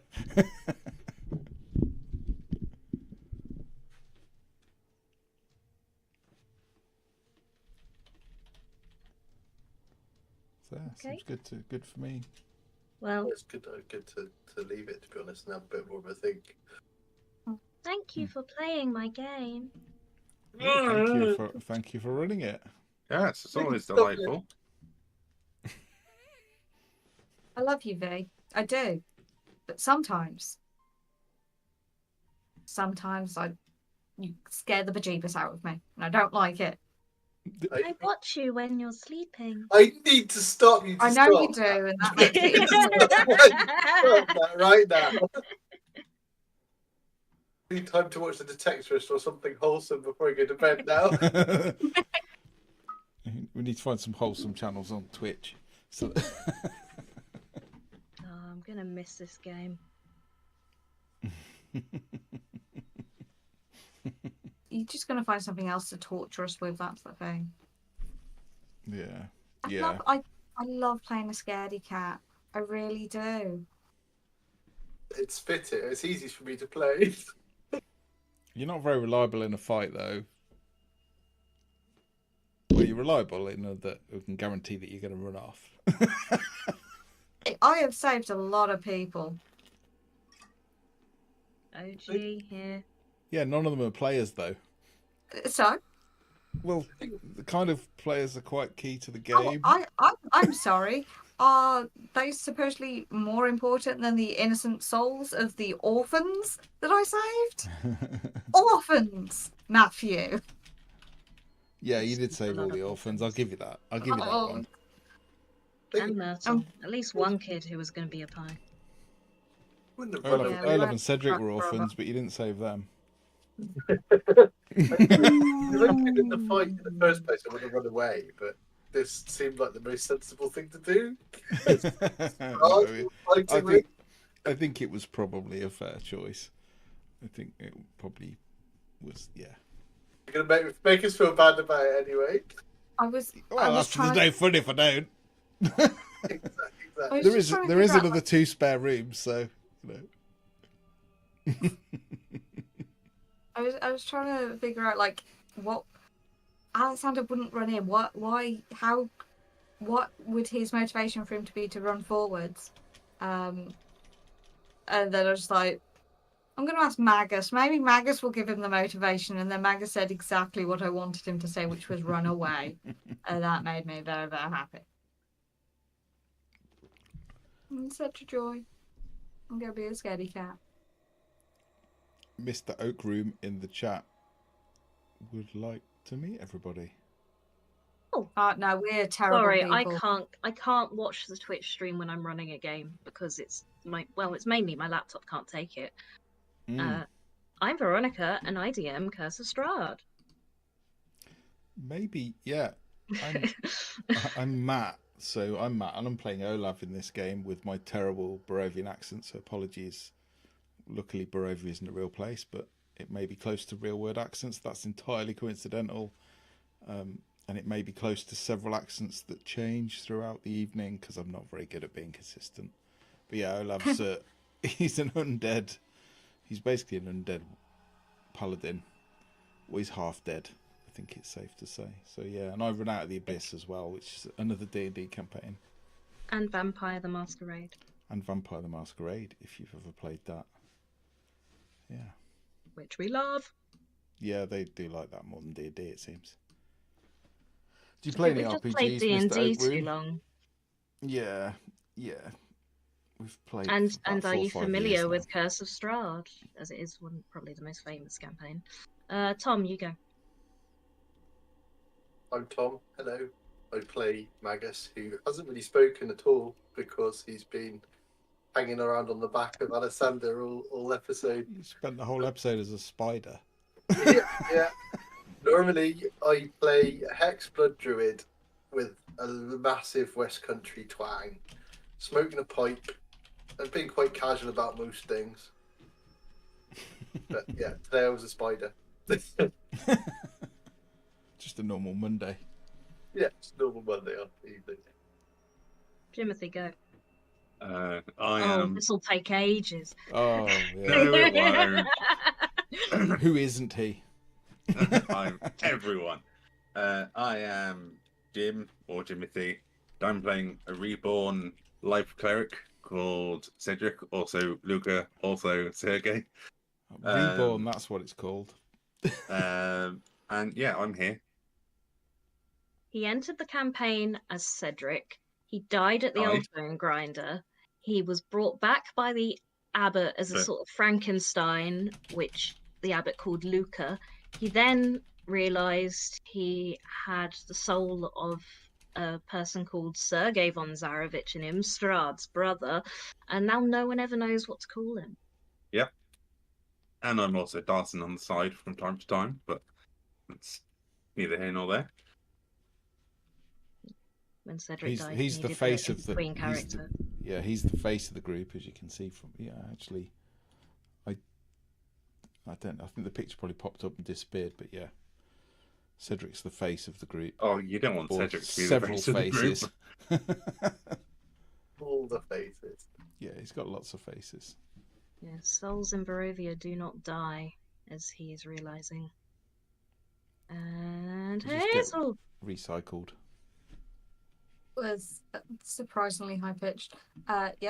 So yeah, Okay. seems good for me. Well, It's good to leave it, to be honest, and have a bit more of a think. thank you for playing my game. Yeah, thank you for running it. Yes, it's always Stop it. delightful. I love you, V. I do. But sometimes you scare the bejeebus out of me, and I don't like it. I watch you when you're sleeping. I need to stop you. I know you do, and that makes it even Stop that right now. Need time to watch The Detectorist or something wholesome before I go to bed now. We need to find some wholesome channels on Twitch. So Oh, I'm gonna miss this game. You're just going to find something else to torture us with. That's the thing. yeah, I love playing a scaredy cat. I really do. It's fitting. It's easy for me to play. you're not very reliable in a fight though. Well, you're reliable in that we can guarantee that you're going to run off. I have saved a lot of people. OG here. Yeah, none of them are players though. So, Well, the kind of players are quite key to the oh, game. I'm sorry. Are they supposedly more important than the innocent souls of the orphans that I saved? Orphans, Matthew. Yeah, you did save all the orphans. I'll give you that. I'll give you that Oh. one. And Myrtle. At least one kid who was going to be a pie. Wouldn't have Olaf, run Yeah, away. Olaf and Cedric were Brother. orphans, but you didn't save them. If I'd been in the fight in the first place, I would have run away, but this seemed like the most sensible thing to do. No, I Fighting think I think it was probably a fair choice. I think it probably was. Yeah. You're gonna make us feel bad about it anyway. I was Well, there's trying no fun if I don't. Exactly. I was There just is trying to there figure is out, another 2 spare rooms, so I was trying to figure out like what Alexander wouldn't run in. What would his motivation for him to be to run forwards? And then I was like, I'm going to ask Magus. Maybe Magus will give him the motivation. And then Magus said exactly what I wanted him to say, which was run away. And that made me very, very happy. It's such a joy. I'm going to be a scaredy cat. Mr. Oak Room in the chat would like to meet everybody. No, we're terrible Sorry, people. I can't watch the Twitch stream when I'm running a game because it's mainly my laptop can't take it. I'm Veronica and I DM Curse of Strahd. Maybe, yeah. I'm Matt. So I'm Matt and I'm playing Olaf in this game with my terrible Barovian accent, so apologies. Luckily Barovia isn't a real place, but it may be close to real word accents. That's entirely coincidental. And it may be close to several accents that change throughout the evening because I'm not very good at being consistent. But yeah, Olaf's he's an undead. He's basically an undead paladin. Well, he's half dead, I think it's safe to say. So yeah, and I run out of the Abyss as well, which is another D&D campaign. And Vampire the Masquerade. And Vampire the Masquerade, if you've ever played that. Yeah. Which we love. Yeah, they do like that more than D&D, it seems. Do you play any We've RPGs, just played Mr. D&D too Oakroom? long. Yeah. We've played And for about are 4 or you 5 familiar years with now. Curse of Strahd, as it is probably the most famous campaign? Tom, you go. I'm Tom. Hello. I play Magus, who hasn't really spoken at all because he's been hanging around on the back of Alessander all episode. You spent the whole episode as a spider. Yeah. Normally, I play a Hex Blood Druid with a massive West Country twang, smoking a pipe, and being quite casual about most things. But yeah, today I was a spider. Just a normal Monday. Yeah, it's normal Monday evening. Timothy, go. I am. This will take ages. Oh, yeah. No, it won't. Who isn't he? I'm everyone. I am Jim or Jimothy. I'm playing a reborn life cleric called Cedric, also Luca, also Sergey. Reborn, that's what it's called. And yeah, I'm here. He entered the campaign as Cedric. He died at the Old Bone Grinder. He was brought back by the abbot as a sort of Frankenstein, which the abbot called Luca. He then realized he had the soul of a person called Sergey von Zarevich in him, Strahd's brother, and now no one ever knows what to call him. Yep. And I'm also dancing on the side from time to time, but it's neither here nor there. When Cedric died, he's the face of the character. He's the face of the group, as you can see from. Yeah, actually, I don't. I think the picture probably popped up and disappeared, but yeah, Cedric's the face of the group. Oh, you don't want Cedric to be several the face faces. of the group. All the faces. Yeah, he's got lots of faces. Yeah, souls in Barovia do not die, as he is realizing. And Hazel Recycled. Was surprisingly high pitched.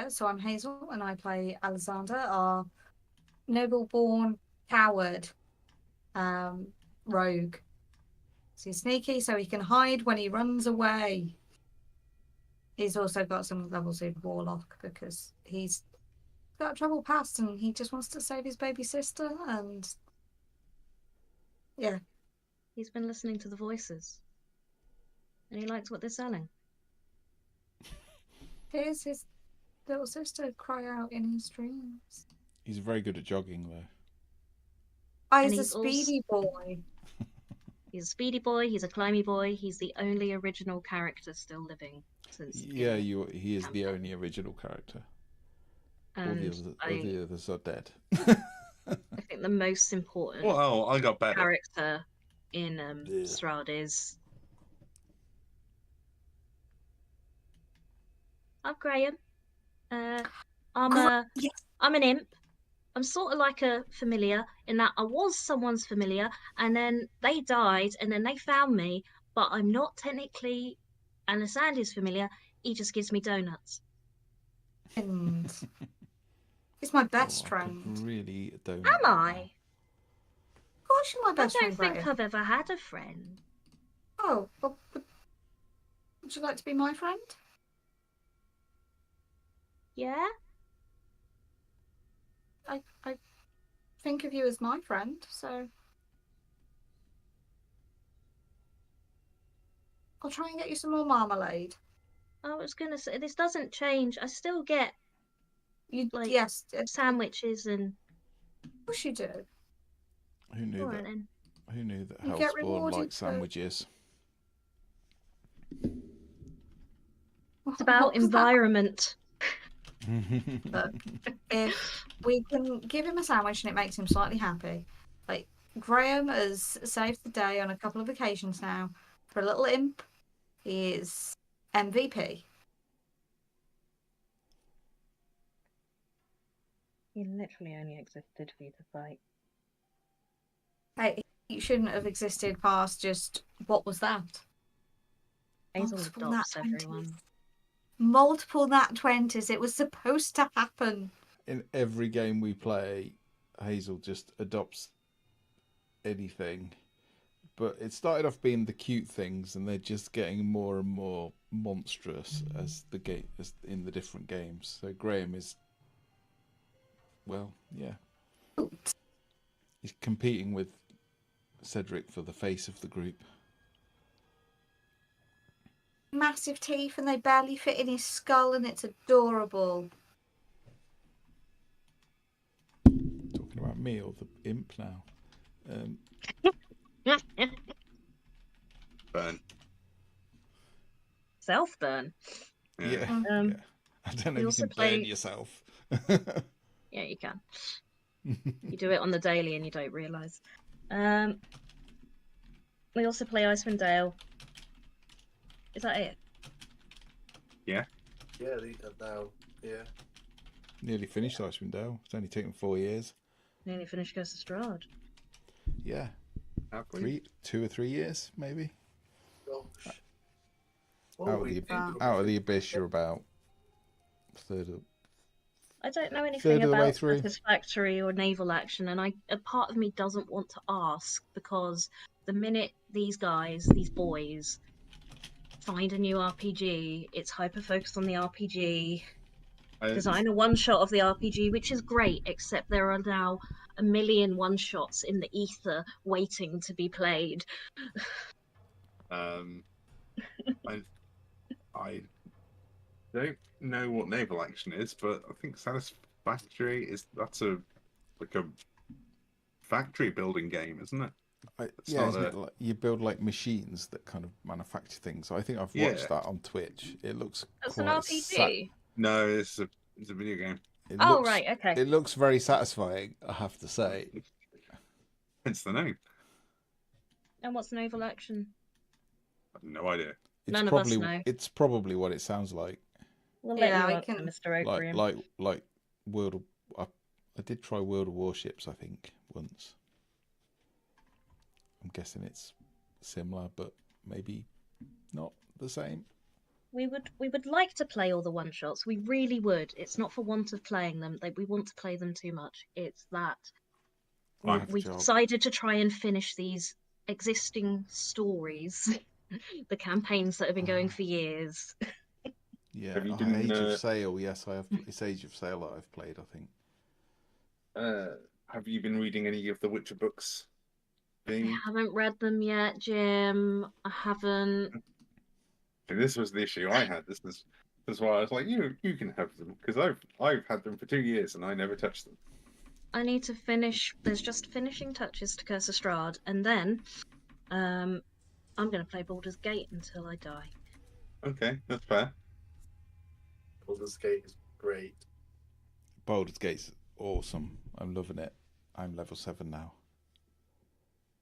So I'm Hazel and I play Alexander, our noble-born coward rogue. So he's sneaky, so he can hide when he runs away. He's also got some levels in Warlock because he's got a troubled past and he just wants to save his baby sister. And yeah, he's been listening to the voices, and he likes what they're selling. Here's his little sister cry out in his dreams. He's very good at jogging, though. Oh, he's a speedy boy. He's a speedy boy. He's a climby boy. He's the only original character still living since. Yeah, he is the only original character. And all the others are dead. I think the most important Well, I got better. character in Yeah. Strahd is I'm Graham. Yes. I'm an imp. I'm sort of like a familiar in that I was someone's familiar, and then they died, and then they found me. But I'm not technically Sandy's familiar. He just gives me donuts. And he's my best I friend. could really don't. Am I? Of course, you're my I best don't friend, think Graham. I've ever had a friend. Oh, well, would you like to be my friend? Yeah? I think of you as my friend, so I'll try and get you some more marmalade. I was gonna say this doesn't change. I still get like Yes, sandwiches and. of course you do. Who knew Alright that? then. Who knew that You get Hellspawn rewarded liked for- sandwiches? It's about environment. If we can give him a sandwich and it makes him slightly happy, like Graham has saved the day on a couple of occasions now. For a little imp, he is MVP. He literally only existed for you to fight. Hey, he shouldn't have existed past just what was that? Hazel Multiple adopts nat 20s. everyone. Multiple nat 20s. It was supposed to happen. In every game we play, Hazel just adopts anything. But it started off being the cute things, and they're just getting more and more monstrous as in the different games. So Graham is, well, yeah, he's competing with Cedric for the face of the group. Massive teeth and they barely fit in his skull, and it's adorable. Talking about me or the imp now? Burn. Self burn. Yeah. Um, Yeah. I don't know we if also you can play- burn yourself. Yeah, you can. You do it on the daily and you don't realise. We also play Icewind Dale. Is that it? Yeah, now. Yeah. Nearly finished Icewind Dale. It's only taken 4 years. Nearly finished Ghost of Strahd. Yeah. Have we? 2 or 3 years, maybe. Gosh. Out of the abyss, you're about third of. I don't know anything Third of the way about through. satisfactory or naval action, and a part of me doesn't want to ask because the minute these boys, find a new RPG, it's hyper focused on the RPG. Design a one shot of the RPG, which is great, except there are now a million one shots in the ether waiting to be played. I don't know what naval action is, but I think satisfactory that's a factory building game, isn't it? Yeah, isn't it like you build like machines that kind of manufacture things? I think I've watched that on Twitch. It looks That's quite an RPG. No, it's a video game. Right, okay. It looks very satisfying, I have to say. Hence the name. And what's naval action? I have no idea. None of us know. It's probably what it sounds like. We'll let Yeah, you I answer, can- Mr. O'Brien. Like World of. I did try World of Warships, I think, once. I'm guessing it's similar, but maybe not the same. We would like to play all the one shots. We really would. It's not for want of playing them. We want to play them too much. It's that we've decided to try and finish these existing stories, the campaigns that have been going for years. Yeah, Have you Age of Sail. Yes, I have. It's Age of Sail that I've played, I think. Have you been reading any of the Witcher books? I haven't read them yet, Jim. I haven't. And this was the issue I had. This is why I was like, you can have them, because I've had them for 2 years and I never touched them. I need to finish. There's just finishing touches to Curse of Strahd, and then I'm going to play Baldur's Gate until I die. Okay, that's fair. Baldur's Gate is great. Baldur's Gate's awesome. I'm loving it. I'm level 7 now.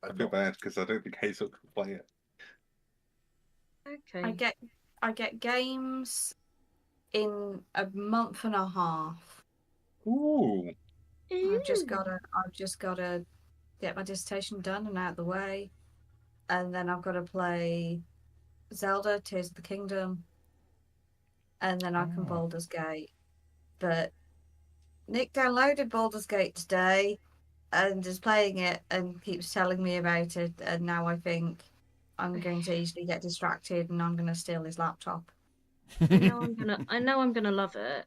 I feel bad because I don't think Hazel can play it. Okay. I get games in a month and a half. Ooh. I've just gotta get my dissertation done and out of the way, and then I've got to play Zelda Tears of the Kingdom, and then I can Baldur's Gate. But Nick downloaded Baldur's Gate today and is playing it and keeps telling me about it, and now I think I'm going to easily get distracted and I'm going to steal his laptop. I know I'm gonna love it,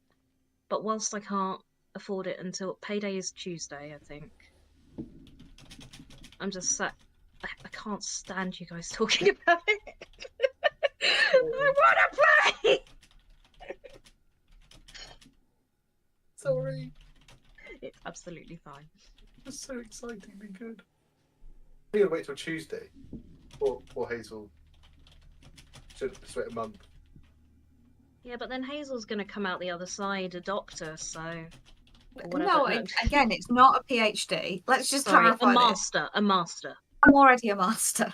but whilst I can't afford it until payday is Tuesday, I think. I'm just sat. I can't stand you guys talking about it. I wanna play. Sorry. It's absolutely fine. It's so excitingly good. I'm gonna wait till Tuesday. Or Hazel should just wait a month. Yeah, but then Hazel's gonna come out the other side a doctor, so. Or whatever. No, again, it's not a PhD. Let's just clarify a this. master. A master. I'm already a master.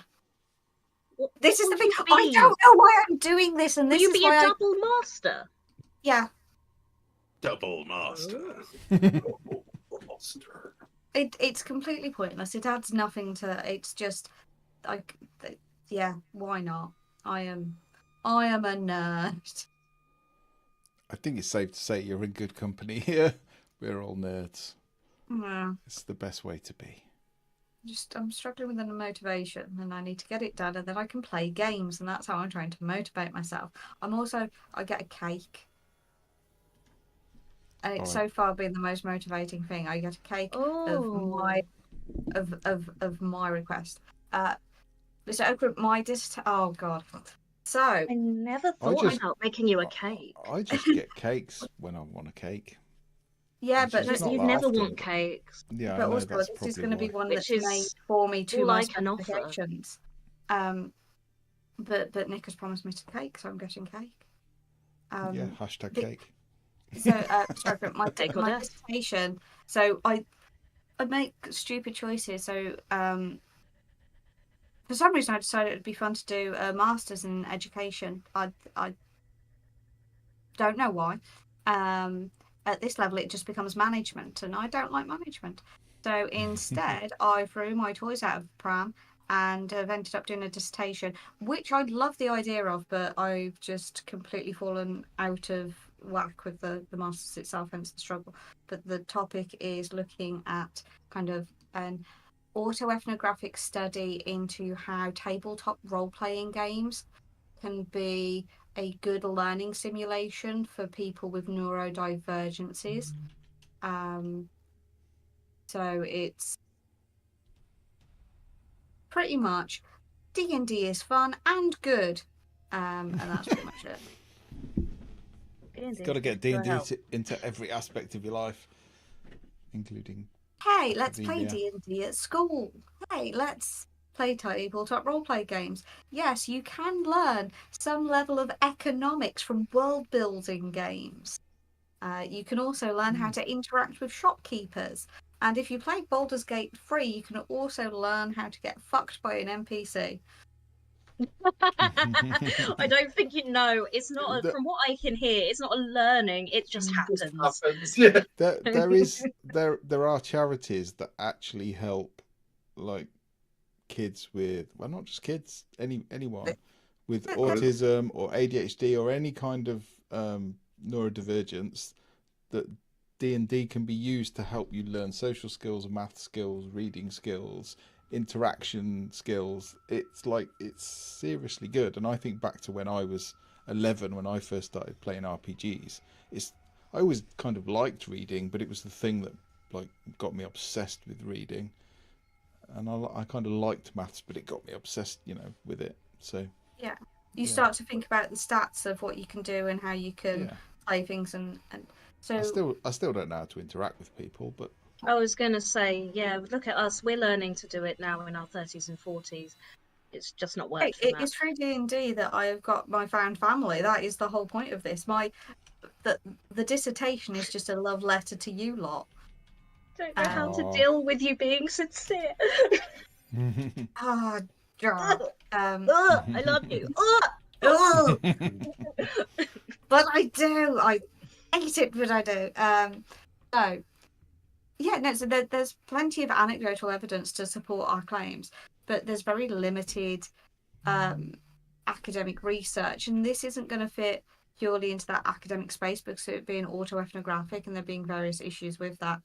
This is the thing. Will I you don't know why I'm doing this, and Will this you is be why a double master? Yeah, Double master. Monster. it's completely pointless. It adds nothing to. It's just like, yeah, why not? I am a nerd. I think it's safe to say you're in good company here. We're all nerds. Yeah. It's the best way to be. I'm struggling with the motivation, and I need to get it done, and then I can play games, and that's how I'm trying to motivate myself. I get a cake, and it's so far been the most motivating thing. I get a cake of my request. So open my oh god. So I never thought about making you a cake. I just get cakes when I want a cake. Yeah, Which but is not you that never often, want but- cakes. Yeah, but I know also that's this is probably going to be why. one Which that's is made for me to all my I can offer. specifications. But Nick has promised me to cake, so I'm getting cake. Yeah, hashtag cake. So sorry, but my Cake or death. dissertation. So I make stupid choices. So for some reason I decided it'd be fun to do a master's in education. I don't know why. At this level, it just becomes management, and I don't like management. So instead, I threw my toys out of the pram and have ended up doing a dissertation, which I love the idea of, but I've just completely fallen out of whack with the masters itself, hence the struggle. But the topic is looking at kind of an autoethnographic study into how tabletop role-playing games can be a good learning simulation for people with neurodivergencies. So it's pretty much D&D is fun and good, and that's pretty much it. Got to get D&D into every aspect of your life, including. Hey, let's play academia. D&D at school. Hey, let's play tabletop roleplay games. Yes, you can learn some level of economics from world building games. You can also learn how to interact with shopkeepers. And if you play Baldur's Gate free, you can also learn how to get fucked by an NPC. I don't think you know. It's not from what I can hear. It's not a learning. It just happens. Yeah. There are charities that actually help, like kids with, well, not just kids, anyone with autism or ADHD or any kind of neurodivergence, that D&D can be used to help you learn social skills, math skills, reading skills, interaction skills. It's seriously good. And I think back to when I was 11, when I first started playing RPGs. I always kind of liked reading, but it was the thing that got me obsessed with reading. And I kind of liked maths, but it got me obsessed, with it. So yeah, you start to think about the stats of what you can do and how you can play things, and so I still don't know how to interact with people, but I was going to say, yeah, look at us. We're learning to do it now in our 30s and 40s. It's just not worked for it's through D&D that I've got my found family. That is the whole point of this. the dissertation is just a love letter to you lot. Don't know how to Aw. deal with you being sincere. Ah, God. I love you. Oh, but I do. I hate it, but I do. So, yeah, no. So there's plenty of anecdotal evidence to support our claims, but there's very limited academic research, and this isn't going to fit purely into that academic space because it being autoethnographic and there being various issues with that.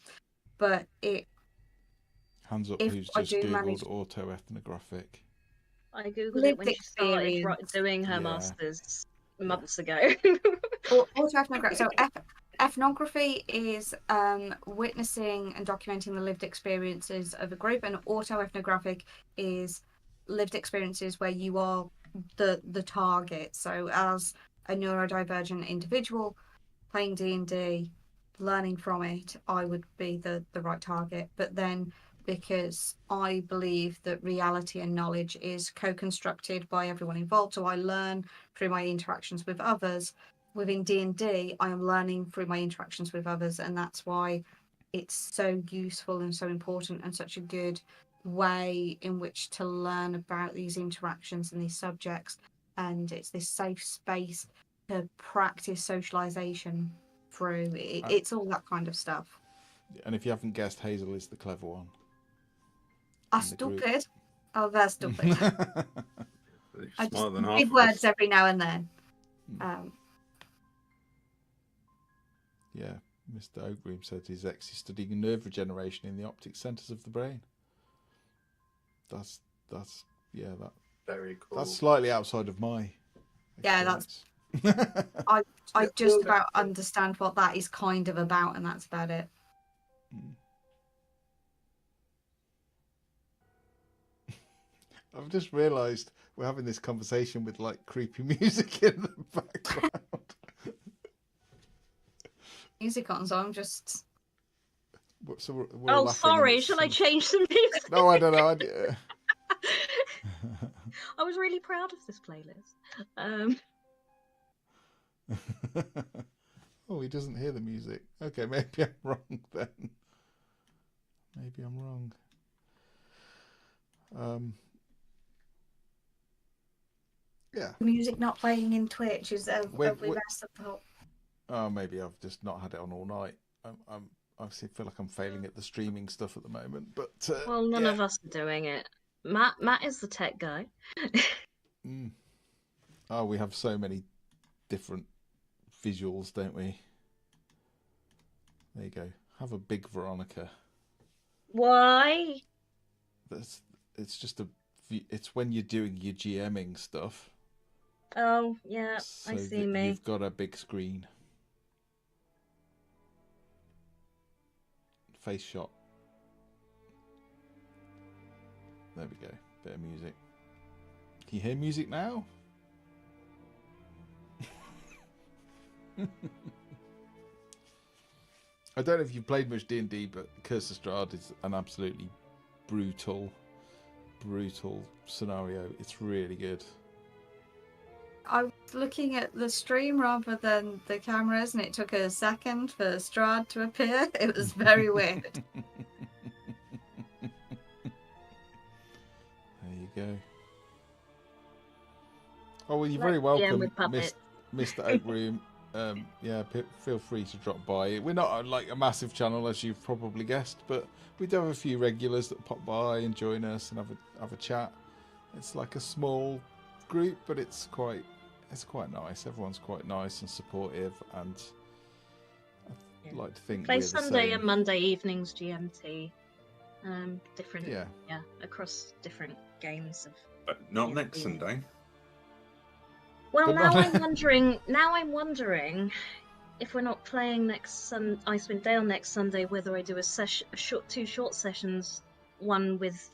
But Hands up if who's I just do googled manage autoethnographic. I googled it lived when she started experience, doing her Yeah. masters Yeah. months ago. autoethnography. So ethnography is witnessing and documenting the lived experiences of a group, and autoethnographic is lived experiences where you are the target. So as a neurodivergent individual playing D&D, learning from it, I would be the right target. But then because I believe that reality and knowledge is co-constructed by everyone involved, so I learn through my interactions with others. Within D&D, I am learning through my interactions with others, and that's why it's so useful and so important and such a good way in which to learn about these interactions and these subjects. And it's this safe space to practice socialization through. It's all that kind of stuff. And if you haven't guessed, Hazel is the clever one. Are in the group. stupid? Oh, they're stupid. You're I smarter just than half big of words us. every now and then. Yeah, Mr. Oakroom said his ex is studying nerve regeneration in the optic centres of the brain. That's yeah, Very cool. that's slightly outside of my Yeah, that's experience. I just about understand what that is kind of about, and that's about it. I've just realised we're having this conversation with like creepy music in the background. Music on, so I'm just. So we're Oh, laughing and sorry. it's Shall I some- change the music? No, I don't know. I was really proud of this playlist. Oh, he doesn't hear the music. Okay, maybe I'm wrong then. Maybe I'm wrong. Yeah. Music not playing in Twitch is a Wait. support. Oh, maybe I've just not had it on all night. I feel like I'm failing at the streaming stuff at the moment. But well, none yeah. of us are doing it. Matt is the tech guy. Oh, we have so many different visuals, don't we? There you go. Have a big Veronica. Why? It's just it's when you're doing your GMing stuff. Oh, yeah, So I see me. You've got a big screen. Face shot. There we go. Bit of music. Can you hear music now? I don't know if you've played much D&D, but Curse of Strahd is an absolutely brutal scenario. It's really good. I was looking at the stream rather than the cameras, and it took a second for Strahd to appear. It was very weird. There you go. Oh, well, you're very welcome, Mr. Oakroom. Yeah, feel free to drop by. We're not like a massive channel, as you've probably guessed, but we do have a few regulars that pop by and join us and have a chat. It's like a small group, but it's quite nice. Everyone's quite nice and supportive, and I'd like to think play we're the Sunday same. and Monday evenings GMT. Different, Yeah, across different games of. But not next Sunday. Well, But now not- I'm wondering if we're not playing next Icewind Dale next Sunday, whether I do two short sessions, one with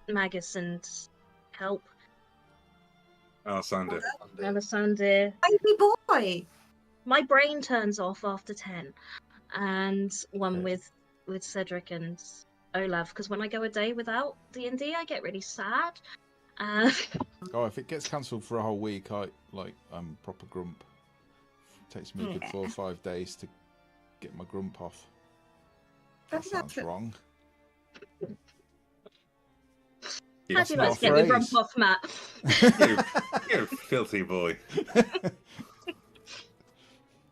Magus and Help. Alexander. Alexander. Baby boy. My brain turns off after 10, and one Okay. with Cedric and Olaf, because when I go a day without D&D, I get really sad. Oh, if it gets cancelled for a whole week, I'm proper grump. It takes me a good 4 or 5 days to get my grump off. That sounds wrong. Fabulous. Get the grump off, Matt. You filthy boy.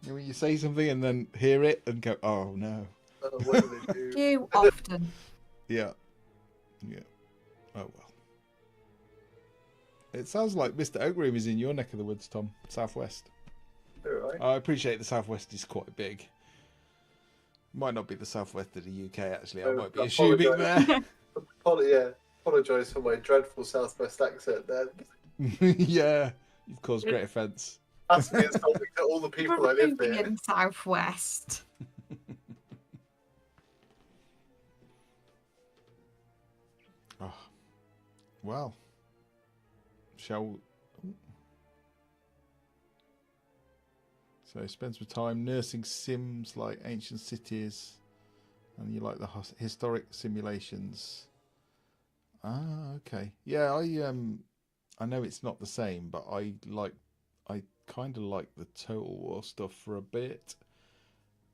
When you say something and then hear it and go, oh no. What do they do? You often. Yeah. Oh well. It sounds like Mr. Oakroom is in your neck of the woods, Tom. Southwest. All right. I appreciate the Southwest is quite big. Might not be the Southwest of the UK, actually. I might be assuming there. Apologise for my dreadful Southwest accent there. Yeah, you've caused great offence. That's me insulting to all the people I live We're there. in Southwest. Oh, well, shall. So spend some time nursing sims like ancient cities, and you like the historic simulations. Ah, okay. Yeah, I know it's not the same, but I kind of like the Total War stuff for a bit.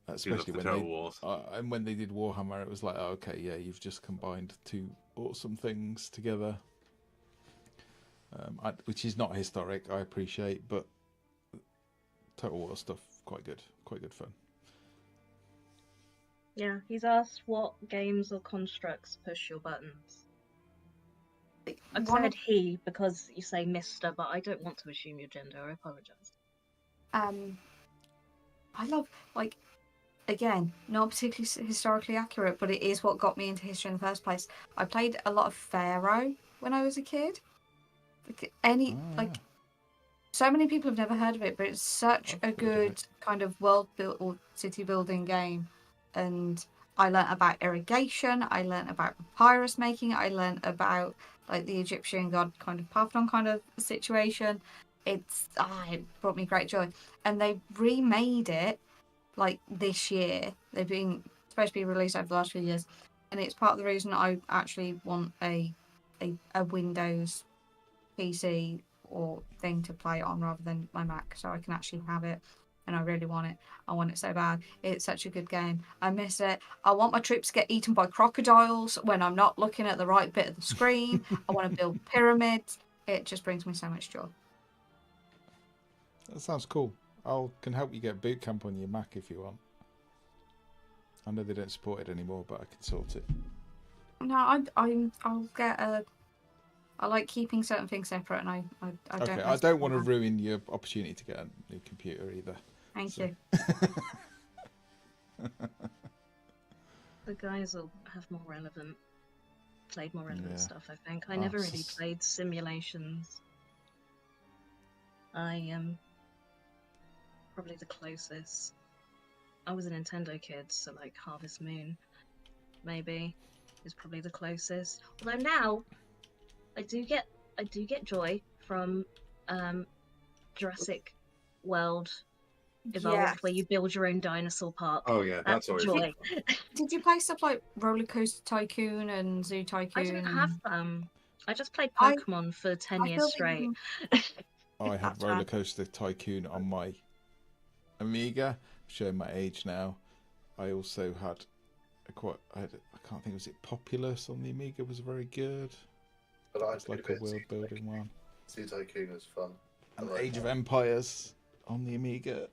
Especially when they did Warhammer, it was like, oh, okay, yeah, you've just combined two awesome things together, which is not historic. I appreciate, but Total War stuff quite good fun. Yeah, he's asked what games or constructs push your buttons. I've said he because you say Mister, but I don't want to assume your gender. I apologise. I love, like, again, not particularly historically accurate, but it is what got me into history in the first place. I played a lot of Pharaoh when I was a kid. So many people have never heard of it, but it's such a good kind of world build or city building game. And I learnt about irrigation, I learnt about papyrus making, I learnt about like the Egyptian god kind of Parthenon kind of situation. It brought me great joy. And they remade it like this year. They've been supposed to be released over the last few years, and it's part of the reason I actually want a Windows PC or thing to play it on rather than my Mac, so I can actually have it. And I really want it. I want it so bad. It's such a good game. I miss it. I want my troops to get eaten by crocodiles when I'm not looking at the right bit of the screen. I want to build pyramids. It just brings me so much joy. That sounds cool. I can help you get Boot Camp on your Mac if you want. I know they don't support it anymore, but I can sort it. No, I'll get a. I like keeping certain things separate, and I don't. Okay, I don't want to ruin your opportunity to get a new computer either. Thank you. The guys will have played more relevant stuff, I think. I never really played simulations. I am probably the closest. I was a Nintendo kid, so like Harvest Moon, maybe, is probably the closest. Although now, I do get joy from Jurassic World Evolved, where you build your own dinosaur park. Oh yeah, that's always joy. Did you play stuff like Roller Coaster Tycoon and Zoo Tycoon? I didn't have them. I just played Pokemon for 10 years straight. I had Roller Coaster Tycoon on my Amiga. Showing my age now. I also had I can't think, was it Populous on the Amiga? Was very good. But it's like a world building one. Zoo Tycoon was fun. And Age of Empires on the Amiga.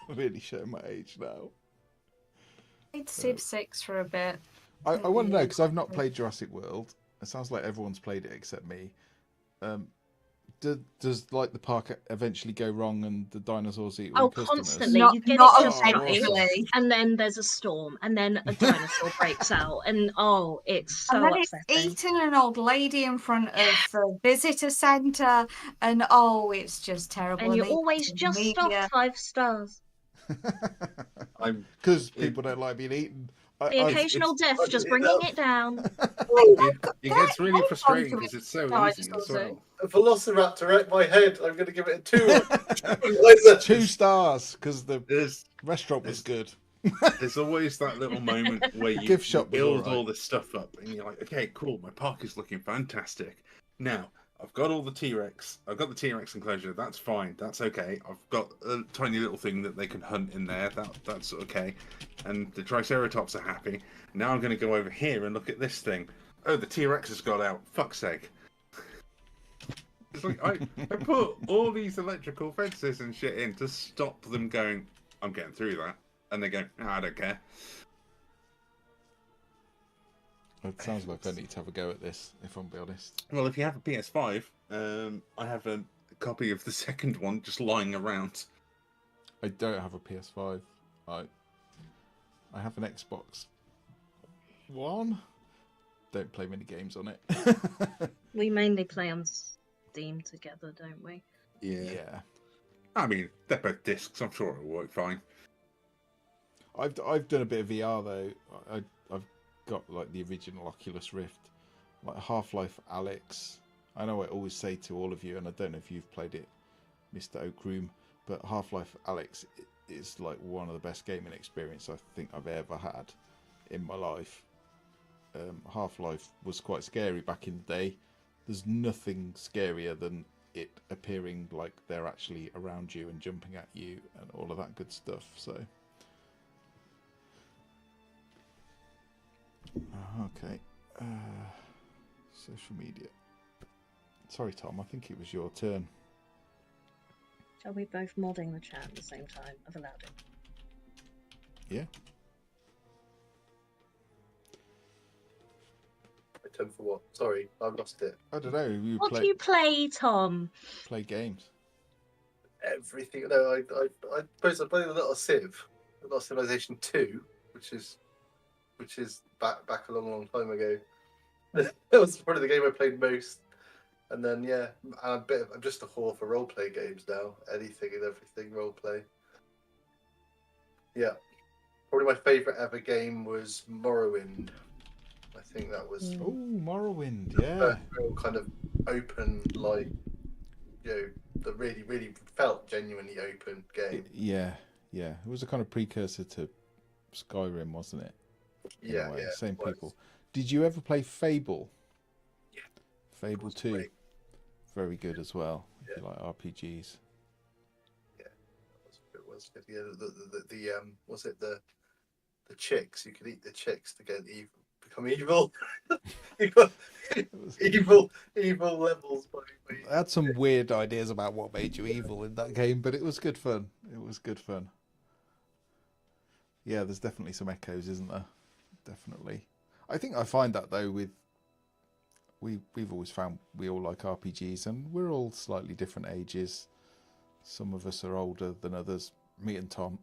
Really showing my age now. I played Civ 6 for a bit. I want to know, because I've not played Jurassic World. It sounds like everyone's played it except me. Does like the park eventually go wrong and the dinosaurs eat all the customers? Constantly. You get it and then there's a storm, and then a dinosaur breaks out, and it's so upsetting. It's eating an old lady in front of the visitor centre, and it's just terrible. And you're always just off 5 stars. Because people don't like being eaten. The occasional death, just bringing it down. It gets really frustrating because it's so easy as well. A velociraptor ate my head. I'm going to give it a 2. 2 stars because the restaurant was good. There's always that little moment where you gift shop build all this stuff up and you're like, okay, cool, my park is looking fantastic. Now, I've got all the T-Rex. I've got the T-Rex enclosure. That's fine. That's okay. I've got a tiny little thing that they can hunt in there. That's okay. And the Triceratops are happy. Now I'm going to go over here and look at this thing. Oh, the T-Rex has got out. Fuck's sake. It's like I put all these electrical fences and shit in to stop them going, I'm getting through that. And they go, no, I don't care. It sounds like I need to have a go at this, if I'm being honest. Well, if you have a PS5, I have a copy of the second one just lying around. I don't have a PS5. I have an Xbox One. Don't play many games on it. We mainly play on Steam together, don't we? Yeah. I mean, they're both discs. I'm sure it'll work fine. I've done a bit of VR though. I've got like the original Oculus Rift, like Half-Life Alyx. I know I always say to all of you, and I don't know if you've played it, Mr. Oakroom, but Half-Life Alyx is like one of the best gaming experience I think I've ever had in my life. Half-Life was quite scary back in the day. There's nothing scarier than it appearing like they're actually around you and jumping at you and all of that good stuff. So, okay, social media. Sorry, Tom. I think it was your turn. Shall we both modding the chat at the same time? I've allowed it. Yeah. Turn for what? Sorry, I've lost it. I don't know. You What do you play, Tom? play games. Everything. No, I suppose I played a lot of Civ, a lot of Civilization 2, which is back a long time ago. That was probably the game I played most. And then yeah, I'm just a whore for roleplay games now. Anything and everything roleplay. Yeah, probably my favourite ever game was Morrowind. I think that was Oh, Morrowind, yeah. first real kind of open, like, that really felt genuinely open game. Yeah. It was a kind of precursor to Skyrim, wasn't it? In a way. Same people. Did you ever play Fable? Yeah. Fable 2. Great. Very good as well, if Yeah. you like RPGs. Yeah, it was good. Yeah, was it the chicks? You could eat the chicks to get evil, become evil. evil levels. I had some weird ideas about what made you evil in that game, but it was good fun. Yeah, there's definitely some echoes, isn't there? Definitely. I think I find that though with we've always found we all like RPGs, and we're all slightly different ages. Some of us are older than others. Me and Tom,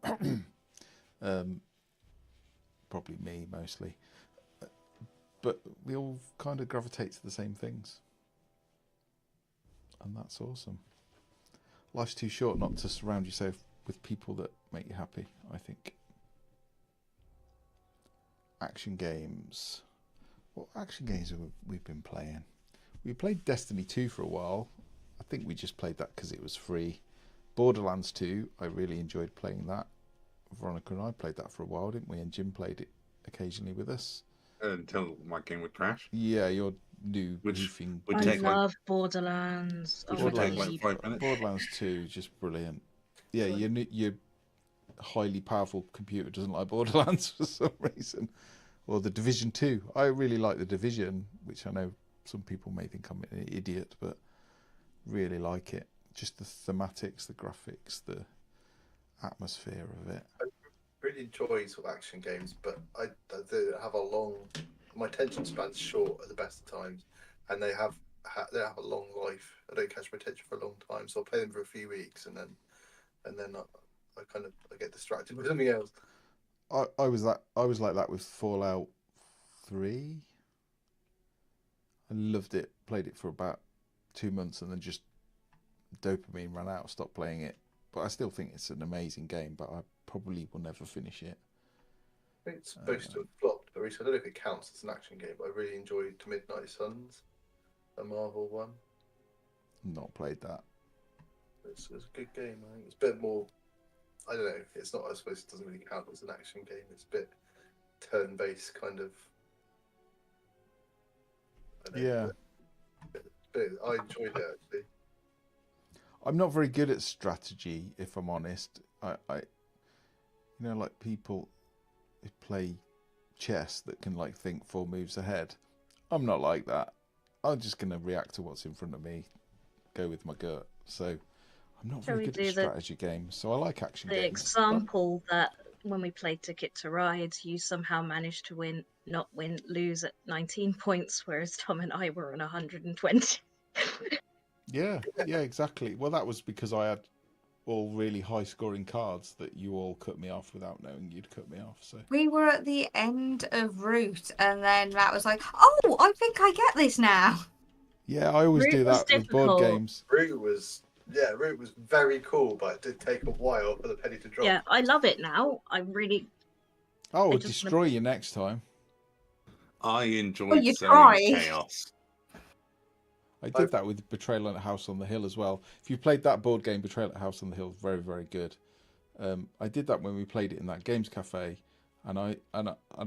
probably me mostly, but we all kind of gravitate to the same things, and that's awesome. Life's too short not to surround yourself with people that make you happy, I think. Action games. What action games have we been playing? We played Destiny 2 for a while. I think we just played that because it was free. Borderlands 2, I really enjoyed playing that. Veronica and I played that for a while, didn't we? And Jim played it occasionally with us. Until my game would crash. Yeah, your new Which goofing. would I take love Borderlands. Which Oh, would my take God. like 5 minutes. Borderlands 2, just brilliant. Yeah, your highly powerful computer doesn't like Borderlands for some reason. Or the Division 2. I really like the Division, which I know some people may think I'm an idiot, but really like it. Just the thematics, the graphics, the atmosphere of it. I really enjoy sort of action games, but I do have my attention span's short at the best of times, and they have a long life. I don't catch my attention for a long time, so I'll play them for a few weeks, and then I get distracted with something else. I was like that with Fallout 3. I loved it. Played it for about 2 months and then just dopamine ran out. Stopped playing it. But I still think it's an amazing game. But I probably will never finish it. I think it's supposed to have flopped, but I don't know if it counts as an action game. But I really enjoyed Midnight Suns, the Marvel one. Not played that. It's a good game. I think it's a bit more. I don't know. It's not. I suppose it doesn't really count as an action game. It's a bit turn-based kind of. Yeah. I enjoyed it actually. I'm not very good at strategy, if I'm honest. Like people who play chess that can like think 4 moves ahead. I'm not like that. I'm just going to react to what's in front of me, go with my gut. So I'm not Shall very we good at do strategy games. So I like action the games. example that when we played Ticket to Ride, you somehow managed to lose at 19 points, whereas Tom and I were on 120. Yeah, exactly. Well, that was because I had all really high scoring cards that you all cut me off without knowing you'd cut me off. So We were at the end of route, and then Matt was like, "Oh, I think I get this now." yeah, I always do Route was that with board difficult. games. Root was very cool, but it did take a while for the penny to drop. Yeah, I love it now. I really. Oh, I I'll just destroy you next time. I enjoyed you sowing tried. chaos. I did that with Betrayal at House on the Hill as well. If you played that board game, Betrayal at House on the Hill, very, very good. I did that when we played it in that games cafe, and I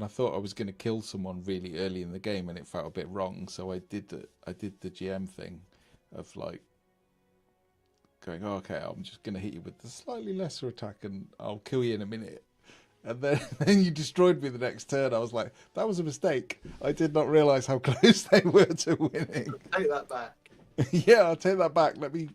thought I was going to kill someone really early in the game, and it felt a bit wrong. So I did the GM thing of like going, oh, okay, I'm just going to hit you with the slightly lesser attack, and I'll kill you in a minute. And then you destroyed me the next turn. I was like, that was a mistake. I did not realise how close they were to winning. Take that back. Yeah, I'll take that back. Let me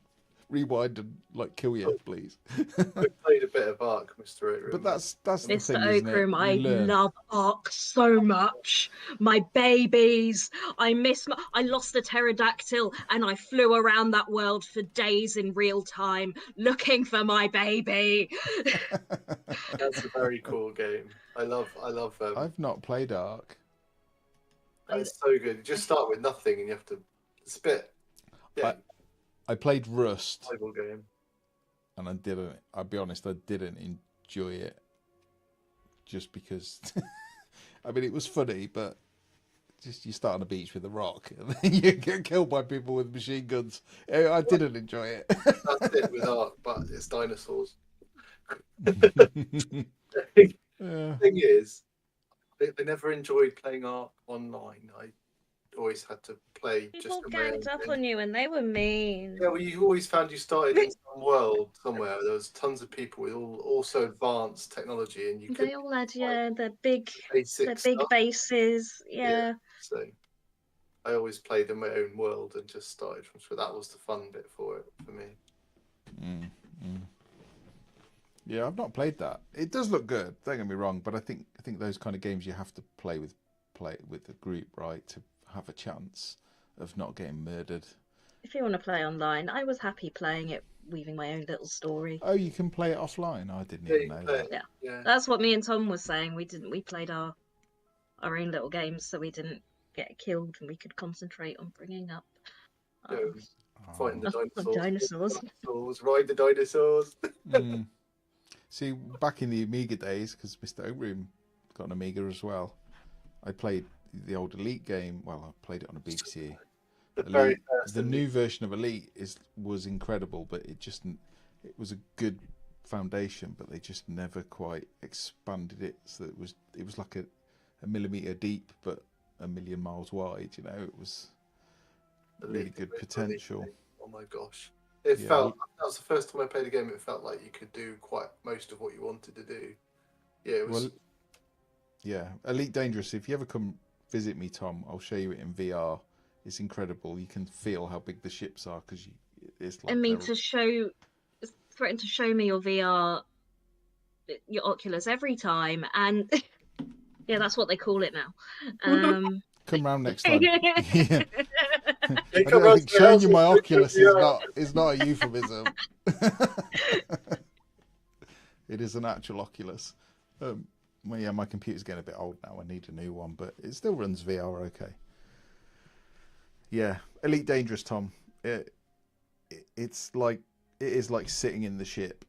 rewind and like kill you, please. I played a bit of Ark, Mr. Oakroom. But that's the Mr. thing, isn't it? Oakroom, I You learn. love Ark so much. My babies. I lost a pterodactyl and I flew around that world for days in real time looking for my baby. That's a very cool game. I love. I've not played Ark. It's so good. You just start with nothing and you have to. It's a bit. Yeah. I played Rust, Survival game. and I didn't. I'll be honest, I didn't enjoy it. Just because, I mean, it was funny, but just you start on a beach with a rock and then you get killed by people with machine guns. I didn't enjoy it. That's it with Ark, but it's dinosaurs. Yeah. Thing is, I never enjoyed playing Ark online. I always had to play People just on my own ganged up thing. on you and they were mean. Yeah, well, you always found you started in some world somewhere. There was tons of people with also advanced technology, and you could They all had their big basic stuff. bases. Yeah. So I always played in my own world and just started from scratch. That was the fun bit for it for me. Yeah, I've not played that. It does look good. Don't get me wrong, but I think those kind of games you have to play with a group, right, to have a chance of not getting murdered. If you want to play online, I was happy playing it, weaving my own little story. Oh, you can play it offline. I didn't even know that. Yeah. That's what me and Tom was saying. We played our own little games, so we didn't get killed and we could concentrate on bringing up Fighting the dinosaurs. Ride the dinosaurs. See, back in the Amiga days, because Mr. Oakroom got an Amiga as well, I played the old Elite game. Well, I played it on a BBC. The new version of Elite was incredible, but it was a good foundation, but they just never quite expanded it. So it was like a millimeter deep, but a million miles wide. You know, it was really good potential. Oh my gosh. That was the first time I played a game. It felt like you could do quite most of what you wanted to do. Yeah, it was. Well, yeah, Elite Dangerous. If you ever come visit me, Tom, I'll show you it in VR. It's incredible. You can feel how big the ships are because it's like. I mean, threaten to show me your VR, your Oculus every time, and yeah, that's what they call it now. Come round next time. Yeah. Hey, I think showing you my Oculus is not a euphemism. It is an actual Oculus. Well, yeah, my computer's getting a bit old now. I need a new one, but it still runs VR okay. Yeah, Elite Dangerous, Tom. It is like sitting in the ship.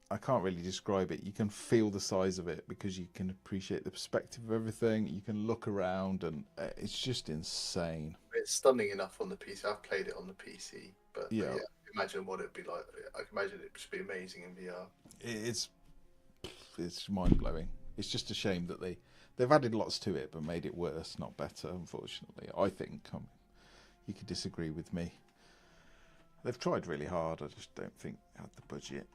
I can't really describe it. You can feel the size of it because you can appreciate the perspective of everything. You can look around, and it's just insane. It's stunning enough on the PC. I've played it on the PC, but yeah, imagine what it'd be like. I can imagine it'd just be amazing in VR. It's mind blowing. It's just a shame that they've added lots to it, but made it worse, not better. Unfortunately, I think you could disagree with me, They've tried really hard. I just don't think they had the budget.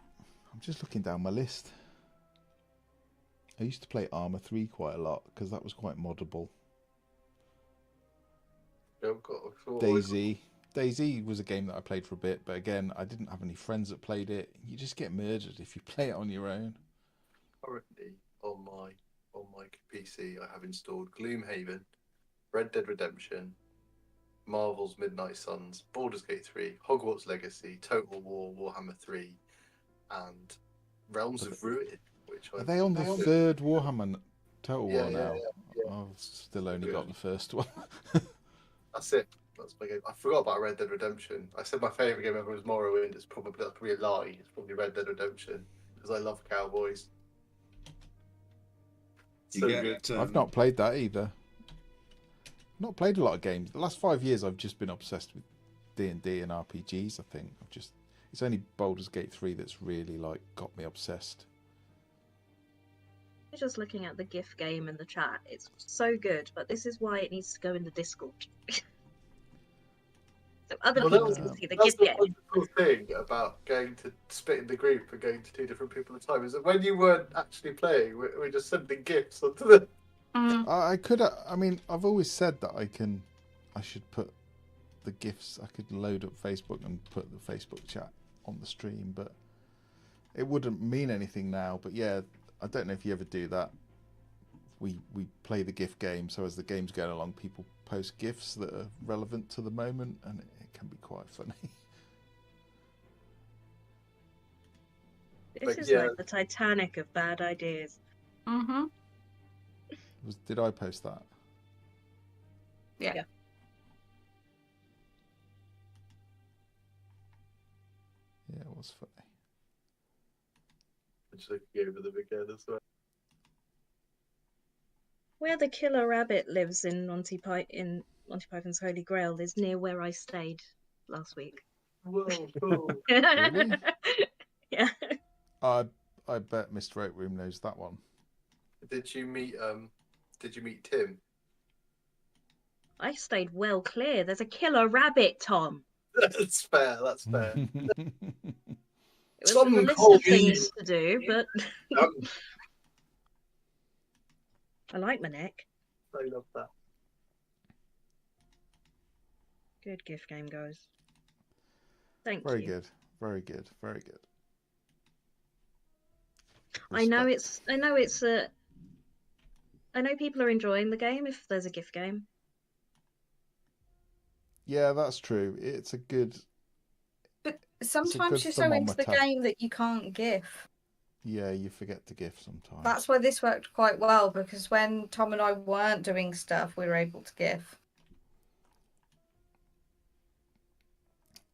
I'm just looking down my list. I used to play Armour 3 quite a lot because that was quite moddable. DayZ was a game that I played for a bit, but again, I didn't have any friends that played it. You just get murdered if you play it on your own. Currently on my PC, I have installed Gloomhaven, Red Dead Redemption, Marvel's Midnight Suns, Baldur's Gate 3, Hogwarts Legacy, Total War, Warhammer 3, and Realms of Ruin. Which Are they on the third Warhammer Total War now? Yeah. I've still only got the first one. That's it. That's my game. I forgot about Red Dead Redemption. I said my favourite game ever was Morrowind. That's probably a lie. It's probably Red Dead Redemption because I love cowboys. So good. I've not played that either. Not played a lot of games. The last 5 years, I've just been obsessed with D&D and RPGs. I think it's only Baldur's Gate 3 that's really got me obsessed. Just looking at the GIF game in the chat, it's so good, but this is why it needs to go in the Discord. So other people can see the GIF game. That's the wonderful thing about going to splitting the group and going to 2 different people at a time is that when you weren't actually playing, we're just sending GIFs onto the. I've always said that I should put the GIFs. I could load up Facebook and put the Facebook chat on the stream, but it wouldn't mean anything now. But yeah, I don't know if you ever do that. We play the GIF game, so as the game's going along, people post GIFs that are relevant to the moment, and it can be quite funny. This is like the Titanic of bad ideas. Mm-hmm. Did I post that? Yeah. Yeah, it was funny. Just looking over them again as well. Where the killer rabbit lives in Monty Python's Holy Grail is near where I stayed last week. Whoa, cool. Really? Yeah. I bet Mr. Oakroom knows that one. Did you meet Tim? I stayed well clear. There's a killer rabbit, Tom. That's fair. That's fair. It was on the list of things to do, but I like my neck. I love that. Good gift game, guys. Thank Very you. good. Very good. Very good. I know people are enjoying the game if there's a gift game. Yeah, that's true. It's a good. But sometimes you're so into the game that you can't GIF. Yeah, you forget to GIF sometimes. That's why this worked quite well, because when Tom and I weren't doing stuff, we were able to GIF.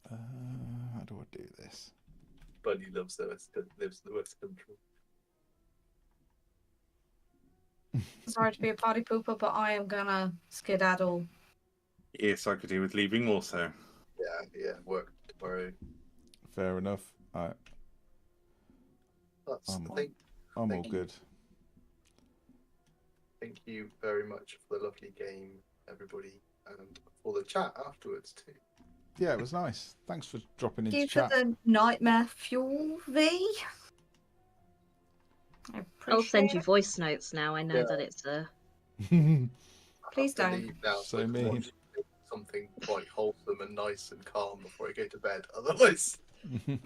How do I do this? Bunny lives in the West Country. Sorry to be a party pooper, but I am gonna skedaddle. Yes, I could do with leaving also. Yeah, work tomorrow. Fair enough. I'm all good. Thank you very much for the lovely game, everybody, and for the chat afterwards too. Yeah, it was nice. Thanks for dropping into Thank chat. you for the nightmare fuel, V. I'll send you voice notes now. I know that it's a. Please don't. So mean. Something quite wholesome and nice and calm before I go to bed. Otherwise, I'm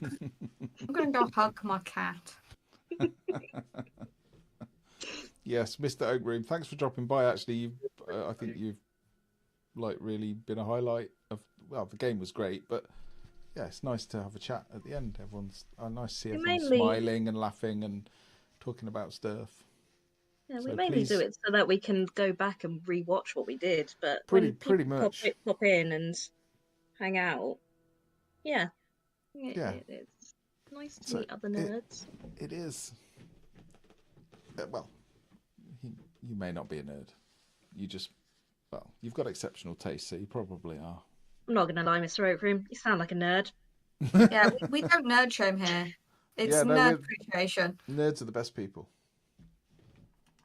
gonna go hug my cat. Yes, Mr. Oakroom, thanks for dropping by. Actually, I think you've really been a highlight of. Well, the game was great, but yeah, it's nice to have a chat at the end. Everyone's nice to see everyone smiling and laughing and talking about stuff. Yeah, we mainly do it so that we can go back and re-watch what we did. But pretty much pop in and hang out. Yeah. It's nice to meet other nerds. It is. Well, you may not be a nerd. You've got exceptional taste, so you probably are. I'm not going to lie, Mr. Oakroom. You sound like a nerd. Yeah, we don't nerd shame here. It's nerd appreciation. Nerds are the best people.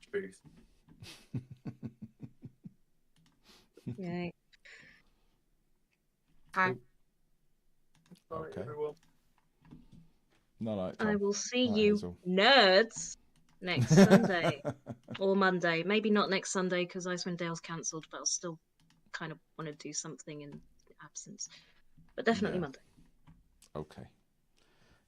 Truth. Yeah. Hi. Bye, Okay. everyone. Night, I Tom. will see Night, you Hazel. nerds next Sunday. Or Monday. Maybe not next Sunday because Icewind Dale's cancelled, but I'll still kind of want to do something in absence. But definitely Yeah. Monday. Okay.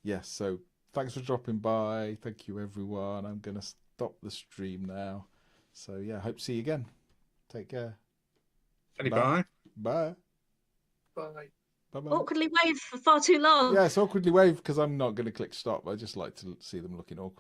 Yes, so thanks for dropping by. Thank you, everyone. I'm going to stop the stream now. So, yeah, hope to see you again. Take care. Bye. Bye. Bye. Bye-bye. Awkwardly waved for far too long. Yeah, it's awkwardly waved because I'm not going to click stop. I just like to see them looking awkward.